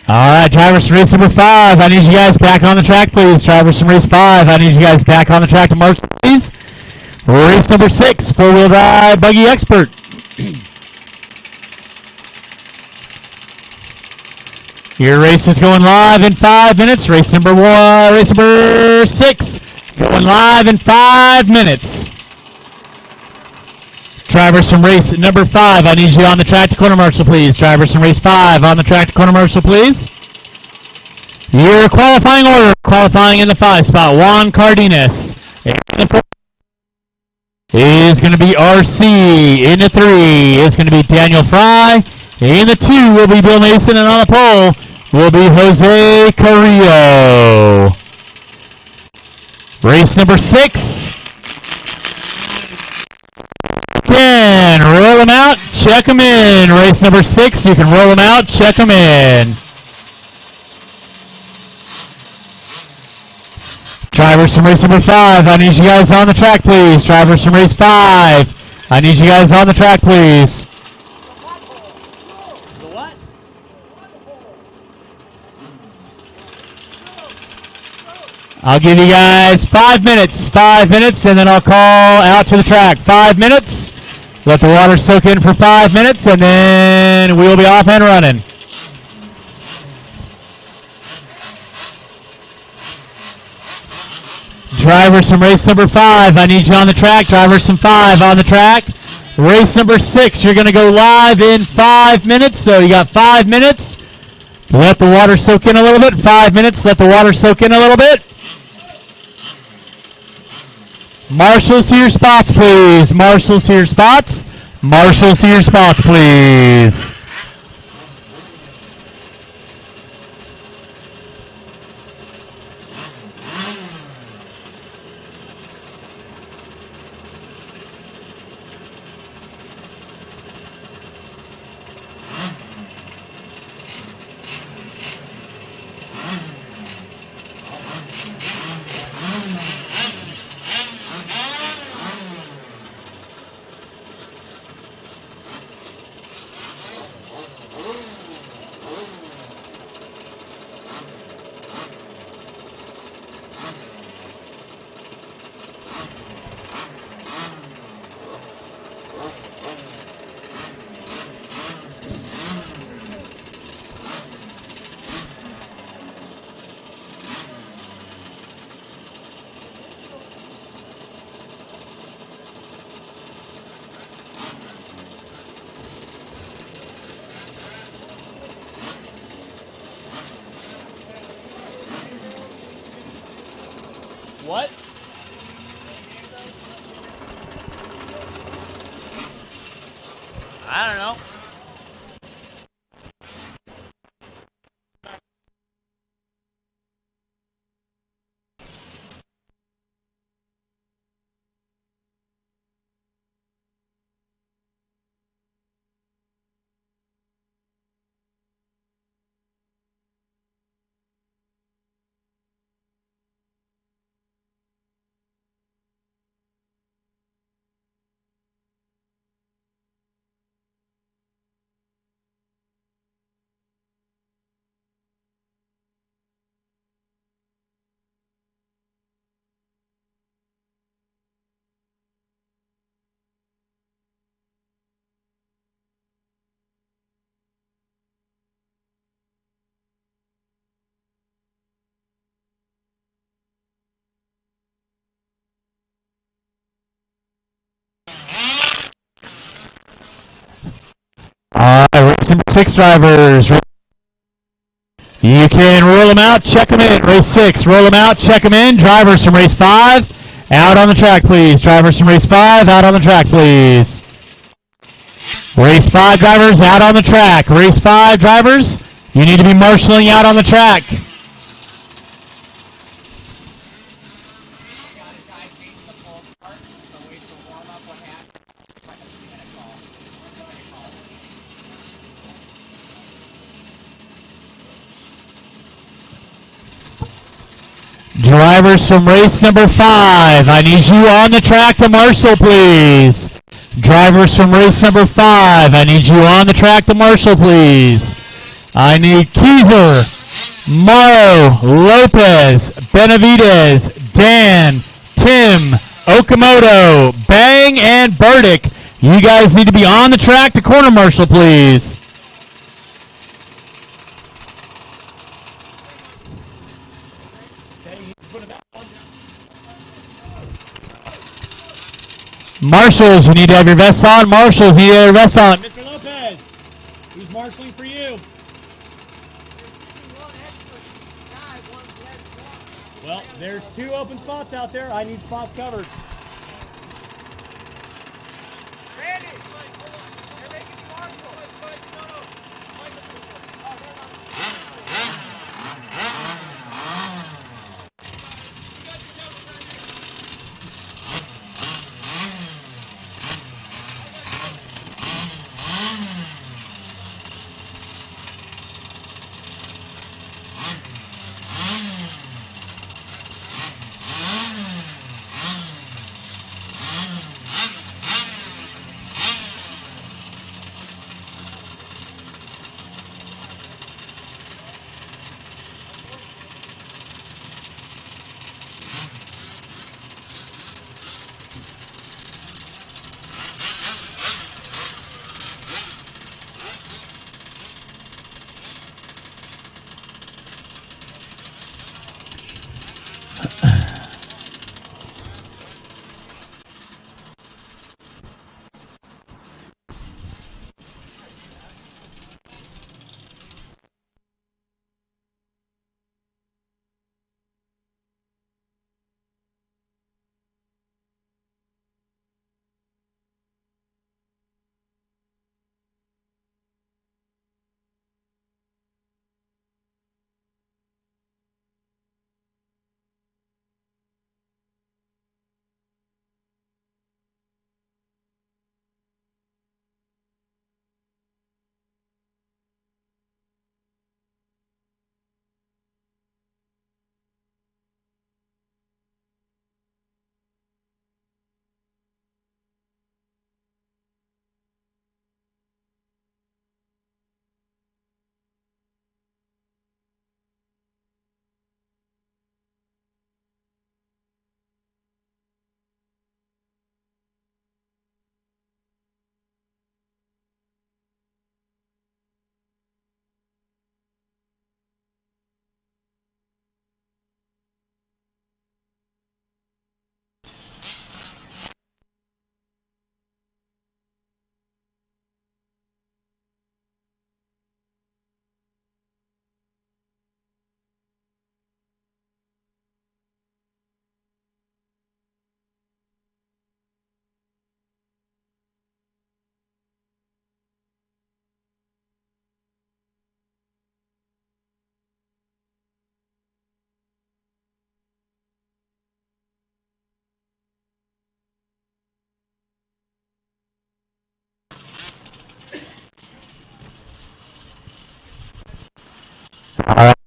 All right, drivers from race number 5, I need you guys back on the track, please. Drivers from race 5, I need you guys back on the track to Marshall, please. Race number 6, four-wheel drive buggy expert. Your race is going live in 5 minutes. Race number 6, going live in 5 minutes. Drivers from race number 5, I need you on the track to corner marshal, please. Drivers from race 5, on the track to corner marshal, please. Your qualifying order, qualifying in the 5 spot, Juan Cardenas. In the 4 is going to be RC. In the 3 is going to be Daniel Fry. In the 2 will be Bill Mason, and on the pole will be Jose Carrillo. Race number 6. Again, roll them out, check them in. Race number 6, you can roll them out, check them in. Drivers from race number 5, I need you guys on the track, please. Drivers from race 5, I need you guys on the track, please. The what? I'll give you guys 5 minutes, and then I'll call out to the track. 5 minutes. Let the water soak in for 5 minutes, and then we'll be off and running. Drivers from race number 5, I need you on the track. Drivers from 5 on the track. Race number 6, you're going to go live in 5 minutes, so you got 5 minutes. Let the water soak in a little bit. 5 minutes, let the water soak in a little bit. Marshals to your spots, please. Marshals to your spots. Marshals to your spots, please. What? I don't know. All right, race number 6 drivers. You can roll them out, check them in. Race 6, roll them out, check them in. Drivers from race 5, out on the track, please. Drivers from race 5, out on the track, please. Race 5 drivers, out on the track. Race 5 drivers, you need to be marshaling out on the track. Drivers from race number 5, I need you on the track to marshal, please. Drivers from race number 5, I need you on the track to marshal, please. I need Keyser, Morrow, Lopez, Benavidez, Dan, Tim, Okamoto, Bang, and Burdick. You guys need to be on the track to corner marshal, please. Marshals, you need to have your vests on. Marshals, you need to have your vests on. Mr. Lopez, who's marshaling for you? Well, there's 2 open spots out there. I need spots covered. Randy, you're making marshal.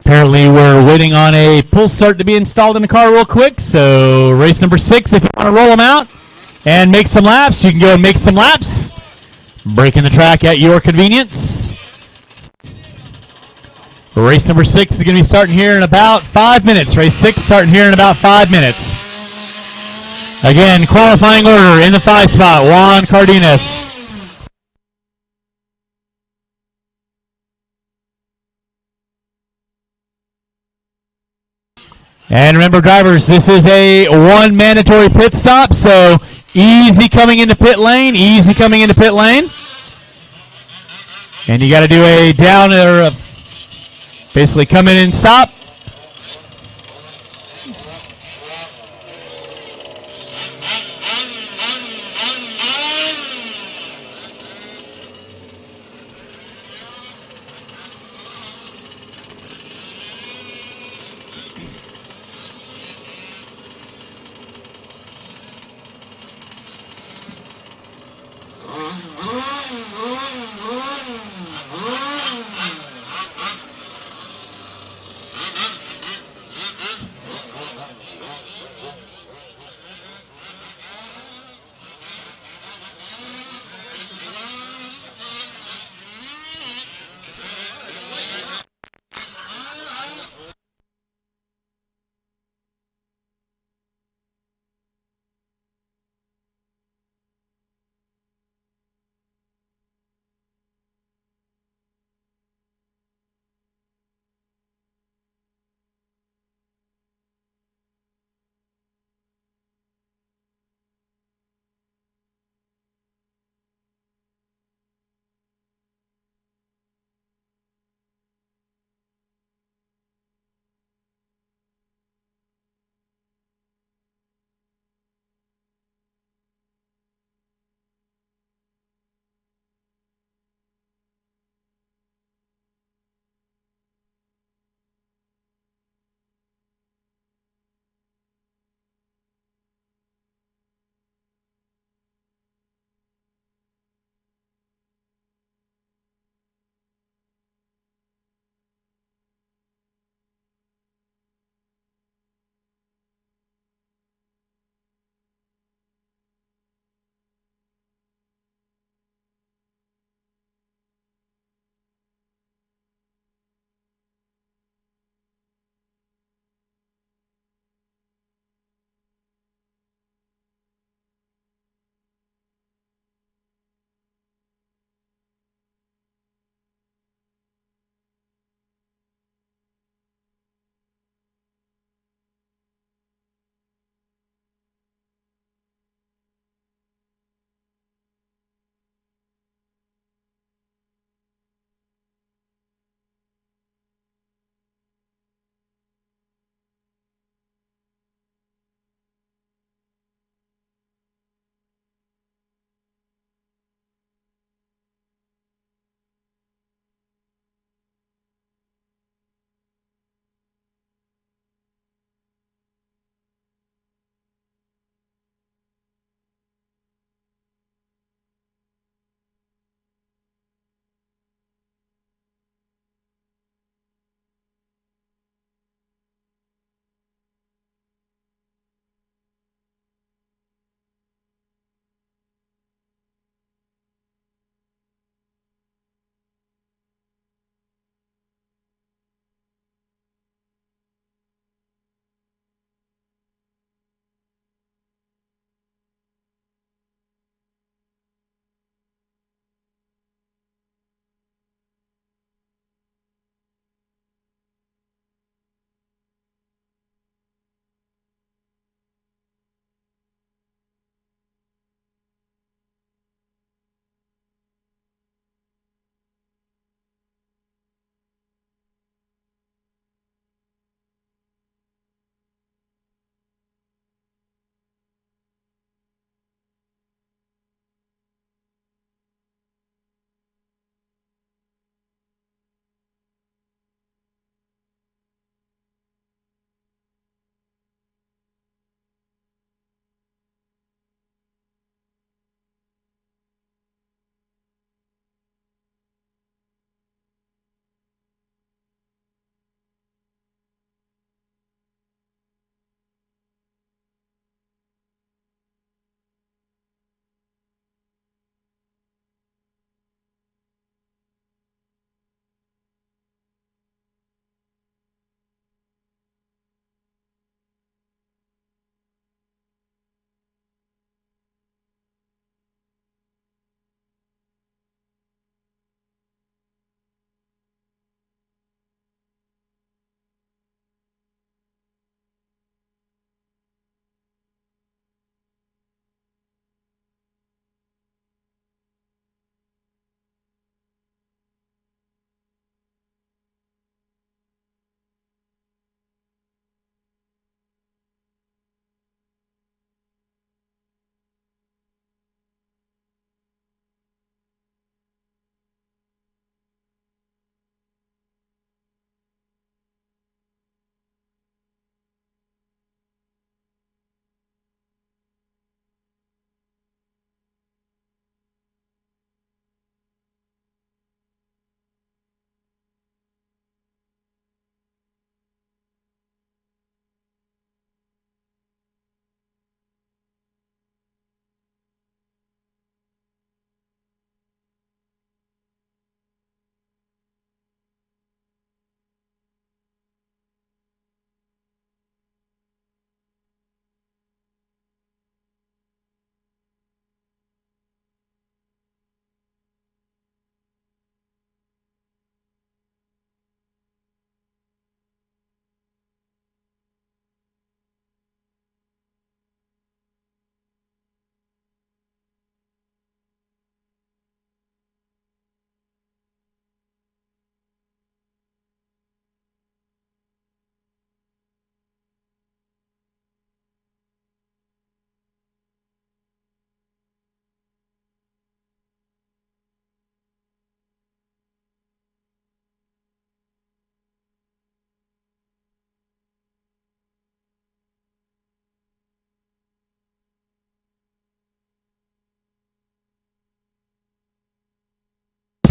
Apparently we're waiting on a pull start to be installed in the car real quick. So race number 6, if you want to roll them out and make some laps, you can go and make some laps. Breaking the track at your convenience. Race number 6 is going to be starting here in about 5 minutes. Race 6 starting here in about 5 minutes. Again, qualifying order in the 5 spot, Juan Cardenas. And remember, drivers, this is a 1 mandatory pit stop, so easy coming into pit lane, easy coming into pit lane. And you got to do a down or basically come in and stop.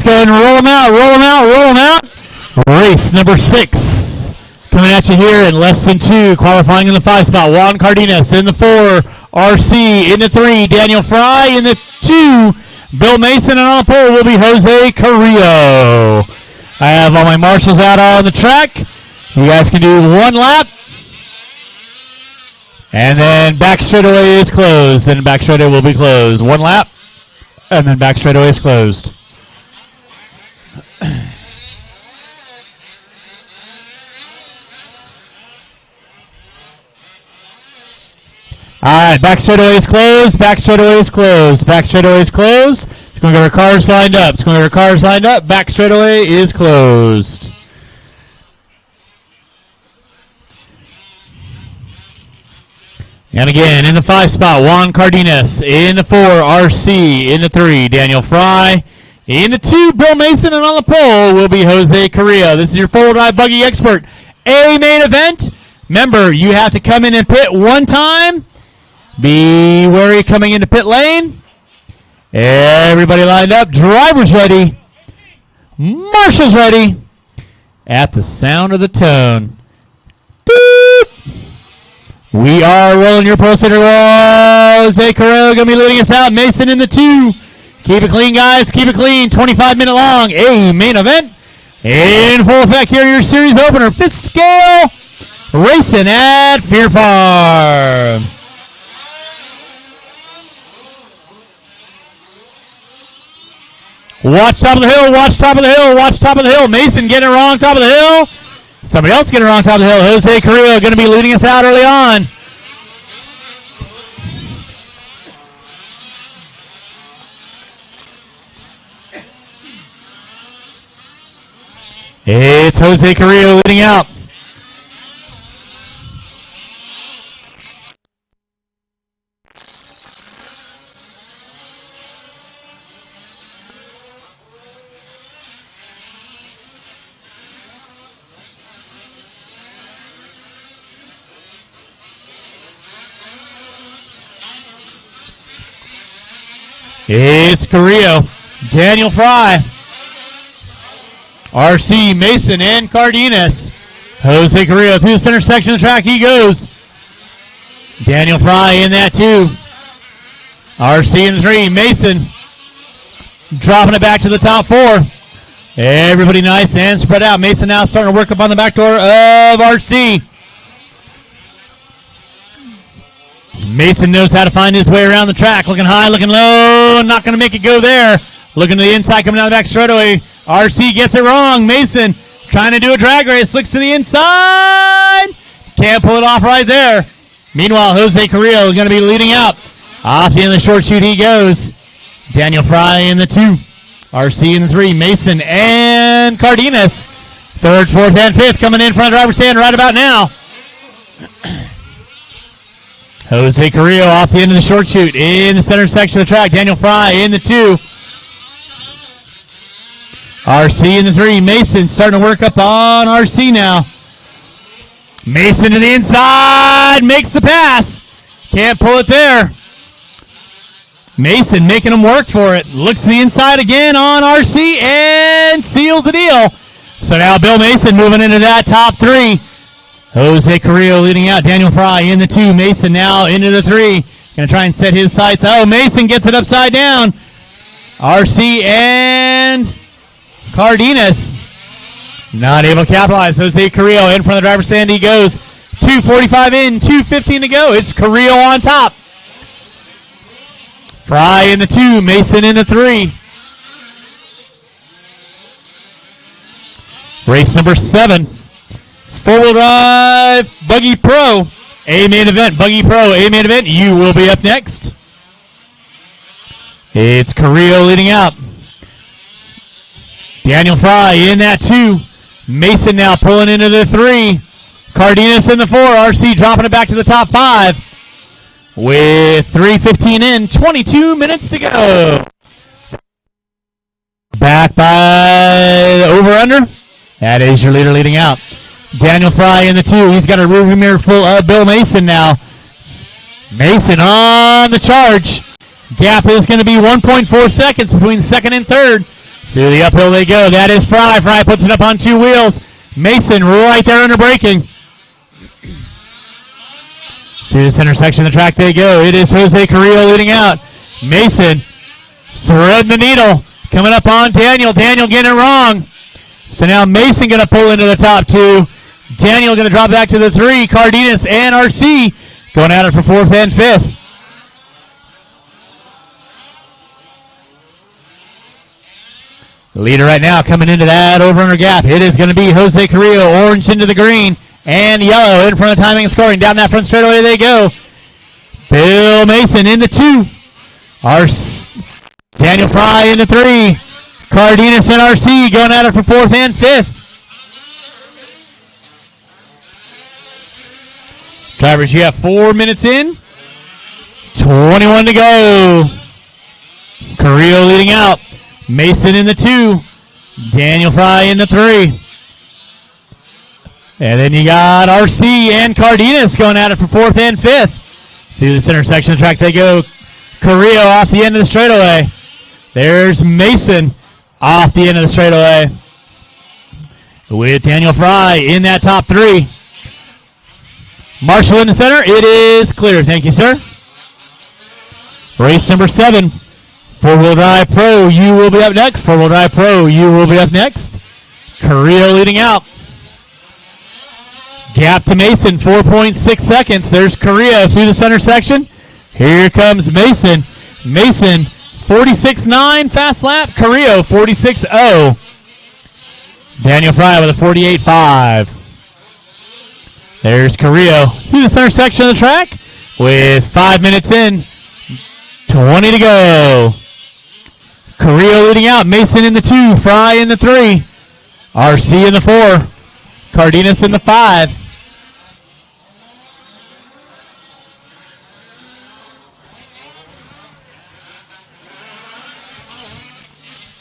go ahead and roll them out, roll them out, roll them out. Race number 6 coming at you here in less than 2. Qualifying in the 5 spot, Juan Cardenas. In the 4, RC. In the 3, Daniel Fry. In the 2, Bill Mason. And on the pole will be Jose Carrillo. I have all my marshals out on the track. You guys can do 1 lap. And then back straightaway is closed. Then back straightaway will be closed. 1 lap. And then back straightaway is closed. All right, back straightaway is closed. Back straightaway is closed. Back straightaway is closed. It's going to get our cars lined up. It's going to get our cars lined up. Back straightaway is closed. And again, in the 5 spot, Juan Cardenas. In the 4, RC. In the 3, Daniel Fry. In the 2, Bill Mason. And on the pole will be Jose Carrillo. This is your 4-wheel drive buggy expert. A main event. Remember, you have to come in and pit 1 time. Be wary coming into pit lane. Everybody lined up. Drivers ready. Marshals ready. At the sound of the tone. Beep. We are rolling your pro center wall. Jose Carrillo going to be leading us out. Mason in the 2. Keep it clean, guys. Keep it clean. 25-minute long. A main event. In full effect here, your series opener. 5th scale. Racing at Fear Farm. Watch top of the hill, watch top of the hill, watch top of the hill. Mason getting it wrong, top of the hill. Somebody else getting it wrong, top of the hill. Jose Carrillo going to be leading us out early on. It's Jose Carrillo leading out. It's Carrillo, Daniel Fry, RC, Mason, and Cardenas. Jose Carrillo through the center section of the track. He goes. Daniel Fry in that 2. RC in the 3. Mason dropping it back to the top 4. Everybody nice and spread out. Mason now starting to work up on the back door of RC. Mason knows how to find his way around the track. Looking high, looking low. Not going to make it go there. Looking to the inside, coming down the back straightaway. RC gets it wrong. Mason trying to do a drag race. Looks to the inside. Can't pull it off right there. Meanwhile, Jose Carrillo is going to be leading out. Off the end of the short chute he goes. Daniel Fry in the 2. RC in the 3. Mason and Cardenas. 3rd, 4th, and 5th coming in front of driver's stand right about now. Jose Carrillo off the end of the short chute in the center section of the track. Daniel Fry in the 2. RC in the 3. Mason starting to work up on RC now. Mason to the inside. Makes the pass. Can't pull it there. Mason making him work for it. Looks to the inside again on RC and seals the deal. So now Bill Mason moving into that top 3. Jose Carrillo leading out. Daniel Fry in the 2. Mason now into the 3. Going to try and set his sights. Oh, Mason gets it upside down. RC and Cardenas not able to capitalize. Jose Carrillo in front of the driver's stand. He goes. 2:45 in. 2:15 to go. It's Carrillo on top. Fry in the 2. Mason in the 3. Race number 7. 4-wheel drive, Buggy Pro, A main event, Buggy Pro, A main event. You will be up next. It's Carrillo leading out. Daniel Fry in that 2. Mason now pulling into the 3. Cardenas in the 4. RC dropping it back to the top 5. With 3:15 in, 22 minutes to go. Back by the over-under. That is your leader leading out. Daniel Fry in the 2. He's got a rearview mirror full of Bill Mason now. Mason on the charge. Gap is going to be 1.4 seconds between second and third. Through the uphill they go. That is Fry. Fry puts it up on two wheels. Mason right there under braking. Through the center section of the track they go. It is Jose Carrillo leading out. Mason threading the needle. Coming up on Daniel. Daniel getting it wrong. So now Mason going to pull into the top two. Daniel going to drop back to the three. Cardenas and RC going at it for fourth and fifth. The leader right now coming into that over-under gap. It is going to be Jose Carrillo, orange into the green and yellow in front of timing and scoring. Down that front straightaway they go. Bill Mason in the two. Daniel Fry in the three. Cardenas and RC going at it for fourth and fifth. Drivers, you have 4 minutes in. 21 to go. Carrillo leading out. Mason in the two. Daniel Fry in the three. And then you got RC and Cardenas going at it for fourth and fifth. Through the center section of the track they go. Carrillo off the end of the straightaway. There's Mason off the end of the straightaway. With Daniel Fry in that top three. Marshall in the center. It is clear. Thank you, sir. Race number 7. Four-wheel drive pro, you will be up next. Four-wheel drive pro, you will be up next. Carrillo leading out. Gap to Mason, 4.6 seconds. There's Carrillo through the center section. Here comes Mason. Mason, 46.9 fast lap. Carrillo, 46.0. Daniel Fry with a 48.5. There's Carrillo through the center section of the track with 5 minutes in. 20 to go. Carrillo leading out. Mason in the 2. Fry in the 3. RC in the 4. Cardenas in the 5.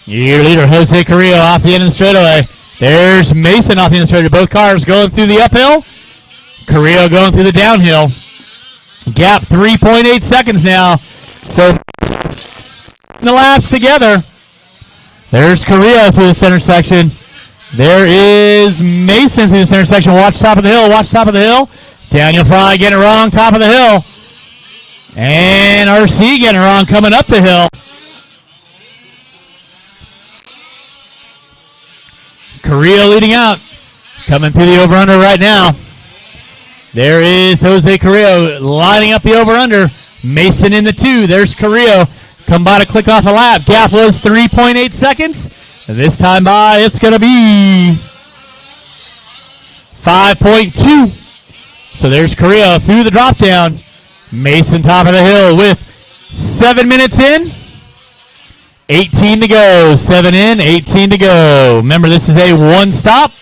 Your leader, Jose Carrillo, off the end of the straightaway. There's Mason off the end of the straightaway. Both cars going through the uphill. Carrillo going through the downhill. Gap 3.8 seconds now. So the laps together. There's Carrillo through the center section. There is Mason through the center section. Watch top of the hill. Watch top of the hill. Daniel Fry getting it wrong. Top of the hill. And RC getting it wrong coming up the hill. Carrillo leading out. Coming through the over-under right now. There is Jose Carrillo lining up the over-under. Mason in the 2. There's Carrillo. Come by to click off a lap. Gap was 3.8 seconds. And this time by, it's going to be 5.2. So there's Carrillo through the drop down. Mason top of the hill with 7 minutes in. 18 to go. 7 in, 18 to go. Remember, this is a one-stop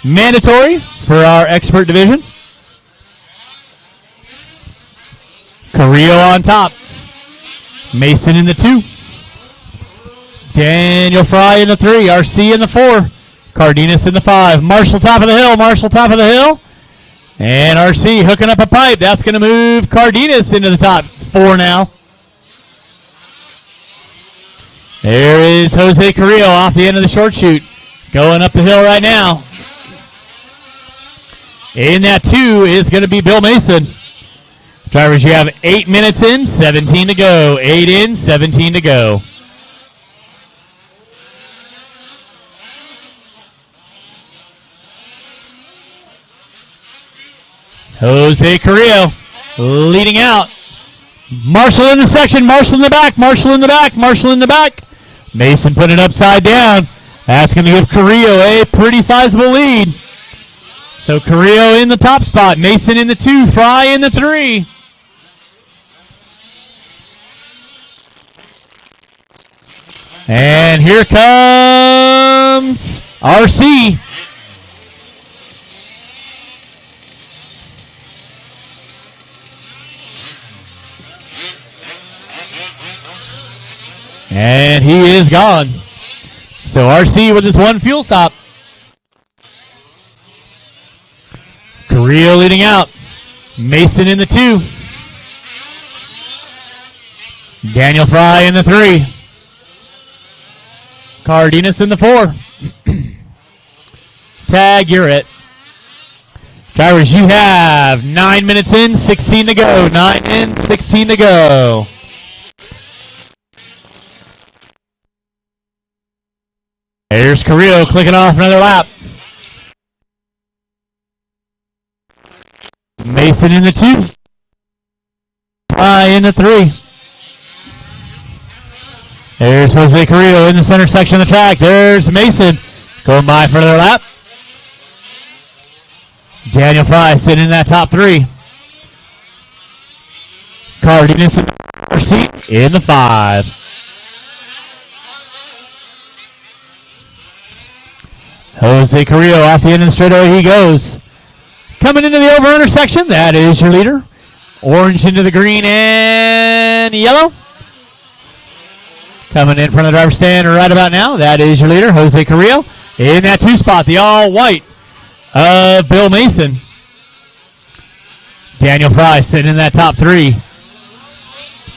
mandatory for our expert division. Carrillo on top. Mason in the 2. Daniel Fry in the 3. RC in the 4. Cardenas in the 5. Marshall top of the hill. Marshall top of the hill. And RC hooking up a pipe. That's going to move Cardenas into the top 4 now. There is Jose Carrillo off the end of the short chute. Going up the hill right now. In that 2 is going to be Bill Mason. Drivers, you have 8 minutes in, 17 to go. 8 in, 17 to go. Jose Carrillo leading out. Marshall in the section. Marshall in the back. Marshall in the back. Marshall in the back. Mason put it upside down. That's going to give Carrillo a pretty sizable lead. So Carrillo in the top spot. Mason in the 2. Fry in the 3. And here comes RC. And he is gone. So RC with his one fuel stop. Carrillo leading out. Mason in the 2. Daniel Fry in the 3. Cardenas in the 4. Tag, you're it. Drivers, you have 9 minutes in, 16 to go. 9 in, 16 to go. Here's Carrillo clicking off another lap. Mason in the 2. Fry in the 3. There's Jose Carrillo in the center section of the track. There's Mason going by for another lap. Daniel Fry sitting in that top 3. Cardenas in the seat in the 5. Jose Carrillo off the end of the straightaway he goes. Coming into the over intersection, that is your leader. Orange into the green and yellow. Coming in front of the driver's stand right about now, that is your leader, Jose Carrillo. In that 2 spot, the all-white of Bill Mason. Daniel Fry sitting in that top 3.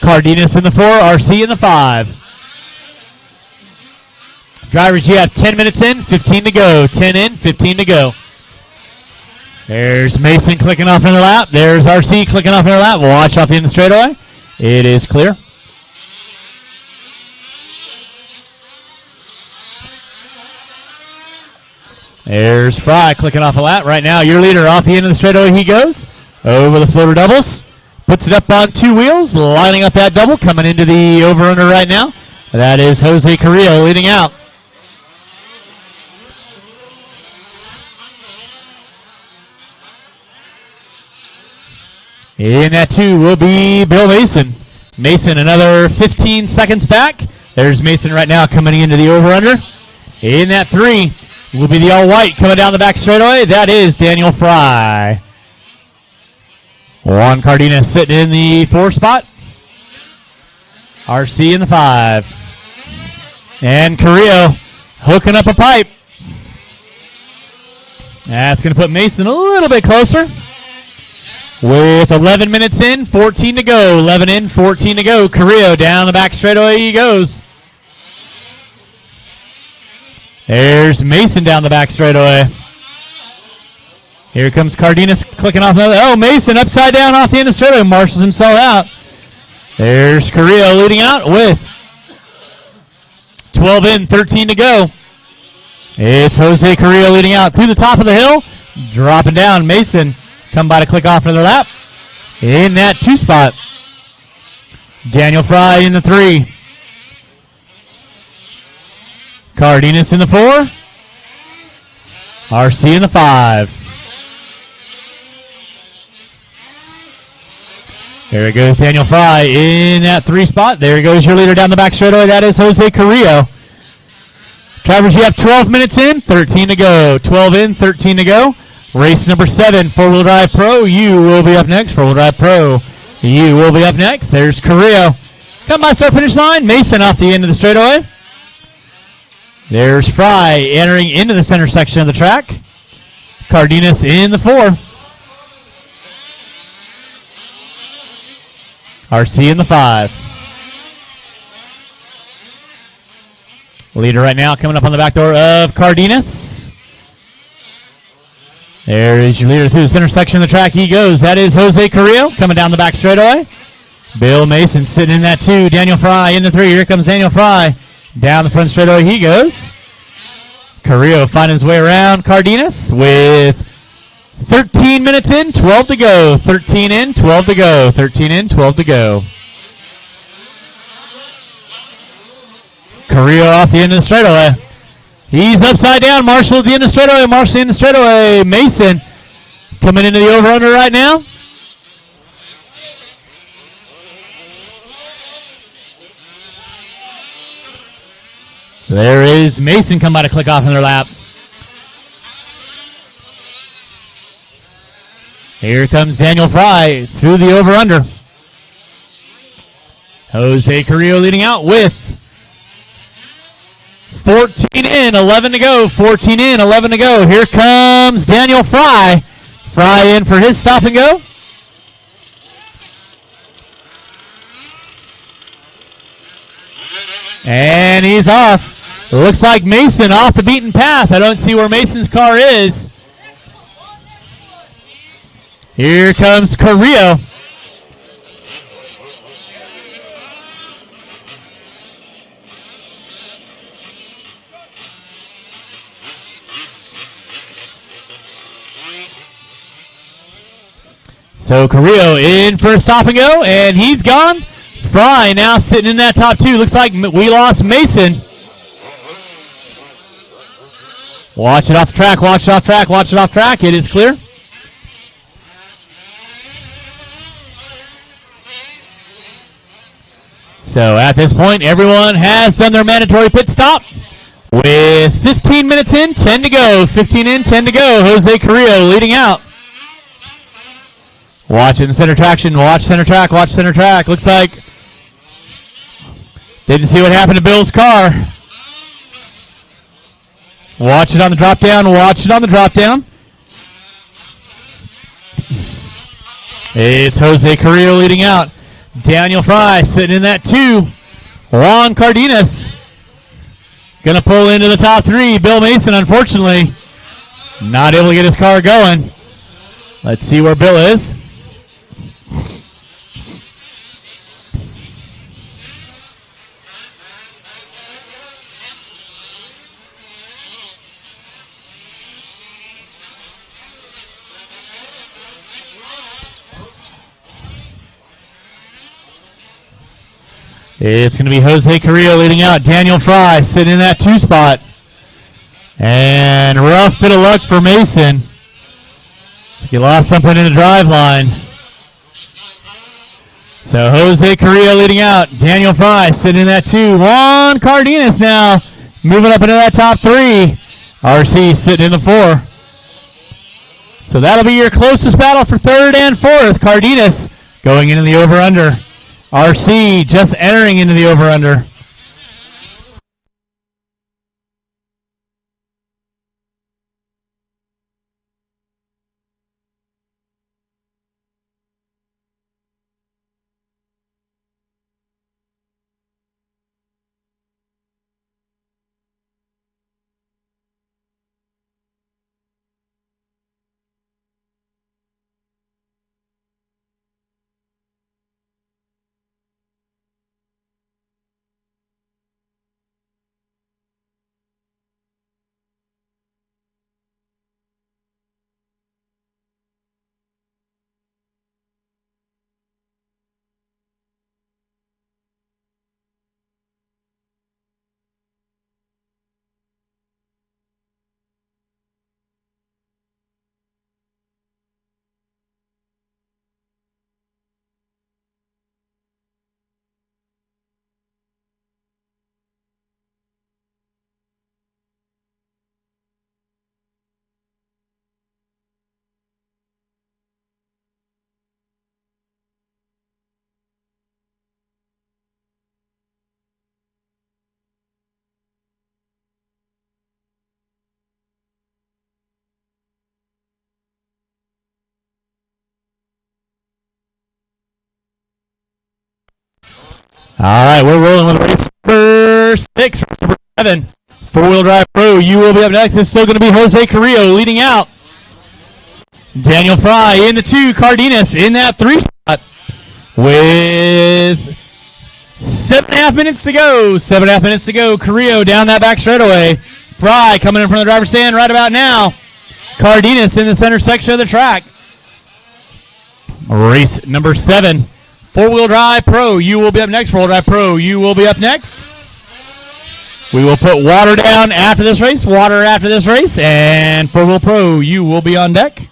Cardenas in the 4, RC in the 5. Drivers, you have 10 minutes in, 15 to go. 10 in, 15 to go. There's Mason clicking off another lap. There's RC clicking off another lap. Watch off the end of the straightaway. It is clear. There's Fry clicking off a lap. Right now, your leader off the end of the straightaway he goes. Over the floater doubles. Puts it up on 2 wheels. Lining up that double. Coming into the over-under right now. That is Jose Carrillo leading out. In that 2 will be Bill Mason. Mason another 15 seconds back. There's Mason right now coming into the over-under. In that 3 will be the all-white coming down the back straightaway. That is Daniel Fry. Juan Cardenas sitting in the 4 spot. RC in the 5. And Carrillo hooking up a pipe. That's going to put Mason a little bit closer. With 11 minutes in, 14 to go. 11 in, 14 to go. Carrillo down the back straightaway he goes. There's Mason down the back straightaway. Here comes Cardenas clicking off another. Oh, Mason upside down off the end of the straightaway. Marshals himself out. There's Carrillo leading out with 12 in, 13 to go. It's Jose Carrillo leading out through the top of the hill. Dropping down. Mason come by to click off another lap. In that 2 spot. Daniel Fry in the 3. Cardenas in the 4. RC in the 5. There it goes, Daniel Fry in that 3 spot. There goes your leader down the back straightaway. That is Jose Carrillo. Drivers, you have 12 minutes in, 13 to go. 12 in, 13 to go. Race number 7, 4-wheel drive pro. You will be up next. 4-wheel drive pro. You will be up next. There's Carrillo. Come by start finish line. Mason off the end of the straightaway. There's Fry entering into the center section of the track. Cardenas in the 4. RC in the 5. Leader right now coming up on the back door of Cardenas. There is your leader through the center section of the track. He goes. That is Jose Carrillo coming down the back straightaway. Bill Mason sitting in that 2. Daniel Fry in the 3. Here comes Daniel Fry. Down the front straightaway he goes. Carrillo finding his way around Cardenas with 13 minutes in, 12 to go. 13 in, 12 to go. 13 in, 12 to go. Carrillo off the end of the straightaway. He's upside down. Marshall at the end of the straightaway. Marshall in the straightaway. Mason coming into the over-under right now. So there is Mason come by to click off in their lap. Here comes Daniel Fry through the over-under. Jose Carrillo leading out with 14 in, 11 to go. 14 in, 11 to go. Here comes Daniel Fry. Fry in for his stop and go. And he's off. Looks like Mason off the beaten path. I don't see where Mason's car is. Here comes Carrillo. So Carrillo in for a stop and go, and he's gone. Fry now sitting in that top two. Looks like we lost Mason. Watch it off the track, watch it off track, watch it off track. It is clear. So at this point, everyone has done their mandatory pit stop. With 15 minutes in, 10 to go. 15 in, 10 to go. Jose Carrillo leading out. Watch it in center traction. Watch center track. Watch center track. Looks like didn't see what happened to Bill's car. Watch it on the drop down. Watch it on the drop down. It's Jose Carrillo leading out. Daniel Fry sitting in that 2. Juan Cardenas going to pull into the top 3. Bill Mason, unfortunately, not able to get his car going. Let's see where Bill is. It's going to be Jose Carrillo leading out. Daniel Fry sitting in that 2 spot. And rough bit of luck for Mason. He lost something in the drive line. So Jose Carrillo leading out. Daniel Fry sitting in that 2. Juan Cardenas now moving up into that top 3. RC sitting in the 4. So that'll be your closest battle for 3rd and 4th. Cardenas going into the over-under. RC just entering into the over-under. All right, we're rolling with race number 6, number 7. 4-wheel drive pro. You will be up next. It's still going to be Jose Carrillo leading out. Daniel Fry in the 2. Cardenas in that 3 spot. With 7.5 minutes to go. 7.5 minutes to go. Carrillo down that back straightaway. Fry coming in from the driver's stand right about now. Cardenas in the center section of the track. Race number 7. 4-wheel drive pro. You will be up next. 4-wheel drive pro. You will be up next. We will put water down after this race. Water after this race. And 4-wheel pro. You will be on deck.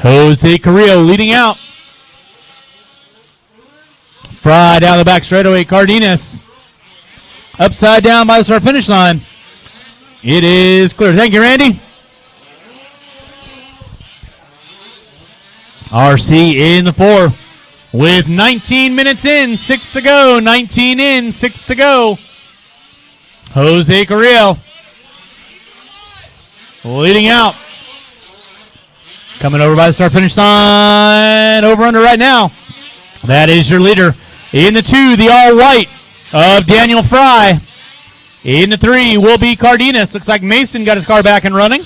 Jose Carrillo leading out. Fry down the back straightaway. Cardenas upside down by the start finish line. It is clear. Thank you, Randy. RC in the 4 with 19 minutes in, 6 to go. 19 in, 6 to go. Jose Carrillo leading out. Coming over by the start-finish line. Over-under right now. That is your leader. In the 2, the all-white of Daniel Fry. In the 3 will be Cardenas. Looks like Mason got his car back and running.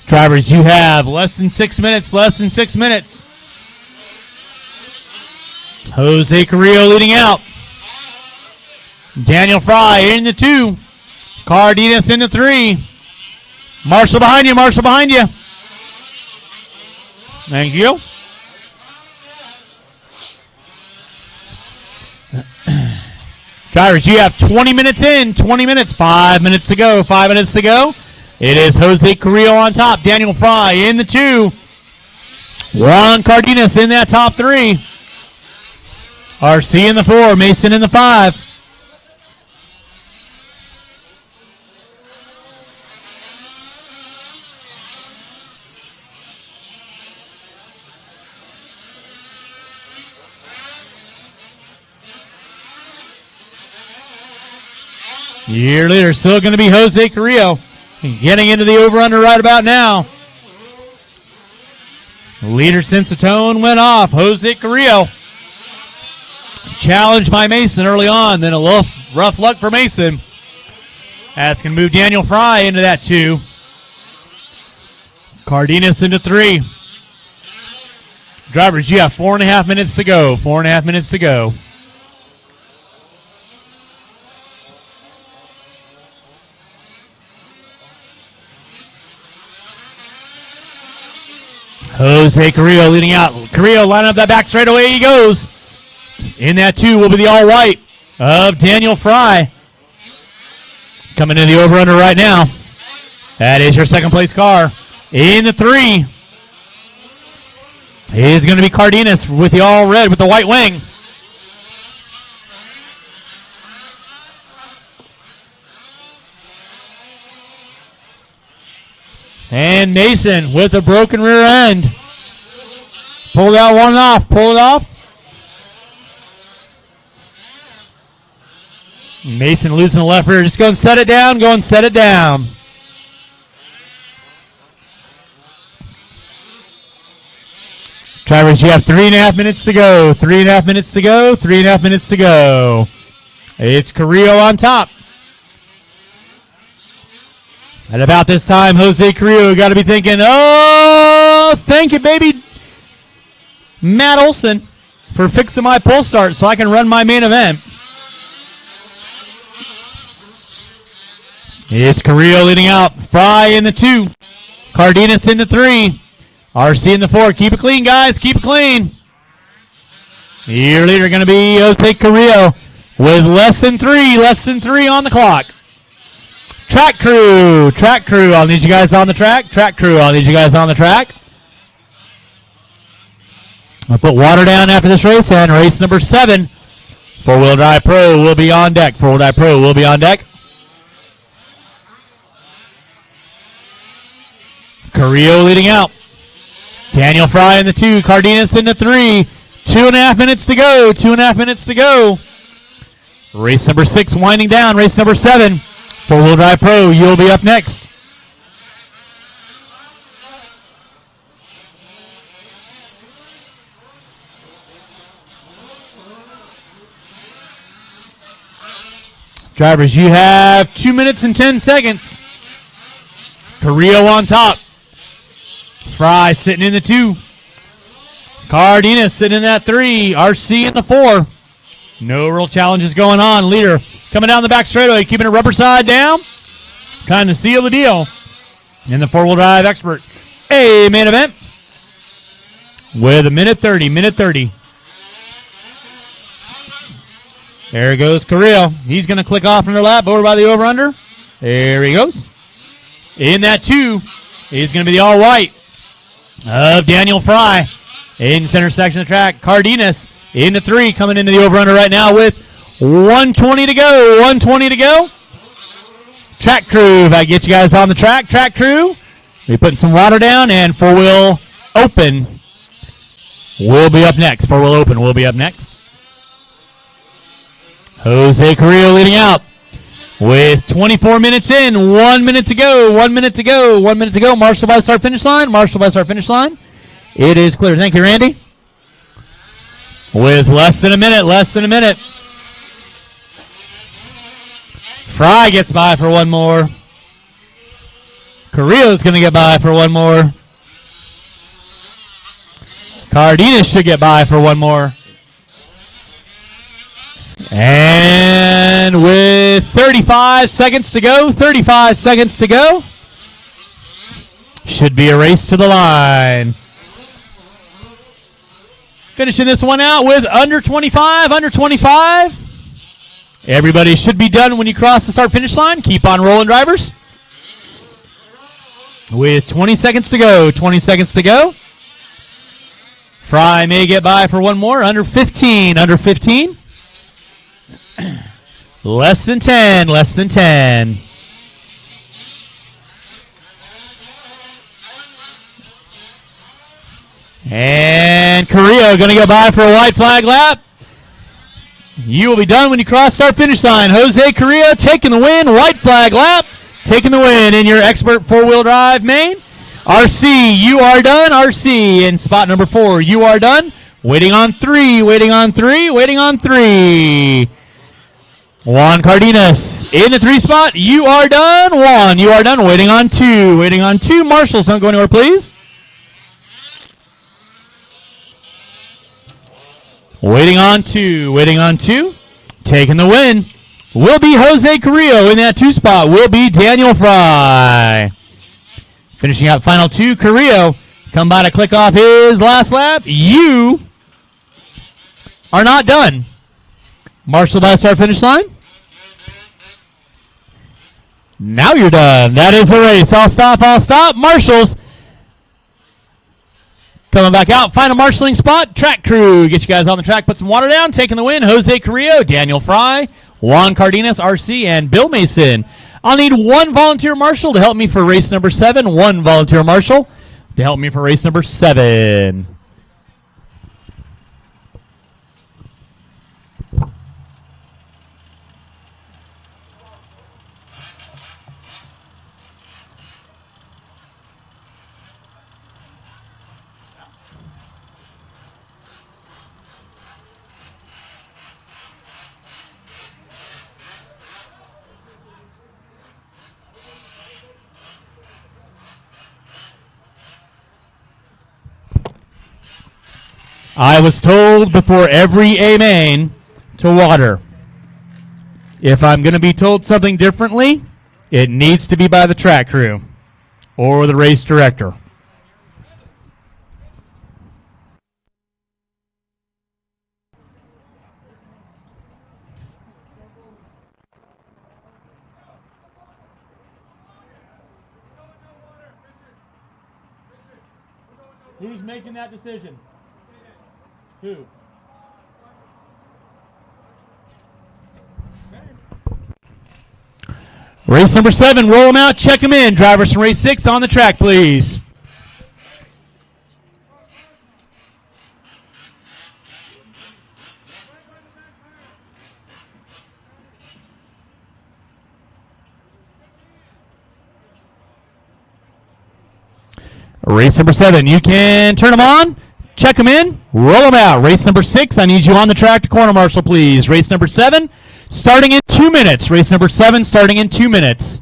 Drivers, you have less than 6 minutes, less than 6 minutes. Jose Carrillo leading out. Daniel Fry in the 2. Cardenas in the 3. Marshall behind you, Marshall behind you. Thank you. Drivers, you have 20 minutes in, 20 minutes, 5 minutes to go, 5 minutes to go. It is Jose Carrillo on top. Daniel Fry in the 2. Juan Cardenas in that top 3. RC in the 4. Mason in the 5. Your leader still going to be Jose Carrillo. Getting into the over-under right about now. Leader since the tone went off. Jose Carrillo. Challenged by Mason early on. Then a little rough luck for Mason. That's going to move Daniel Fry into that 2. Cardenas into 3. Drivers, you have 4.5 minutes to go. 4.5 minutes to go. Jose Carrillo leading out. Carrillo lining up that back straight away. He goes. In that 2 will be the all-white of Daniel Fry. Coming in the over-under right now. That is your second place car. In the 3 is going to be Cardenas with the all-red with the white wing. And Mason with a broken rear end. Pull that one off. Pull it off. Mason losing the left rear. Just go and set it down. Go and set it down. Drivers, you have 3.5 minutes to go. 3.5 minutes to go. 3.5 minutes to go. It's Carrillo on top. At about this time, Jose Carrillo got to be thinking, oh, thank you, baby, Matt Olson, for fixing my pull start so I can run my main event. It's Carrillo leading out. Fry in the 2. Cardenas in the 3. RC in the 4. Keep it clean, guys. Keep it clean. Your leader going to be Jose Carrillo with less than 3 on the clock. Track crew. I'll need you guys on the track. Track crew, I'll need you guys on the track. I'll put water down after this race, and race number 7, 4-Wheel Drive Pro will be on deck. 4-Wheel Drive Pro will be on deck. Carrillo leading out. Daniel Fry in the 2. Cardenas in the 3. 2.5 minutes to go. 2.5 minutes to go. Race number 6 winding down. Race number 7. 4-Wheel Drive Pro, you'll be up next. Drivers, you have 2 minutes and 10 seconds. Carrillo on top. Fry sitting in the 2. Cardenas sitting in that 3. RC in the 4. No real challenges going on. Leader coming down the back straightaway, keeping it rubber side down. Kind of seal the deal. And the 4-Wheel Drive Expert, a main event with a minute 30. There goes Carrillo. He's going to click off from the lap over by the over-under. There he goes. In that 2 is going to be the all-white of Daniel Fry. In center section of the track, Cardenas in the 3, coming into the over-under right now with 1:20 to go. 1:20 to go. Track crew, if I get you guys on the track. Track crew, we putting some water down, and 4-wheel open will be up next. 4-wheel open will be up next. Jose Carrillo leading out with 24 minutes in, 1 minute to go, 1 minute to go, 1 minute to go. Marshall by the start finish line, Marshall by the start finish line. It is clear. Thank you, Randy. With less than a minute. Fry gets by for one more. Carrillo's going to get by for one more. Cardenas should get by for one more. And with 35 seconds to go, should be a race to the line. Finishing this one out with under 25. Everybody should be done when you cross the start-finish line. Keep on rolling, drivers. With 20 seconds to go. Fry may get by for one more. Under 15. Less than 10. And Carrillo going to get by for a white flag lap. You will be done when you cross start finish line. Jose Carrillo taking the win. White flag lap. Taking the win in your expert 4-wheel drive main. RC, you are done. RC in spot number 4. You are done. Waiting on 3. Juan Cardenas in the 3 spot. You are done. Juan, you are done. Waiting on 2. Marshals, don't go anywhere, please. Waiting on 2. Taking the win will be Jose Carrillo. In that 2 spot will be Daniel Fry. Finishing out final 2, Carrillo. Come by to click off his last lap. You are not done. Marshall by the start finish line. Now you're done. That is a race. I'll stop. Marshals coming back out. Final marshalling spot. Track crew. Get you guys on the track. Put some water down. Taking the win. Jose Carrillo, Daniel Fry, Juan Cardenas, RC, and Bill Mason. I'll need one volunteer marshal to help me for race number 7. One volunteer marshal to help me for race number 7. I was told before every A main to water. If I'm going to be told something differently, it needs to be by the track crew or the race director. Who's making that decision? Who? Race number 7, roll them out, check them in. Drivers from race 6 on the track, please. Race number 7, you can turn them on. Check them in, roll them out. Race number 6, I need you on the track to corner marshal, please. Race number 7, starting in 2 minutes. Race number 7, starting in 2 minutes.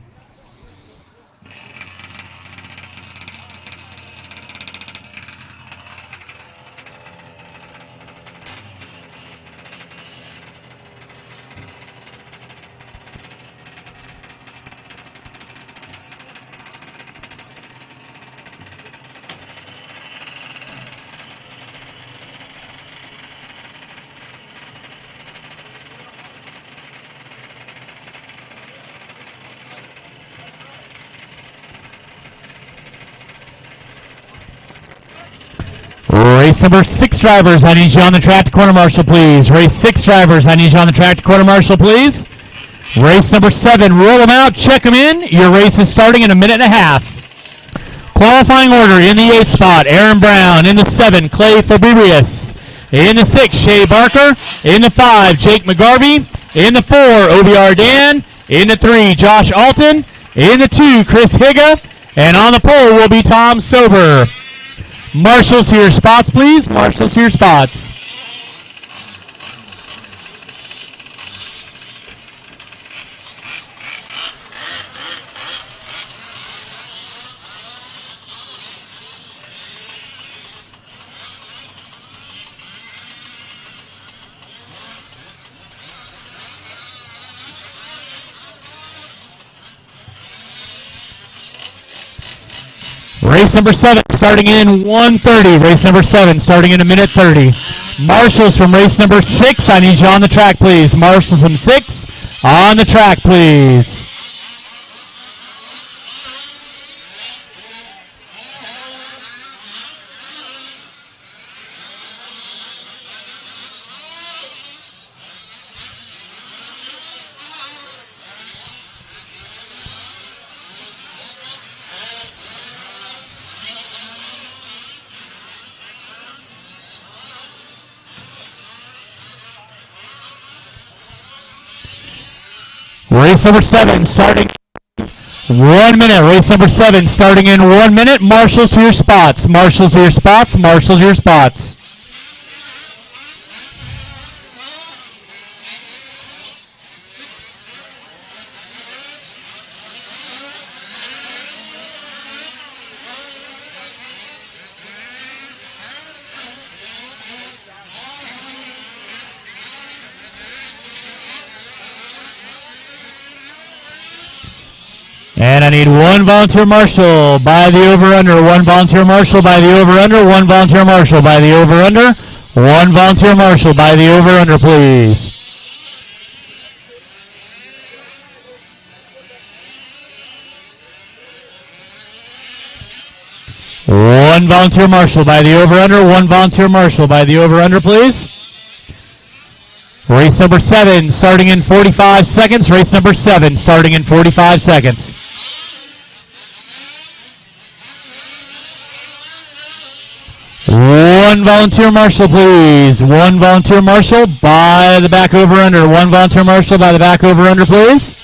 Race number 6 drivers, I need you on the track to corner marshal, please. Race 6 drivers, I need you on the track to corner marshal, please. Race number 7, roll them out, check them in. Your race is starting in a minute and a half. Qualifying order in the 8th spot, Aaron Brown. In the 7, Clay Fabrius. In the 6, Shea Barker. In the 5, Jake McGarvey. In the 4, OBR Dan. In the 3, Josh Alton. In the 2, Chris Higa. And on the pole will be Tom Stover. Marshals to your spots, please. Marshals to your spots. Race number 7 starting in 1:30. Race number 7 starting in a minute 30. Marshals from race number 6. I need you on the track, please. Marshals from 6 on the track, please. Race number 7 starting 1 minute. Race number 7 starting in 1 minute. Marshals to your spots. Marshals to your spots. Marshals to your spots. And I need one volunteer marshal by the over-under, one volunteer marshal by the over-under, one volunteer marshal by the over-under, one volunteer marshal by the over-under, please. One volunteer marshal by the over-under, one volunteer marshal by the over-under, please. Race number 7 starting in 45 seconds. Race number 7 starting in 45 seconds. One volunteer marshal, please. One volunteer marshal by the back over under. One volunteer marshal by the back over under, please.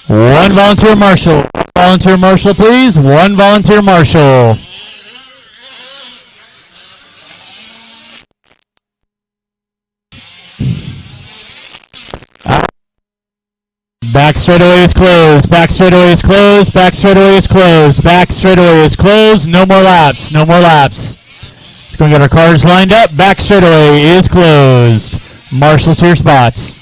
One volunteer marshal. One volunteer marshal, please. One volunteer marshal. Back straightaway is closed. Back straightaway is closed. Back straightaway is closed. Back straightaway is closed. No more laps. No more laps. Let's go and get our cars lined up. Back straightaway is closed. Marshals to your spots.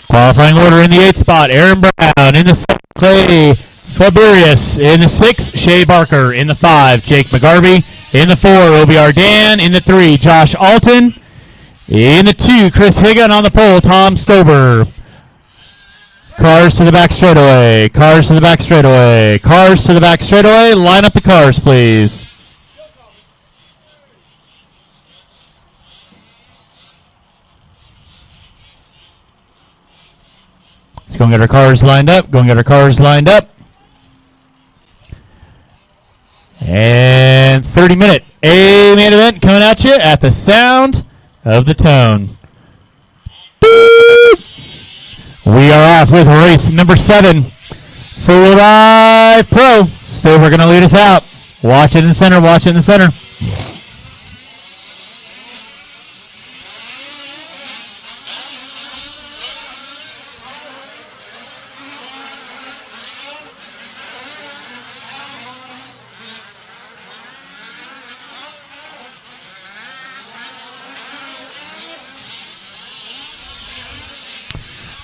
Qualifying order in the 8th spot, Aaron Brown. In the 7, Clay Fabrius. In the 6, Shea Barker. In the 5, Jake McGarvey. In the 4, OBR Dan. In the 3, Josh Alton. In the 2, Chris Higa. On the pole, Tom Stover. Cars to the back straightaway. Cars to the back straightaway. Cars to the back straightaway. Line up the cars, please. Let's go and get our cars lined up. Go and get our cars lined up. And 30-minute A-main event coming at you at the sound of the tone. Boop! We are off with race number 7. 4-wheel pro. Stover going to lead us out. Watch it in the center. Watch it in the center.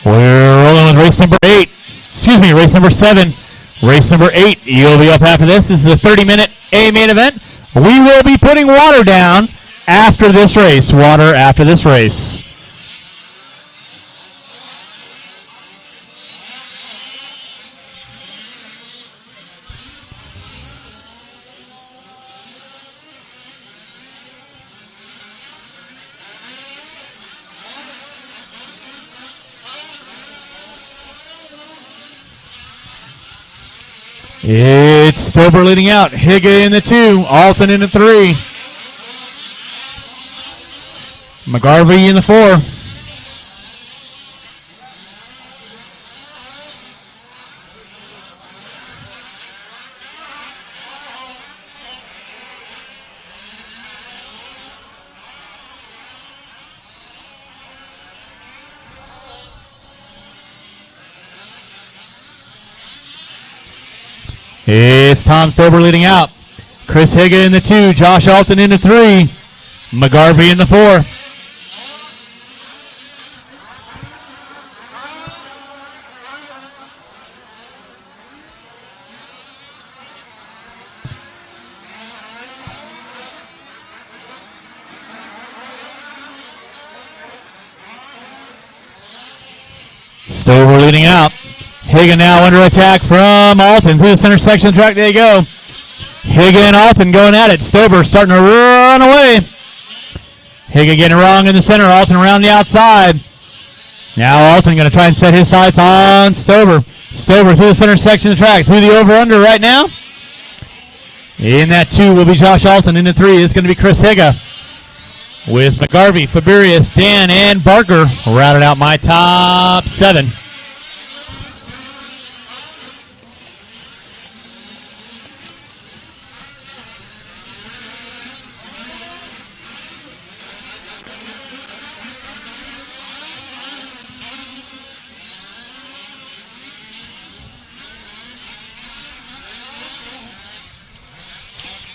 We're rolling with race number 8. Excuse me, race number 7. Race number 8. You'll be up after this. This is a 30-minute A main event. We will be putting water down after this race. Water after this race. It's Stober leading out. Higa in the 2. Alton in the 3. McGarvey in the 4. It's Tom Stober leading out. Chris Higa in the 2. Josh Alton in the 3. McGarvey in the 4. Stober leading out. Higa now under attack from Alton through the center section of the track. There you go. Higa and Alton going at it. Stober starting to run away. Higa getting it wrong in the center. Alton around the outside. Now Alton going to try and set his sights on Stober. Stober through the center section of the track. Through the over-under right now. In that 2 will be Josh Alton. In the 3 is going to be Chris Higa. With McGarvey, Faburious, Dan, and Barker routed out my top 7.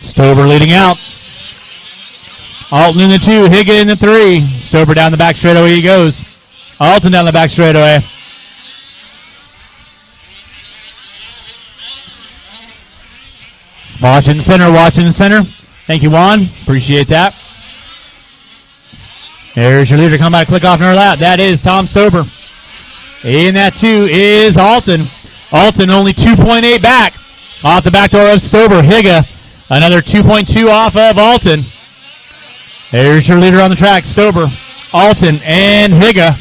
Stober leading out. Alton in the 2, Higa in the 3. Stober down the back straightaway he goes. Alton down the back straightaway. Watching the center, watching the center. Thank you, Juan. Appreciate that. There's your leader. Come by, click off near lap. That is Tom Stober. In that 2 is Alton. Alton only 2.8 back. Off the back door of Stober. Higa another 2.2 off of Alton. There's your leader on the track, Stober, Alton, and Higa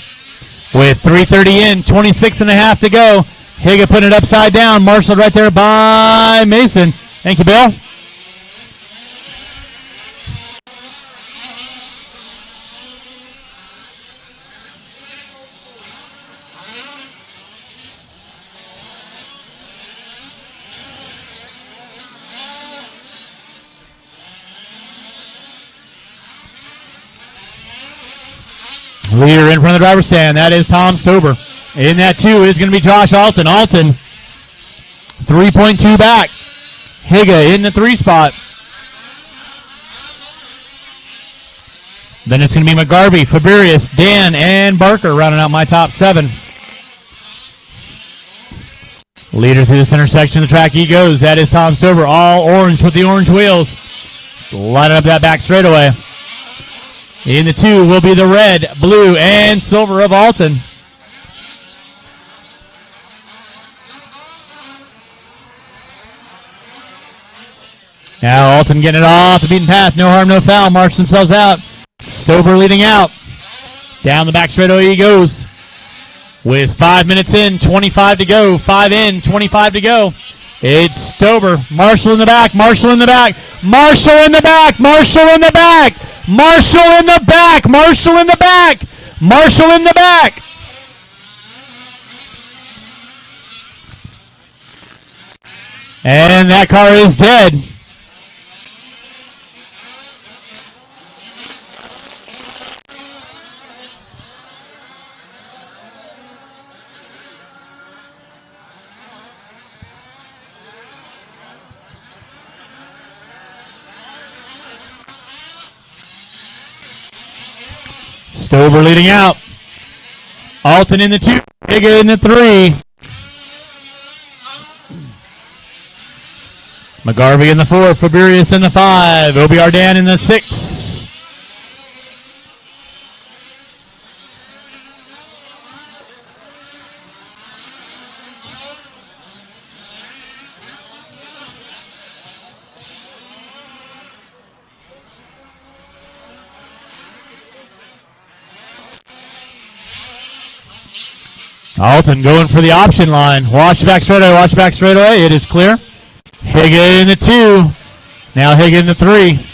with 3:30 in, 26 and a half to go. Higa putting it upside down, marshaled right there by Mason. Thank you, Bill. Leader in front of the driver's stand. That is Tom Stober. In that 2 is going to be Josh Alton. Alton, 3.2 back. Higa in the 3 spot. Then it's going to be McGarvey, Faburious, Dan, and Barker rounding out my top 7. Leader through the center section of the track he goes. That is Tom Stober. All orange with the orange wheels. Lining up that back straightaway. In the 2 will be the red, blue, and silver of Alton. Now Alton getting it off the beaten path. No harm, no foul. March themselves out. Stober leading out. Down the back straightaway he goes. With 5 minutes in, 25 to go. 5 in, 25 to go. It's Stober. Marshall in the back. Marshall in the back. Marshall in the back. Marshall in the back. Marshall in the back. Marshall in the back. Marshall in the back. And that car is dead. Stober leading out. Alton in the 2. Higa in the 3. McGarvey in the 4. Faburius in the 5. OBR Dan in the 6. Alton going for the option line. Watch back straight away. Watch back straight away. It is clear. Higa in the 2. Now Higa in the 3.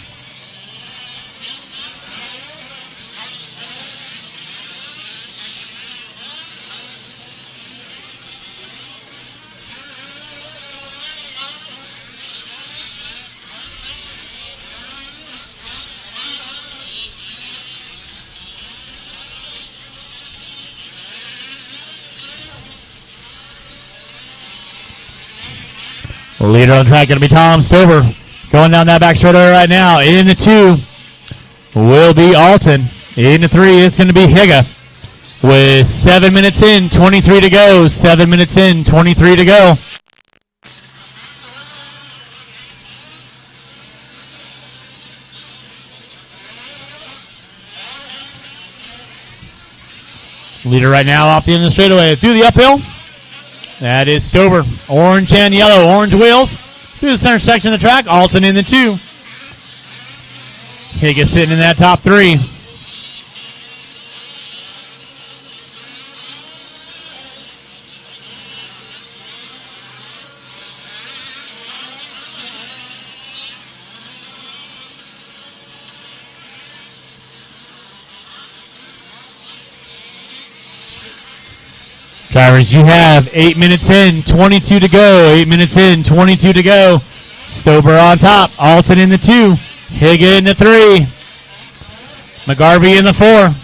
Leader on track going to be Tom Stover. Going down that back shoulder right now. In the 2 will be Alton. In the 3 is going to be Higa. With 7 minutes in, 23 to go. 7 minutes in, 23 to go. Leader right now off the end of the straightaway. Through the uphill. That is Stover. Orange and yellow. Orange wheels. Through the center section of the track. Alton in the 2. Higa sitting in that top 3. Drivers, you have 8 minutes in, 22 to go. 8 minutes in, 22 to go. Stover on top. Alton in the 2. Higa in the 3. McGarvey in the 4.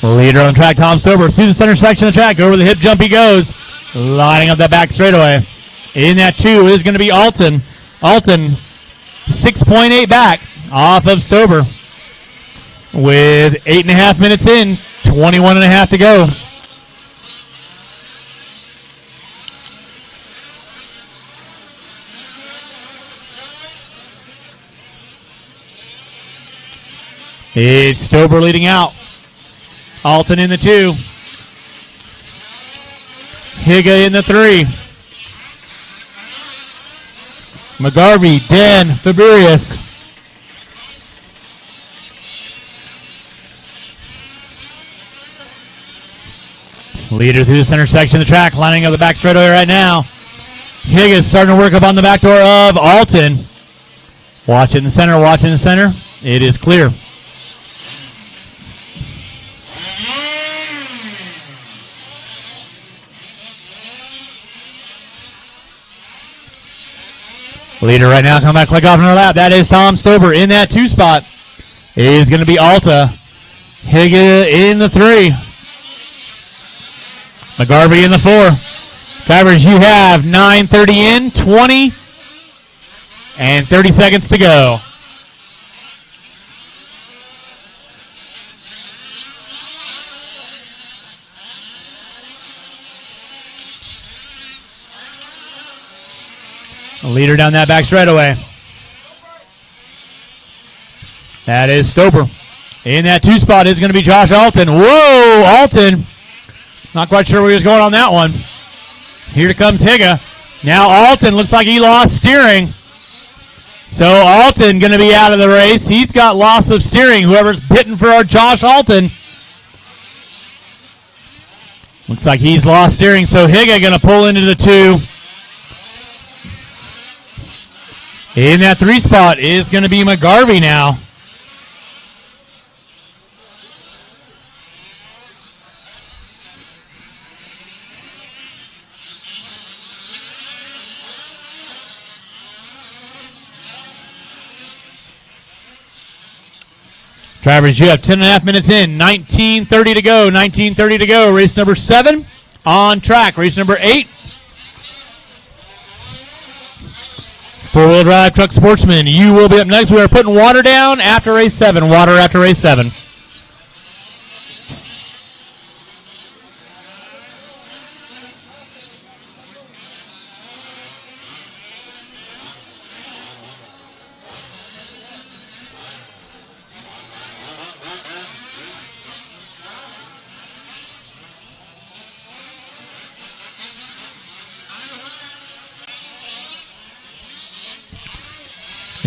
Leader on track, Tom Stover, through the center section of the track. Over the hip jump he goes. Lining up that back straightaway. In that 2 is going to be Alton. Alton, 6.8 back off of Stover. With 8.5 minutes in, 21.5 to go. It's Stover leading out. Alton in the 2. Higa in the 3. McGarvey, Dan, Faburius. Leader through the center section of the track, lining up the back straightaway right now. Higa starting to work up on the back door of Alton. Watching the center, watching the center. It is clear. Leader right now, come back, click off in our lap. That is Tom Stover in that 2 spot. It is going to be Alta. Higa in the 3. McGarvey in the 4. Drivers, you have 9:30 in, 20, and 30 seconds to go. Leader down that back straightaway. That is Stover. In that 2 spot is going to be Josh Alton. Whoa, Alton. Not quite sure where he was going on that one. Here comes Higa. Now Alton looks like he lost steering. So Alton going to be out of the race. He's got loss of steering. Whoever's hitting for our Josh Alton. Looks like he's lost steering. So Higa going to pull into the 2. In that 3 spot is going to be McGarvey now. Drivers, you have 10.5 minutes in. 19:30 to go. 19:30 to go. Race number 7 on track. Race number 8. Four-wheel drive truck sportsman. You will be up next. We are putting water down after race 7. Water after race 7.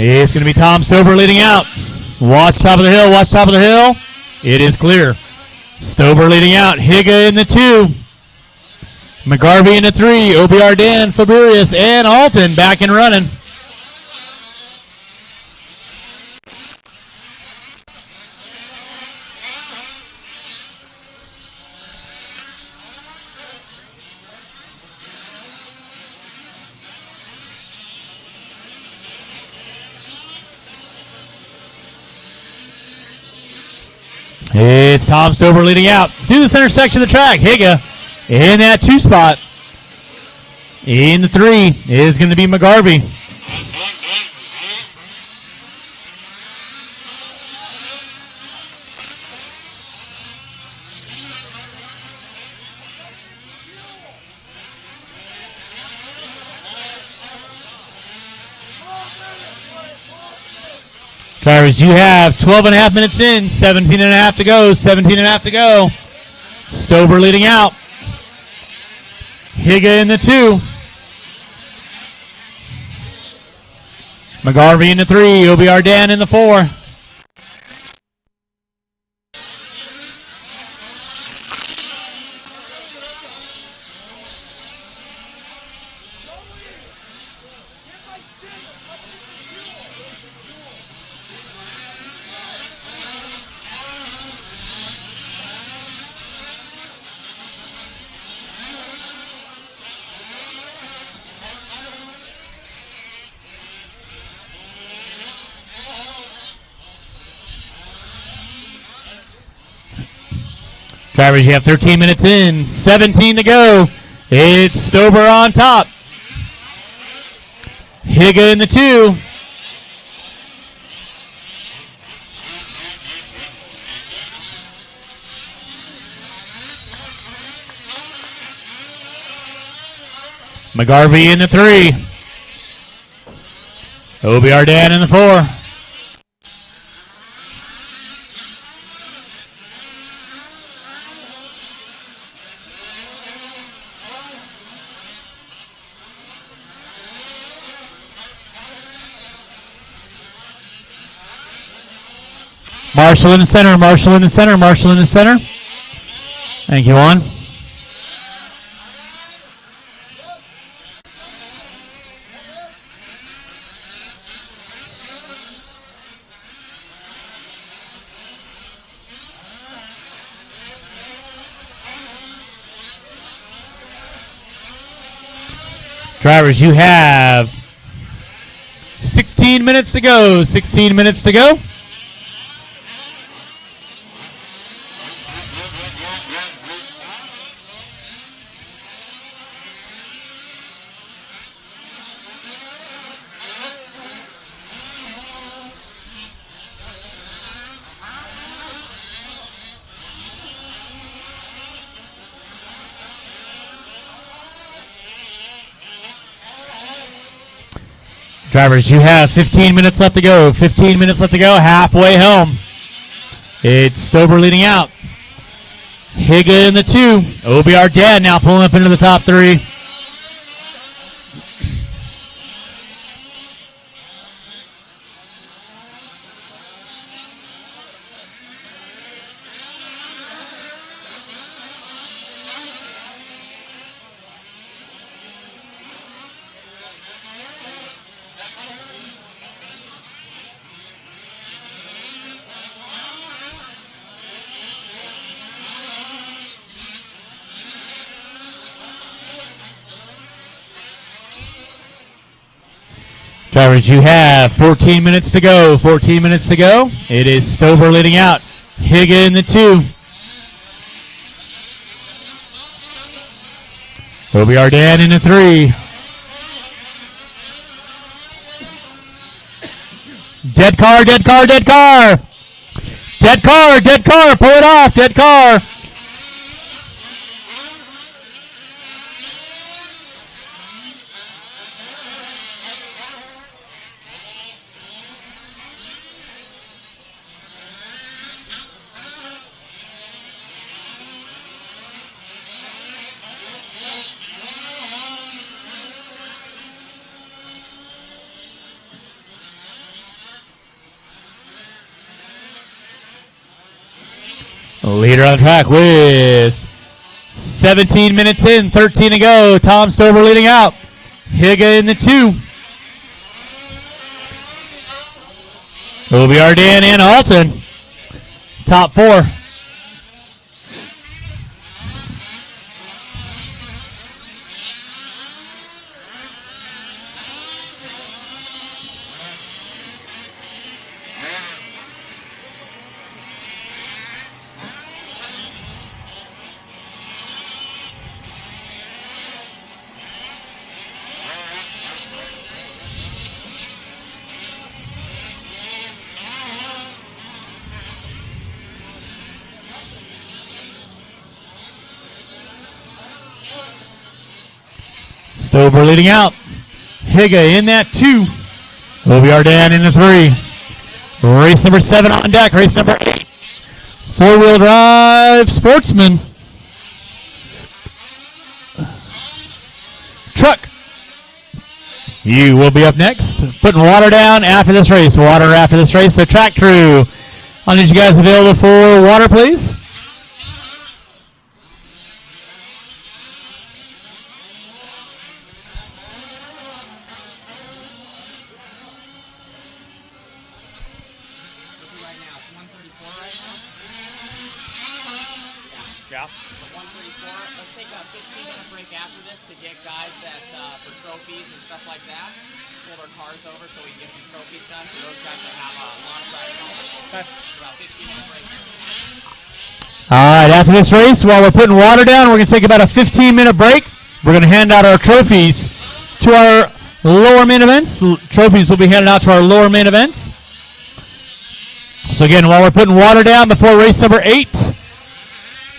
It's going to be Tom Stober leading out. Watch top of the hill. Watch top of the hill. It is clear. Stober leading out. Higa in the 2. McGarvey in the 3. OBR Dan, Faburious, and Alton back and running. It's Tom Stober leading out through the center section of the track. Higa in that 2 spot. In the 3 is going to be McGarvey. Drivers, you have 12.5 minutes in, 17.5 to go, 17.5 to go. Stober leading out. Higa in the 2. McGarvey in the 3. OBR Dan in the 4. Drivers, you have 13 minutes in, 17 to go. It's Stober on top. Higa in the 2. McGarvey in the 3. OBR Dan in the 4. Marshall in the center, Marshall in the center, Marshall in the center. Thank you, Juan. Drivers, you have 16 minutes to go, 16 minutes to go. Drivers, you have 15 minutes left to go. 15 minutes left to go. Halfway home. It's Stober leading out. Higa in the 2. OBR Dan now pulling up into the top 3. Drivers, you have 14 minutes to go. 14 minutes to go. It is Stover leading out. Higa in the 2. Obi Ardan in the 3. Dead car, dead car, dead car. Dead car, dead car. Pull it off, dead car. Leader on track with 17 minutes in, 13 to go. Tom Stover leading out. Higa in the 2. Obi Ardan and Alton. Top 4. Stover leading out. Higa in that 2. Obi Ardan in the 3. Race number 7 on deck. Race number 8. 4-wheel drive Sportsman. Truck. You will be up next. Putting water down after this race. Water after this race. So track crew, I need you guys available for water, please. Yeah. 134. Let's take a 15-minute break after this to get guys that for trophies and stuff like that. Pull their cars over so we can get some trophies done for those guys that have a long drive home. Okay. About 15-minute break. All right, after this race, while we're putting water down, we're going to take about a 15-minute break. We're going to hand out our trophies to our lower main events. Trophies will be handed out to our lower main events. So again, while we're putting water down before race number 8,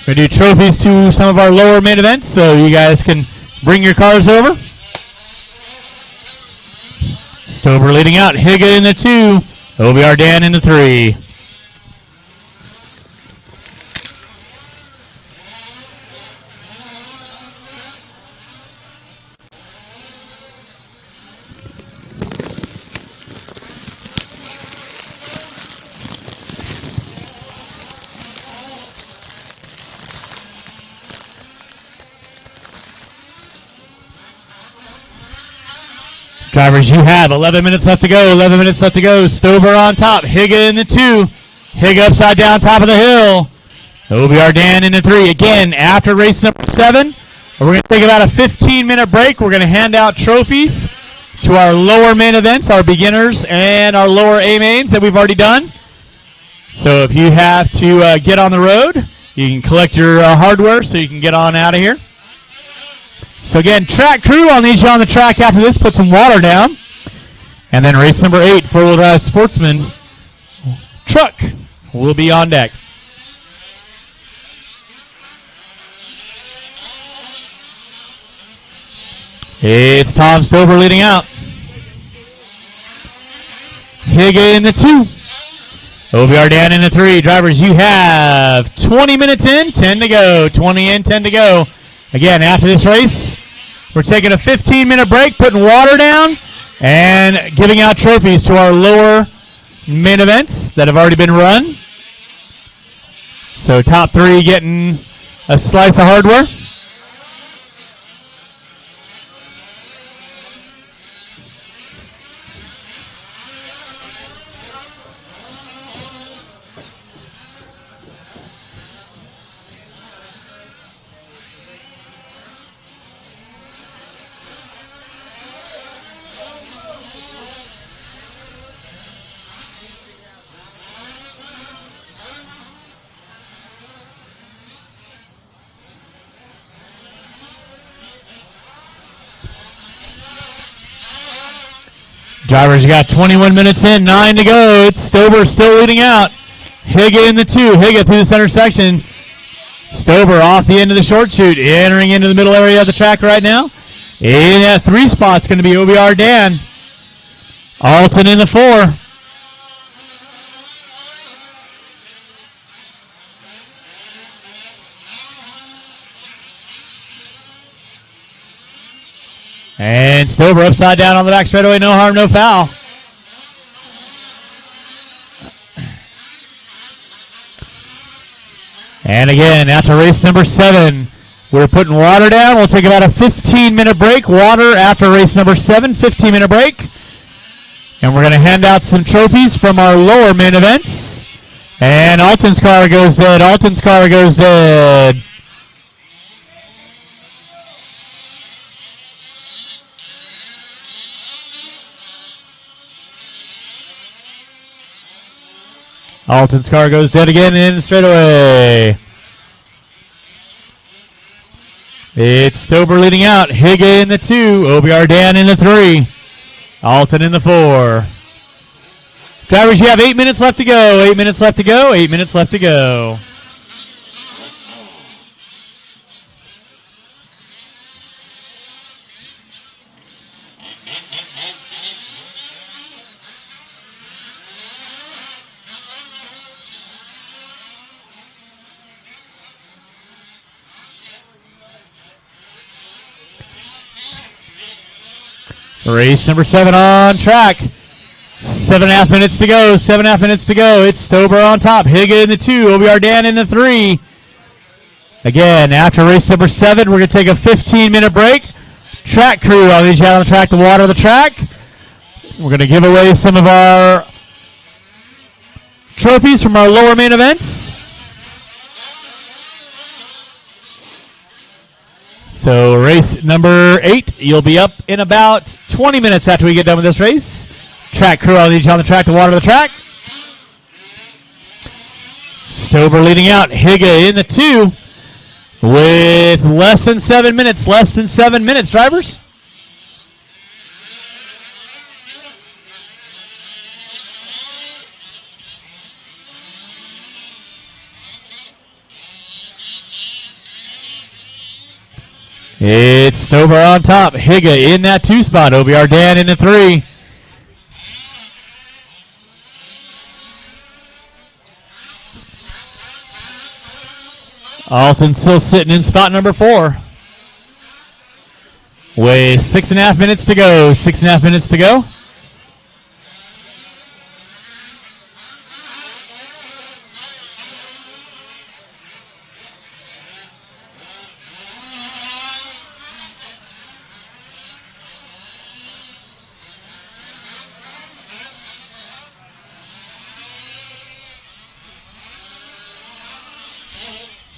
we're going to do trophies to some of our lower main events, so you guys can bring your cars over. Stover leading out. Higa in the 2. Obi Ardan in the 3. Drivers, you have 11 minutes left to go. 11 minutes left to go. Stover on top. Higa in the 2. Higa upside down top of the hill. Obi Ardan in the 3. Again, after race number 7, we're going to take about a 15-minute break. We're going to hand out trophies to our lower main events, our beginners, and our lower A mains that we've already done. So if you have to get on the road, you can collect your hardware so you can get on out of here. So again, track crew, I'll need you on the track after this. Put some water down. And then race number 8, 4-wheel drive Sportsman truck will be on deck. It's Tom Stover leading out. Higa in the 2. Obi Ardan in the 3. Drivers, you have 20 minutes in, 10 to go. 20 in, 10 to go. Again, after this race, we're taking a 15-minute break, putting water down, and giving out trophies to our lower main events that have already been run. So top 3 getting a slice of hardware. Drivers got 21 minutes in, 9 to go. It's Stober still leading out. Higa in the 2. Higa through the center section. Stober off the end of the short chute, entering into the middle area of the track right now. In that 3 spot's going to be OBR Dan. Alton in the 4. And Stober upside down on the back straightaway. No harm, no foul. And again, after race number 7, we're putting water down. We'll take about a 15-minute break. Water after race number 7, 15-minute break. And we're going to hand out some trophies from our lower main events. And Alton's car goes dead. Alton's car goes dead. Alton's car goes dead again in the straightaway. It's Stober leading out. Higa in the 2. OBR Dan in the 3. Alton in the 4. Drivers, you have 8 minutes left to go. 8 minutes left to go. 8 minutes left to go. Race number 7 on track. 7.5 minutes to go. 7.5 minutes to go. It's Stober on top. Higa in the 2. OBR Dan in the 3. Again, after race number 7, we're going to take a 15-minute break. Track crew, I'll need you out on the track to water the track. We're going to give away some of our trophies from our lower main events. So race number 8, you'll be up in about 20 minutes after we get done with this race. Track crew, I'll need you on the track to water the track. Stober leading out. Higa in the 2 with less than 7 minutes. Less than 7 minutes, drivers. It's Stober on top. Higa in that 2 spot. OBR Dan in the 3. Alton still sitting in spot number 4. With 6.5 minutes to go. 6.5 minutes to go.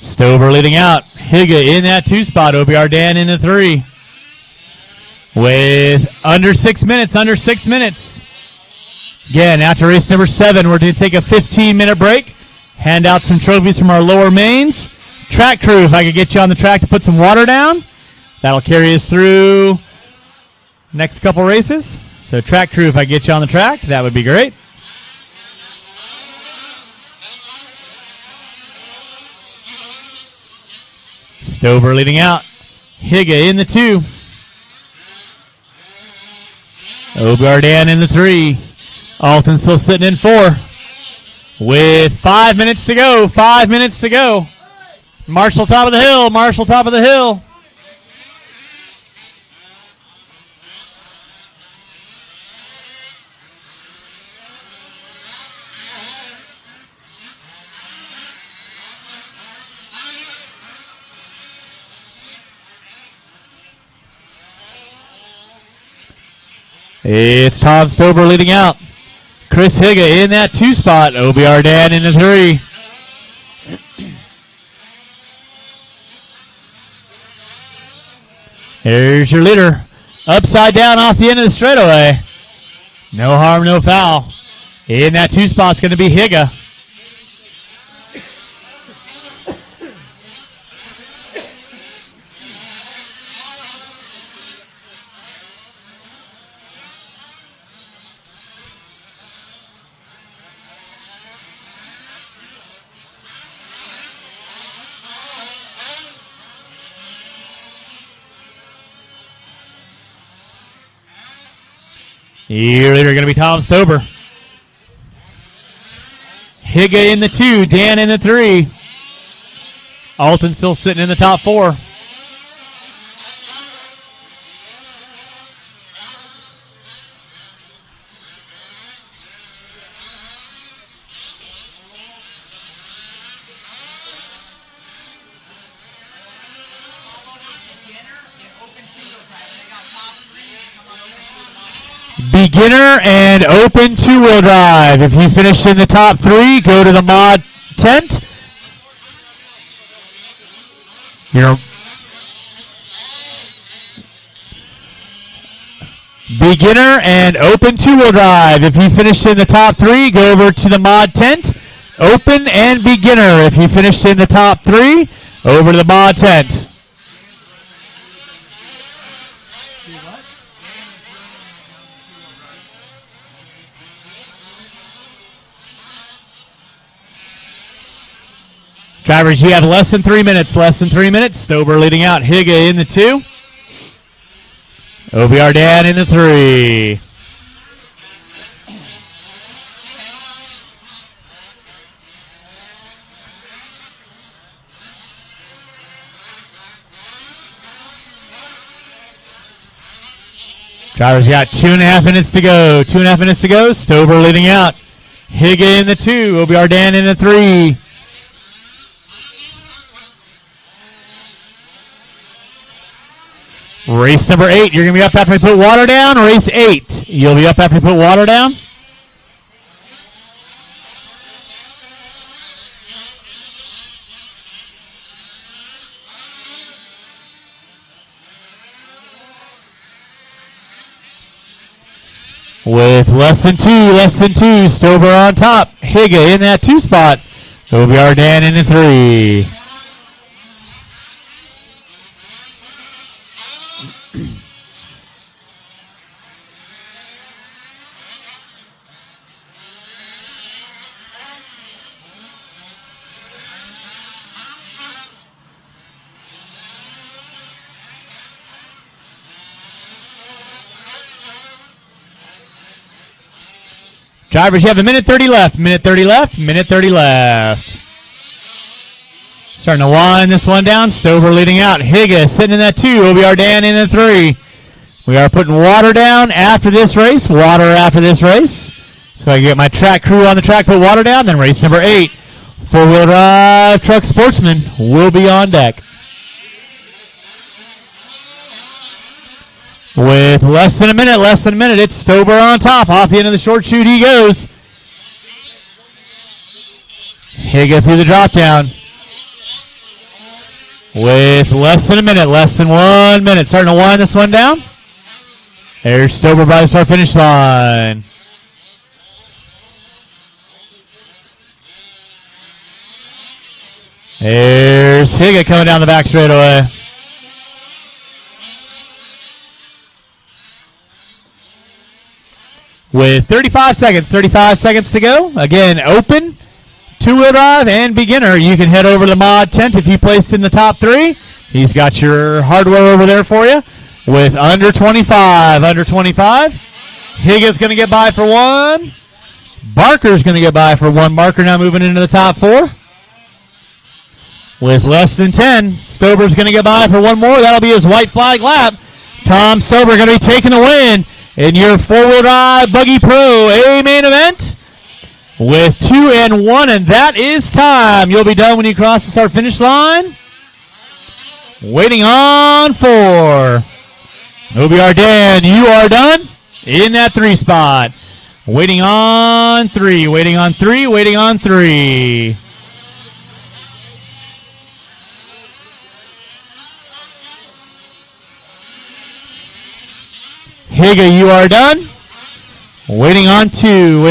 Stober leading out. Higa in that 2 spot. OBR Dan in the 3. With under 6 minutes. Under 6 minutes. Again, after race number 7, we're going to take a 15-minute break. Hand out some trophies from our lower mains. Track crew, if I could get you on the track to put some water down. That'll carry us through next couple races. So track crew, if I get you on the track, that would be great. Stober leading out. Higa in the 2. OBR Dan in the 3. Alton still sitting in 4. With 5 minutes to go. 5 minutes to go. Marshall top of the hill. Marshall top of the hill. It's Tom Stober leading out. Chris Higa in that 2 spot. OBR Dan in the 3. Here's your leader. Upside down off the end of the straightaway. No harm, no foul. In that 2 spot's going to be Higa. Year leader going to be Tom Stober. Higa in the 2, Dan in the 3. Alton still sitting in the top 4. Beginner and open two-wheel drive. If you finish in the top 3, go to the mod tent. Beginner and open two-wheel drive. If you finish in the top 3, go over to the mod tent. Open and beginner. If you finish in the top 3, over to the mod tent. Drivers, you have less than 3 minutes. Less than 3 minutes. Stober leading out. Higa in the 2. OBR Dan in the 3. Drivers got 2.5 minutes to go. 2.5 minutes to go. Stober leading out. Higa in the 2. OBR Dan in the 3. Race number 8, you're going to be up after we put water down. Race 8, you'll be up after we put water down. With less than 2, Stober on top. Higa in that 2 spot. OBR Dan in the 3. Drivers, you have a minute 30 left. Minute 30 left. Minute 30 left. Starting to wind this one down. Stober leading out. Higa sitting in that 2. OBR Dan in the 3. We are putting water down after this race. Water after this race. So I get my track crew on the track, put water down. Then race number 8. 4-wheel drive truck sportsman will be on deck. With less than a minute, it's Stober on top. Off the end of the short chute he goes. Higa through the drop down. With less than 1 minute. Starting to wind this one down. There's Stober by the start finish line. There's Higa coming down the back straightaway. With 35 seconds to go. Again, open, two-wheel drive, and beginner. You can head over to the mod tent if you placed in the top 3. He's got your hardware over there for you. With under 25. Higa's going to get by for 1. Barker's going to get by for 1. Barker now moving into the top 4. With less than 10, Stober's going to get by for 1 more. That'll be his white flag lap. Tom Stober going to be taking the win in your 4-wheel drive Buggy Pro A main event with 2 and 1, and that is time. You'll be done when you cross the start-finish line. Waiting on 4. OBR Dan, you are done in that 3 spot. Waiting on 3. Higa, you are done. Waiting on 2.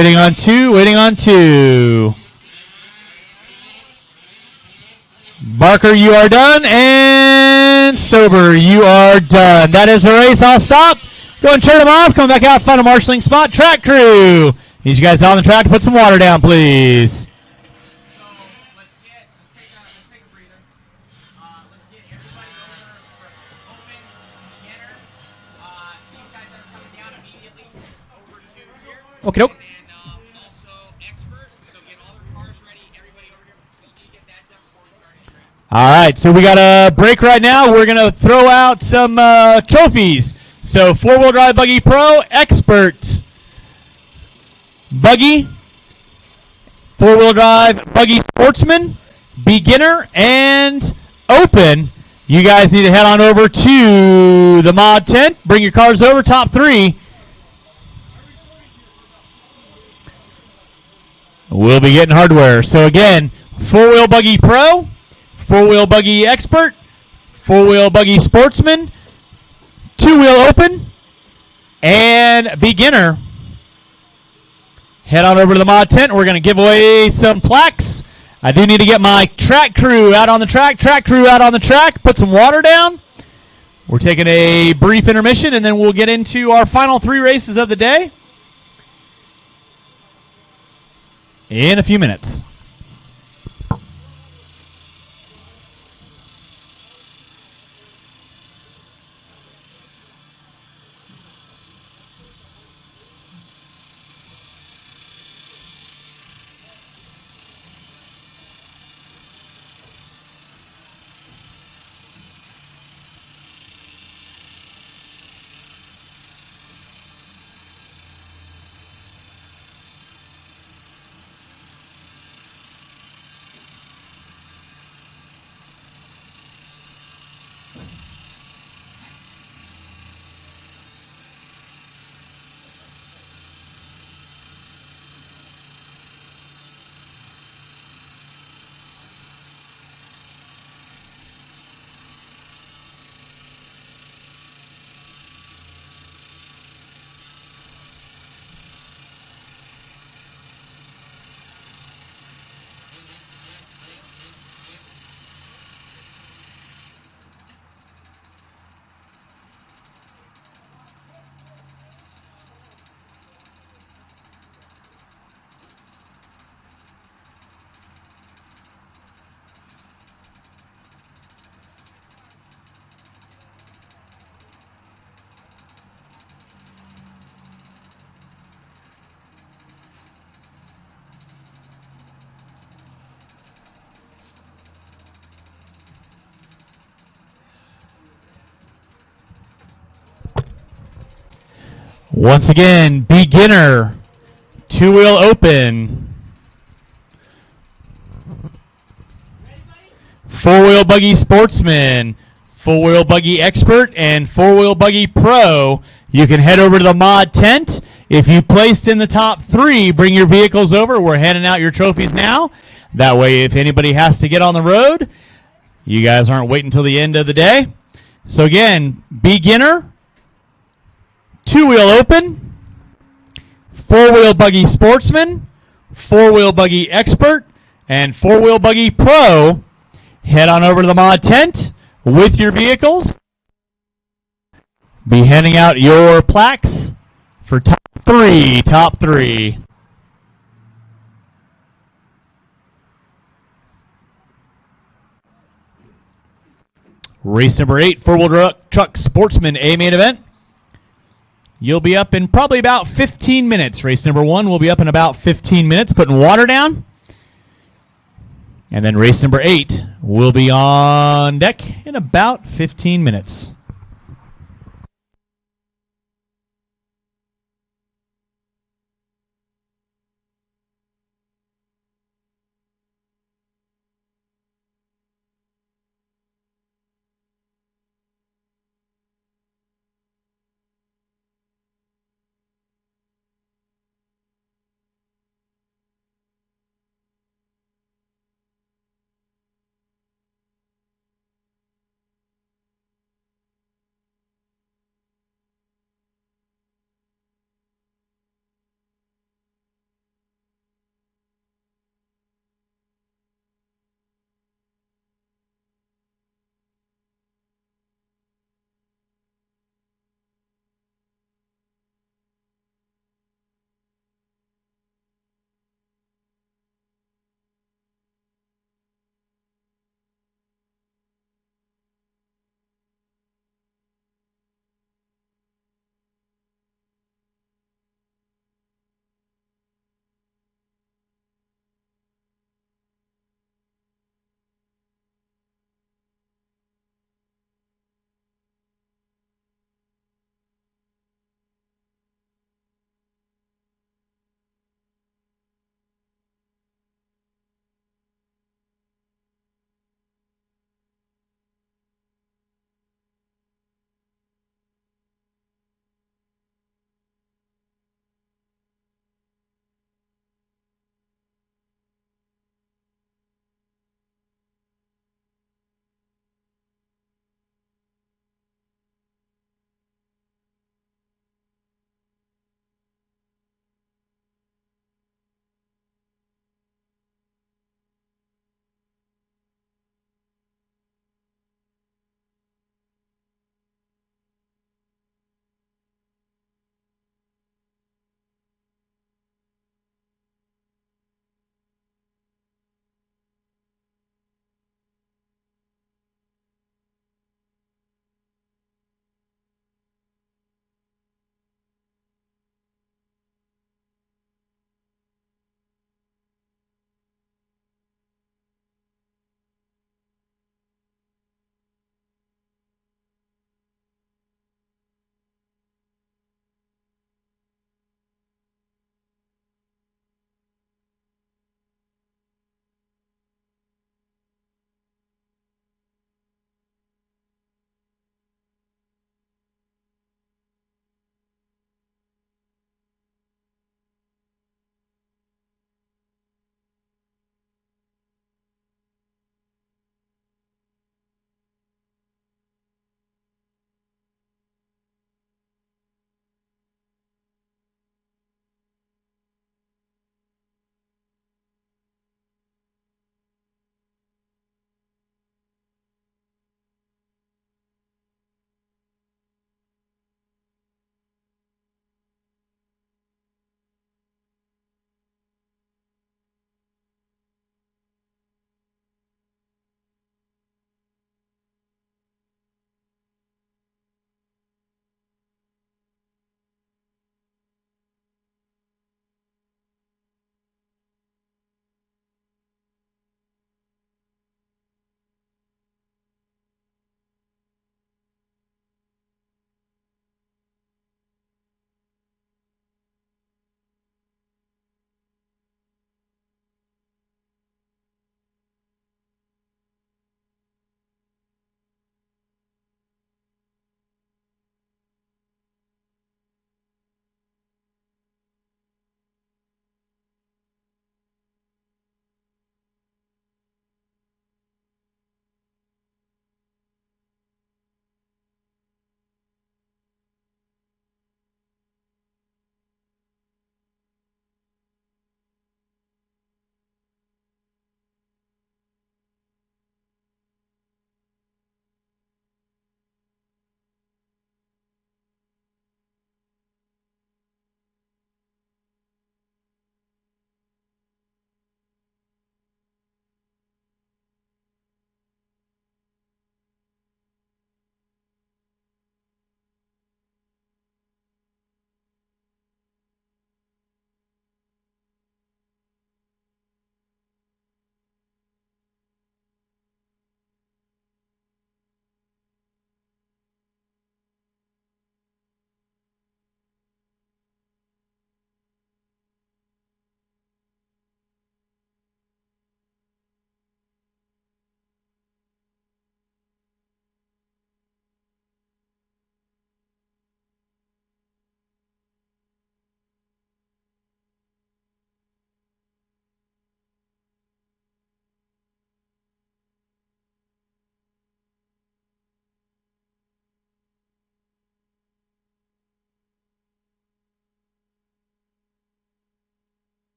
Barker, you are done. And Stober, you are done. That is the race. I'll stop. Go and turn them off. Come back out, find a marshalling spot. Track crew. Need you guys on the track to put some water down, please. Let's take a breather. Let's get everybody over for open, beginner. These guys that are coming down immediately. Okay, doke. And also expert. So get all their cars ready. Everybody over here. We need to get that done before we start any races. All right, so we got a break right now. We're going to throw out some trophies. So, four-wheel drive buggy pro, expert buggy, four-wheel drive buggy sportsman, beginner, and open. You guys need to head on over to the mod tent. Bring your cars over, top three. We'll be getting hardware. So, again, four-wheel buggy pro, four-wheel buggy expert, four-wheel buggy sportsman, two-wheel open, and beginner. Head on over to the mod tent. We're going to give away some plaques. I do need to get my track crew out on the track. Track crew out on the track. Put some water down. We're taking a brief intermission, and then we'll get into our final three races of the day in a few minutes. Once again, beginner, two-wheel open, four-wheel buggy sportsman, four-wheel buggy expert, and four-wheel buggy pro. You can head over to the mod tent. If you placed in the top three, bring your vehicles over. We're handing out your trophies now. That way, if anybody has to get on the road, you guys aren't waiting until the end of the day. So again, beginner, two-wheel open, four-wheel buggy sportsman, four-wheel buggy expert, and four-wheel buggy pro. Head on over to the mod tent with your vehicles. Be handing out your plaques for top three. Top three. Race number 8, four-wheel truck sportsman A main event. You'll be up in probably about 15 minutes. Race number 1 will be up in about 15 minutes, putting water down. And then race number 8 will be on deck in about 15 minutes.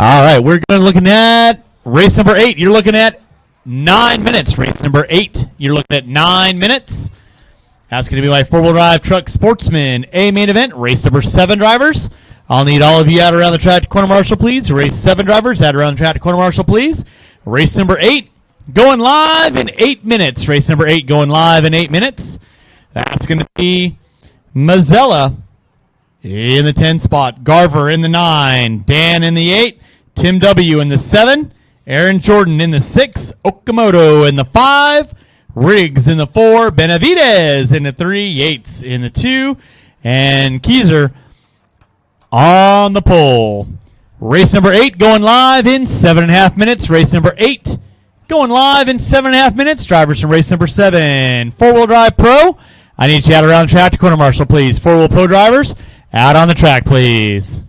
All right, we're going to looking at race number 8. You're looking at 9 minutes. Race number 8. You're looking at 9 minutes. That's going to be my four-wheel drive truck sportsman A main event. Race number 7 drivers. I'll need all of you out around the track to corner marshal, please. Race 7 drivers out around the track to corner marshal, please. Race number 8 going live in 8 minutes. Race number 8 going live in 8 minutes. That's going to be Mazzella in the 10 spot, Garver in the 9, Dan in the 8, Tim W. in the 7, Aaron Jordan in the 6, Okamoto in the 5, Riggs in the 4, Benavidez in the 3, Yates in the 2, and Keyser on the pole. Race number 8 going live in 7.5 minutes. Race number 8 going live in 7.5 minutes. Drivers from race number 7, four-wheel drive pro. I need you out around the track to corner marshal, please. Four-wheel pro drivers, out on the track, please.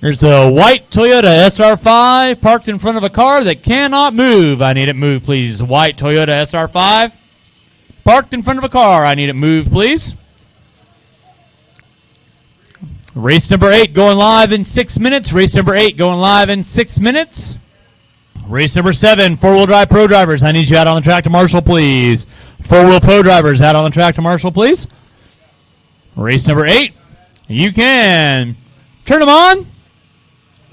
There's a white Toyota SR5 parked in front of a car that cannot move. I need it moved, please. White Toyota SR5 parked in front of a car. I need it moved, please. Race number 8 going live in 6 minutes. Race number 8 going live in 6 minutes. Race number 7, four-wheel drive pro drivers. I need you out on the track to marshal, please. Four-wheel pro drivers out on the track to marshal, please. Race number 8. You can turn them on.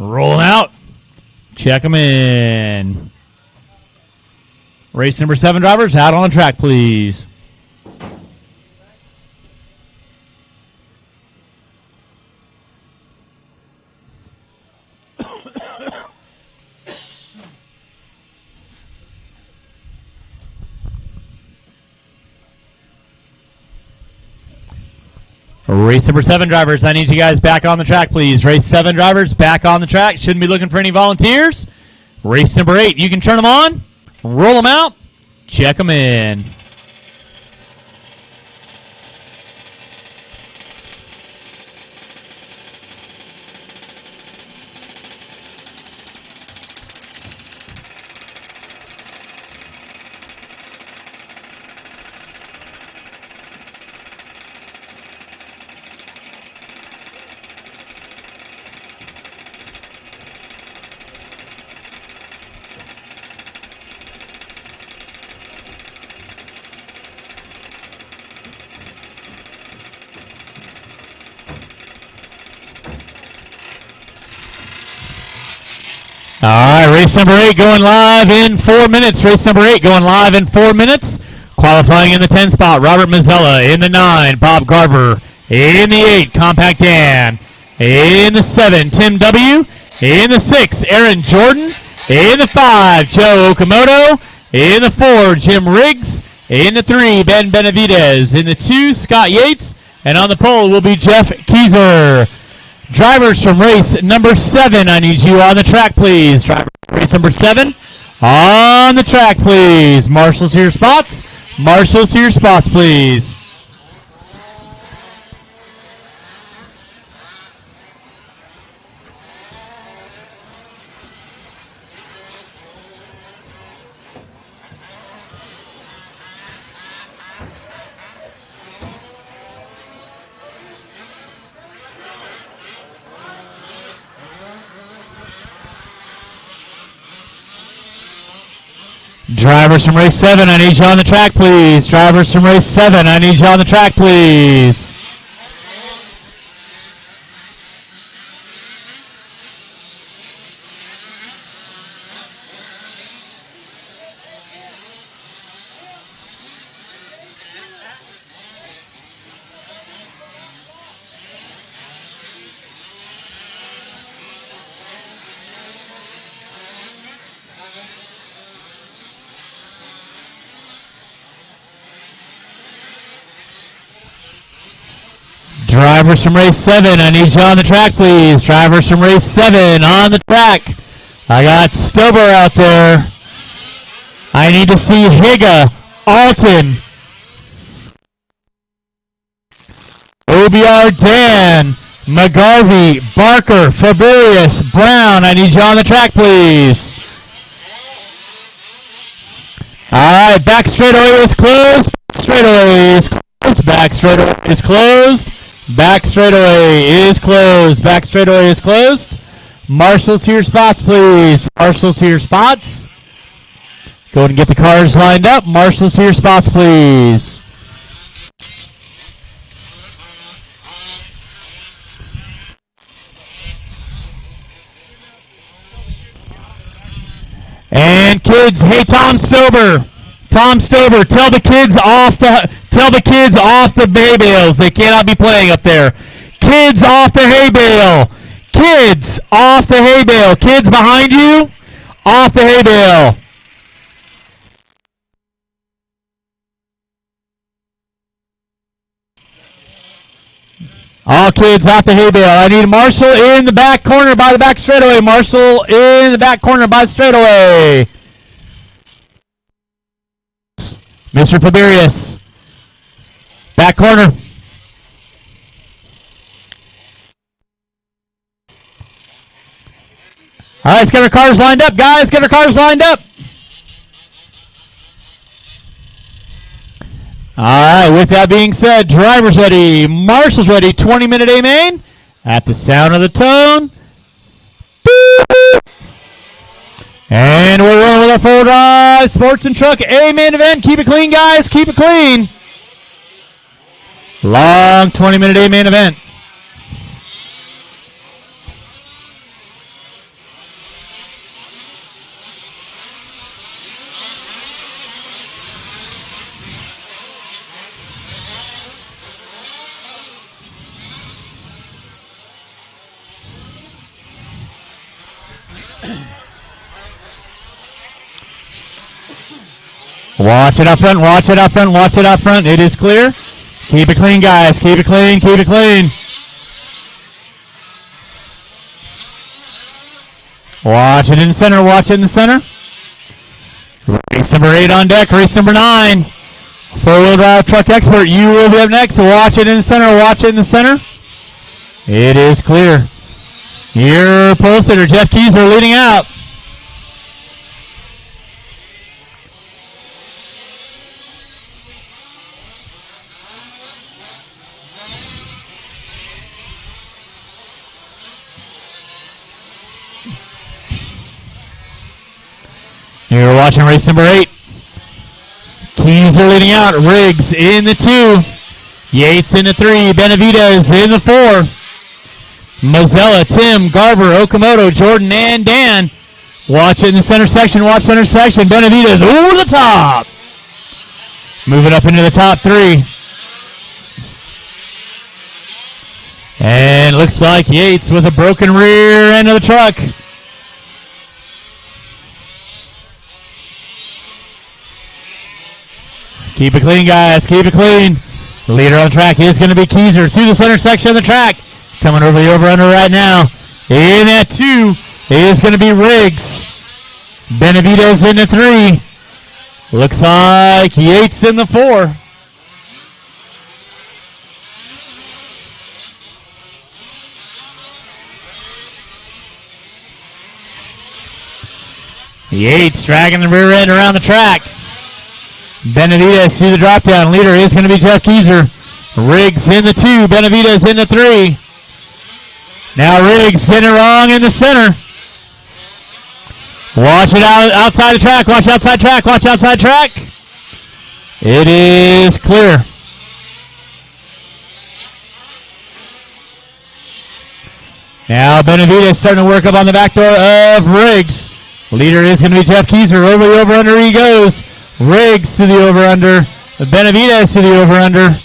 Roll them out. Check them in. Race number 7 drivers, out on the track, please. Race number 7 drivers, I need you guys back on the track, please. Race 7 drivers, back on the track. Shouldn't be looking for any volunteers. Race number 8, you can turn them on, roll them out, check them in. All right, race number 8 going live in 4 minutes. Race number 8 going live in 4 minutes. Qualifying in the 10 spot, Robert Mazzella. In the 9, Bob Garver. In the 8, Compact Dan. In the 7, Tim W. In the 6, Aaron Jordan. In the 5, Joe Okamoto. In the 4, Jim Riggs. In the 3, Ben Benavidez. In the 2, Scott Yates. And on the pole will be Jeff Keyser. Drivers from race number 7, I need you on the track, please. Driver race number 7, on the track, please. Marshals to your spots. Marshals to your spots, please. Drivers from race 7, I need you on the track, please. Drivers from race 7, I need you on the track, please. Drivers from race 7, I need you on the track, please. Drivers from race 7 on the track. I got Stober out there. I need to see Higa, Alton, OBR Dan, McGarvey, Barker, Faburious, Brown. I need you on the track, please. All right, back straightaway is closed. Straightaway is closed. Back straightaway is closed. Back straightaway is closed. Back straightaway is closed. Marshals to your spots, please. Marshals to your spots. Go ahead and get the cars lined up. Marshals to your spots, please. And kids, hey Tom Stober, tell the kids off the hay bales. They cannot be playing up there. Kids off the hay bale. Kids off the hay bale. Kids behind you, off the hay bale. All kids off the hay bale. I need Marshall in the back corner by the back straightaway. Marshall in the back corner by the straightaway. Mr. Faburious. Back corner. All right, let's get our cars lined up, guys. Get our cars lined up. All right, with that being said, drivers ready, marshals ready, 20-minute A main. At the sound of the tone. Beep. And we're rolling with our full drive sports and truck A main event. Keep it clean, guys. Keep it clean. Long 20-minute A main event. Watch it up front, watch it up front, watch it up front. It is clear. Keep it clean, guys. Keep it clean, keep it clean. Watch it in the center, watch it in the center. Race number 8 on deck, race number 9. Four-wheel drive truck expert, you will be up next. So watch it in the center, watch it in the center. It is clear. Your pole sitter, Jeff Keyser, leading out. You're watching race number 8. Keyser leading out. Riggs in the 2. Yates in the 3. Benavidez in the 4. Mazzella, Tim, Garver, Okamoto, Jordan, and Dan. Watch it in the center section. Watch center section. Benavidez over the top. Moving up into the top 3. And looks like Yates with a broken rear end of the truck. Keep it clean, guys. Keep it clean. The leader on the track is going to be Keyser through the center section of the track. Coming over the over-under right now. In at 2 is going to be Riggs. Benavidez in the 3. Looks like Yates in the 4. Yates dragging the rear end around the track. Benavidez through the drop down. Leader is going to be Jeff Keyser. Riggs in the 2. Benavidez in the 3. Now Riggs getting it wrong in the center. Watch it out outside the track. Watch outside track. Watch outside track. It is clear. Now Benavidez starting to work up on the back door of Riggs. Leader is going to be Jeff Keyser. Over the over-under he goes. Riggs to the over-under. Benavidez to the over-under.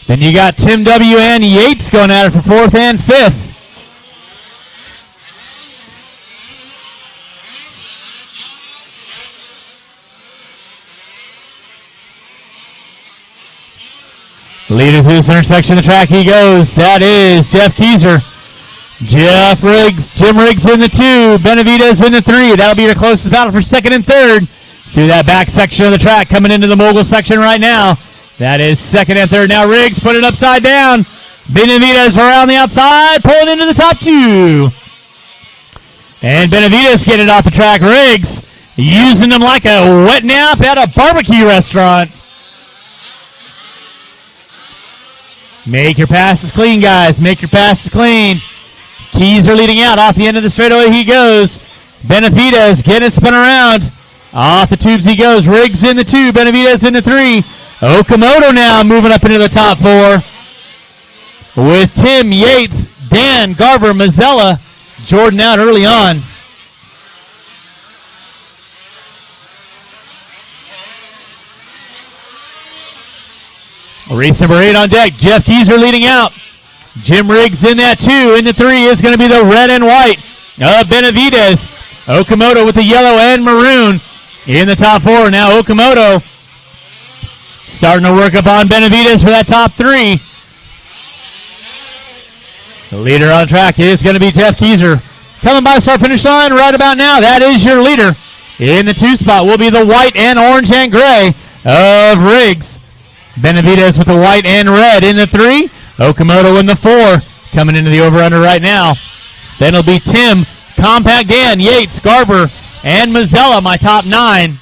Then you got Tim W. and Yates going at it for 4th and 5th. Leading through the center section of the track he goes. That is Jeff Keyser. Jim Riggs in the 2. Benavidez in the 3. That'll be your closest battle for second and third. Through that back section of the track, coming into the mogul section right now. That is second and third. Now Riggs put it upside down. Benavidez around the outside, pulling into the top 2. And Benavidez getting it off the track. Riggs using them like a wet nap at a barbecue restaurant. Make your passes clean, guys. Make your passes clean. Keyser leading out. Off the end of the straightaway he goes. Benavidez getting it spun around. Off the tubes he goes. Riggs in the 2. Benavidez in the 3. Okamoto now moving up into the top 4. With Tim, Yates, Dan, Garver, Mazzella, Jordan out early on. Race number 8 on deck. Jeff Keyser leading out. Jim Riggs in that 2. In the 3 is going to be the red and white of Benavidez. Okamoto with the yellow and maroon in the top 4. Now Okamoto starting to work up on Benavidez for that top 3. The leader on track is going to be Jeff Keyser. Coming by the start finish line right about now. That is your leader. In the 2 spot will be the white and orange and gray of Riggs. Benavidez with the white and red in the 3. Okamoto in the 4. Coming into the over-under right now. Then it'll be Tim, Compact Dan, Yates, Garber, and Mazzella, my top 9.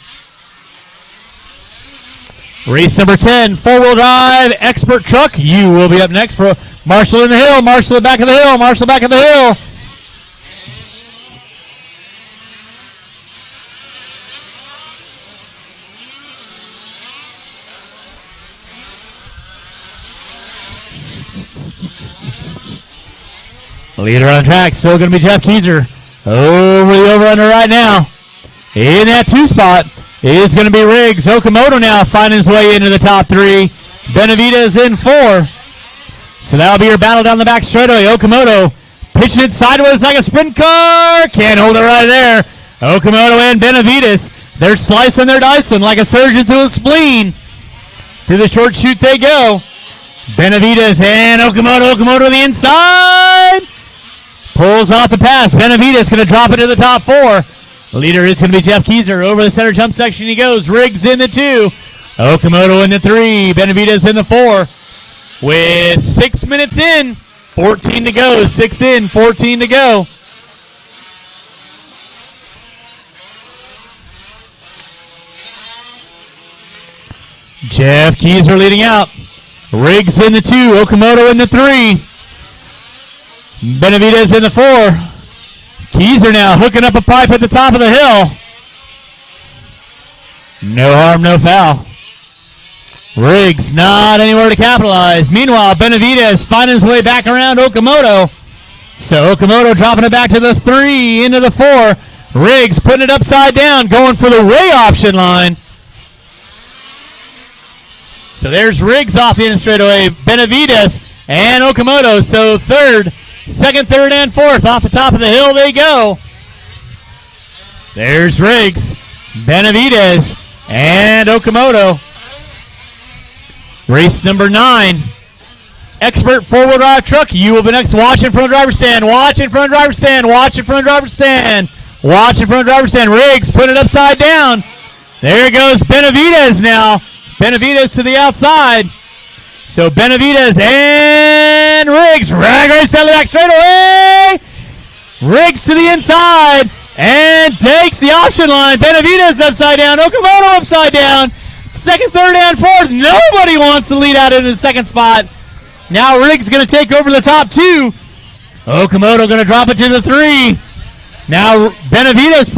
Race number 10, 4-wheel drive, expert truck. You will be up next for Marshall in the hill. Marshall back of the hill. Marshall back of the hill. Leader on track, still going to be Jeff Keyser. Over the over-under right now. In that 2 spot is going to be Riggs. Okamoto now finding his way into the top 3. Benavidez in 4. So that'll be your battle down the back straightaway. Okamoto pitching it sideways like a sprint car. Can't hold it right there. Okamoto and Benavidez, they're slicing their dicing like a surgeon through a spleen. Through the short chute they go. Benavidez and Okamoto. Okamoto to the inside. Pulls off the pass. Benavidez going to drop it to the top 4. The leader is going to be Jeff Keyser. Over the center jump section he goes. Riggs in the 2. Okamoto in the 3. Benavidez in the 4. With 6 minutes in. 14 to go. 6 in. 14 to go. Jeff Keyser leading out. Riggs in the 2. Okamoto in the 3. Benavidez in the 4. Keyser now hooking up a pipe at the top of the hill. No harm, no foul. Riggs not anywhere to capitalize. Meanwhile, Benavidez finding his way back around Okamoto. So Okamoto dropping it back to the 3, into the 4. Riggs putting it upside down, going for the way option line. So there's Riggs off the end straightaway. Benavidez and Okamoto. So second, third, and 4th off the top of the hill they go. There's Riggs, Benavidez, and Okamoto. Race number 9. Expert 4-wheel drive truck. You will be next. Watch in front of the driver's stand. Watch in front of the driver's stand. Watch in front of the driver's stand. Watch in front of the driver's stand. Riggs put it upside down. There goes Benavidez now. Benavidez to the outside. So Benavidez and Riggs drag race down the back straightaway. Riggs to the inside and takes the option line. Benavidez upside down. Okamoto upside down. Second, third, and 4th. Nobody wants to lead out into the second spot. Now Riggs going to take over the top 2. Okamoto going to drop it to the 3. Now Benavidez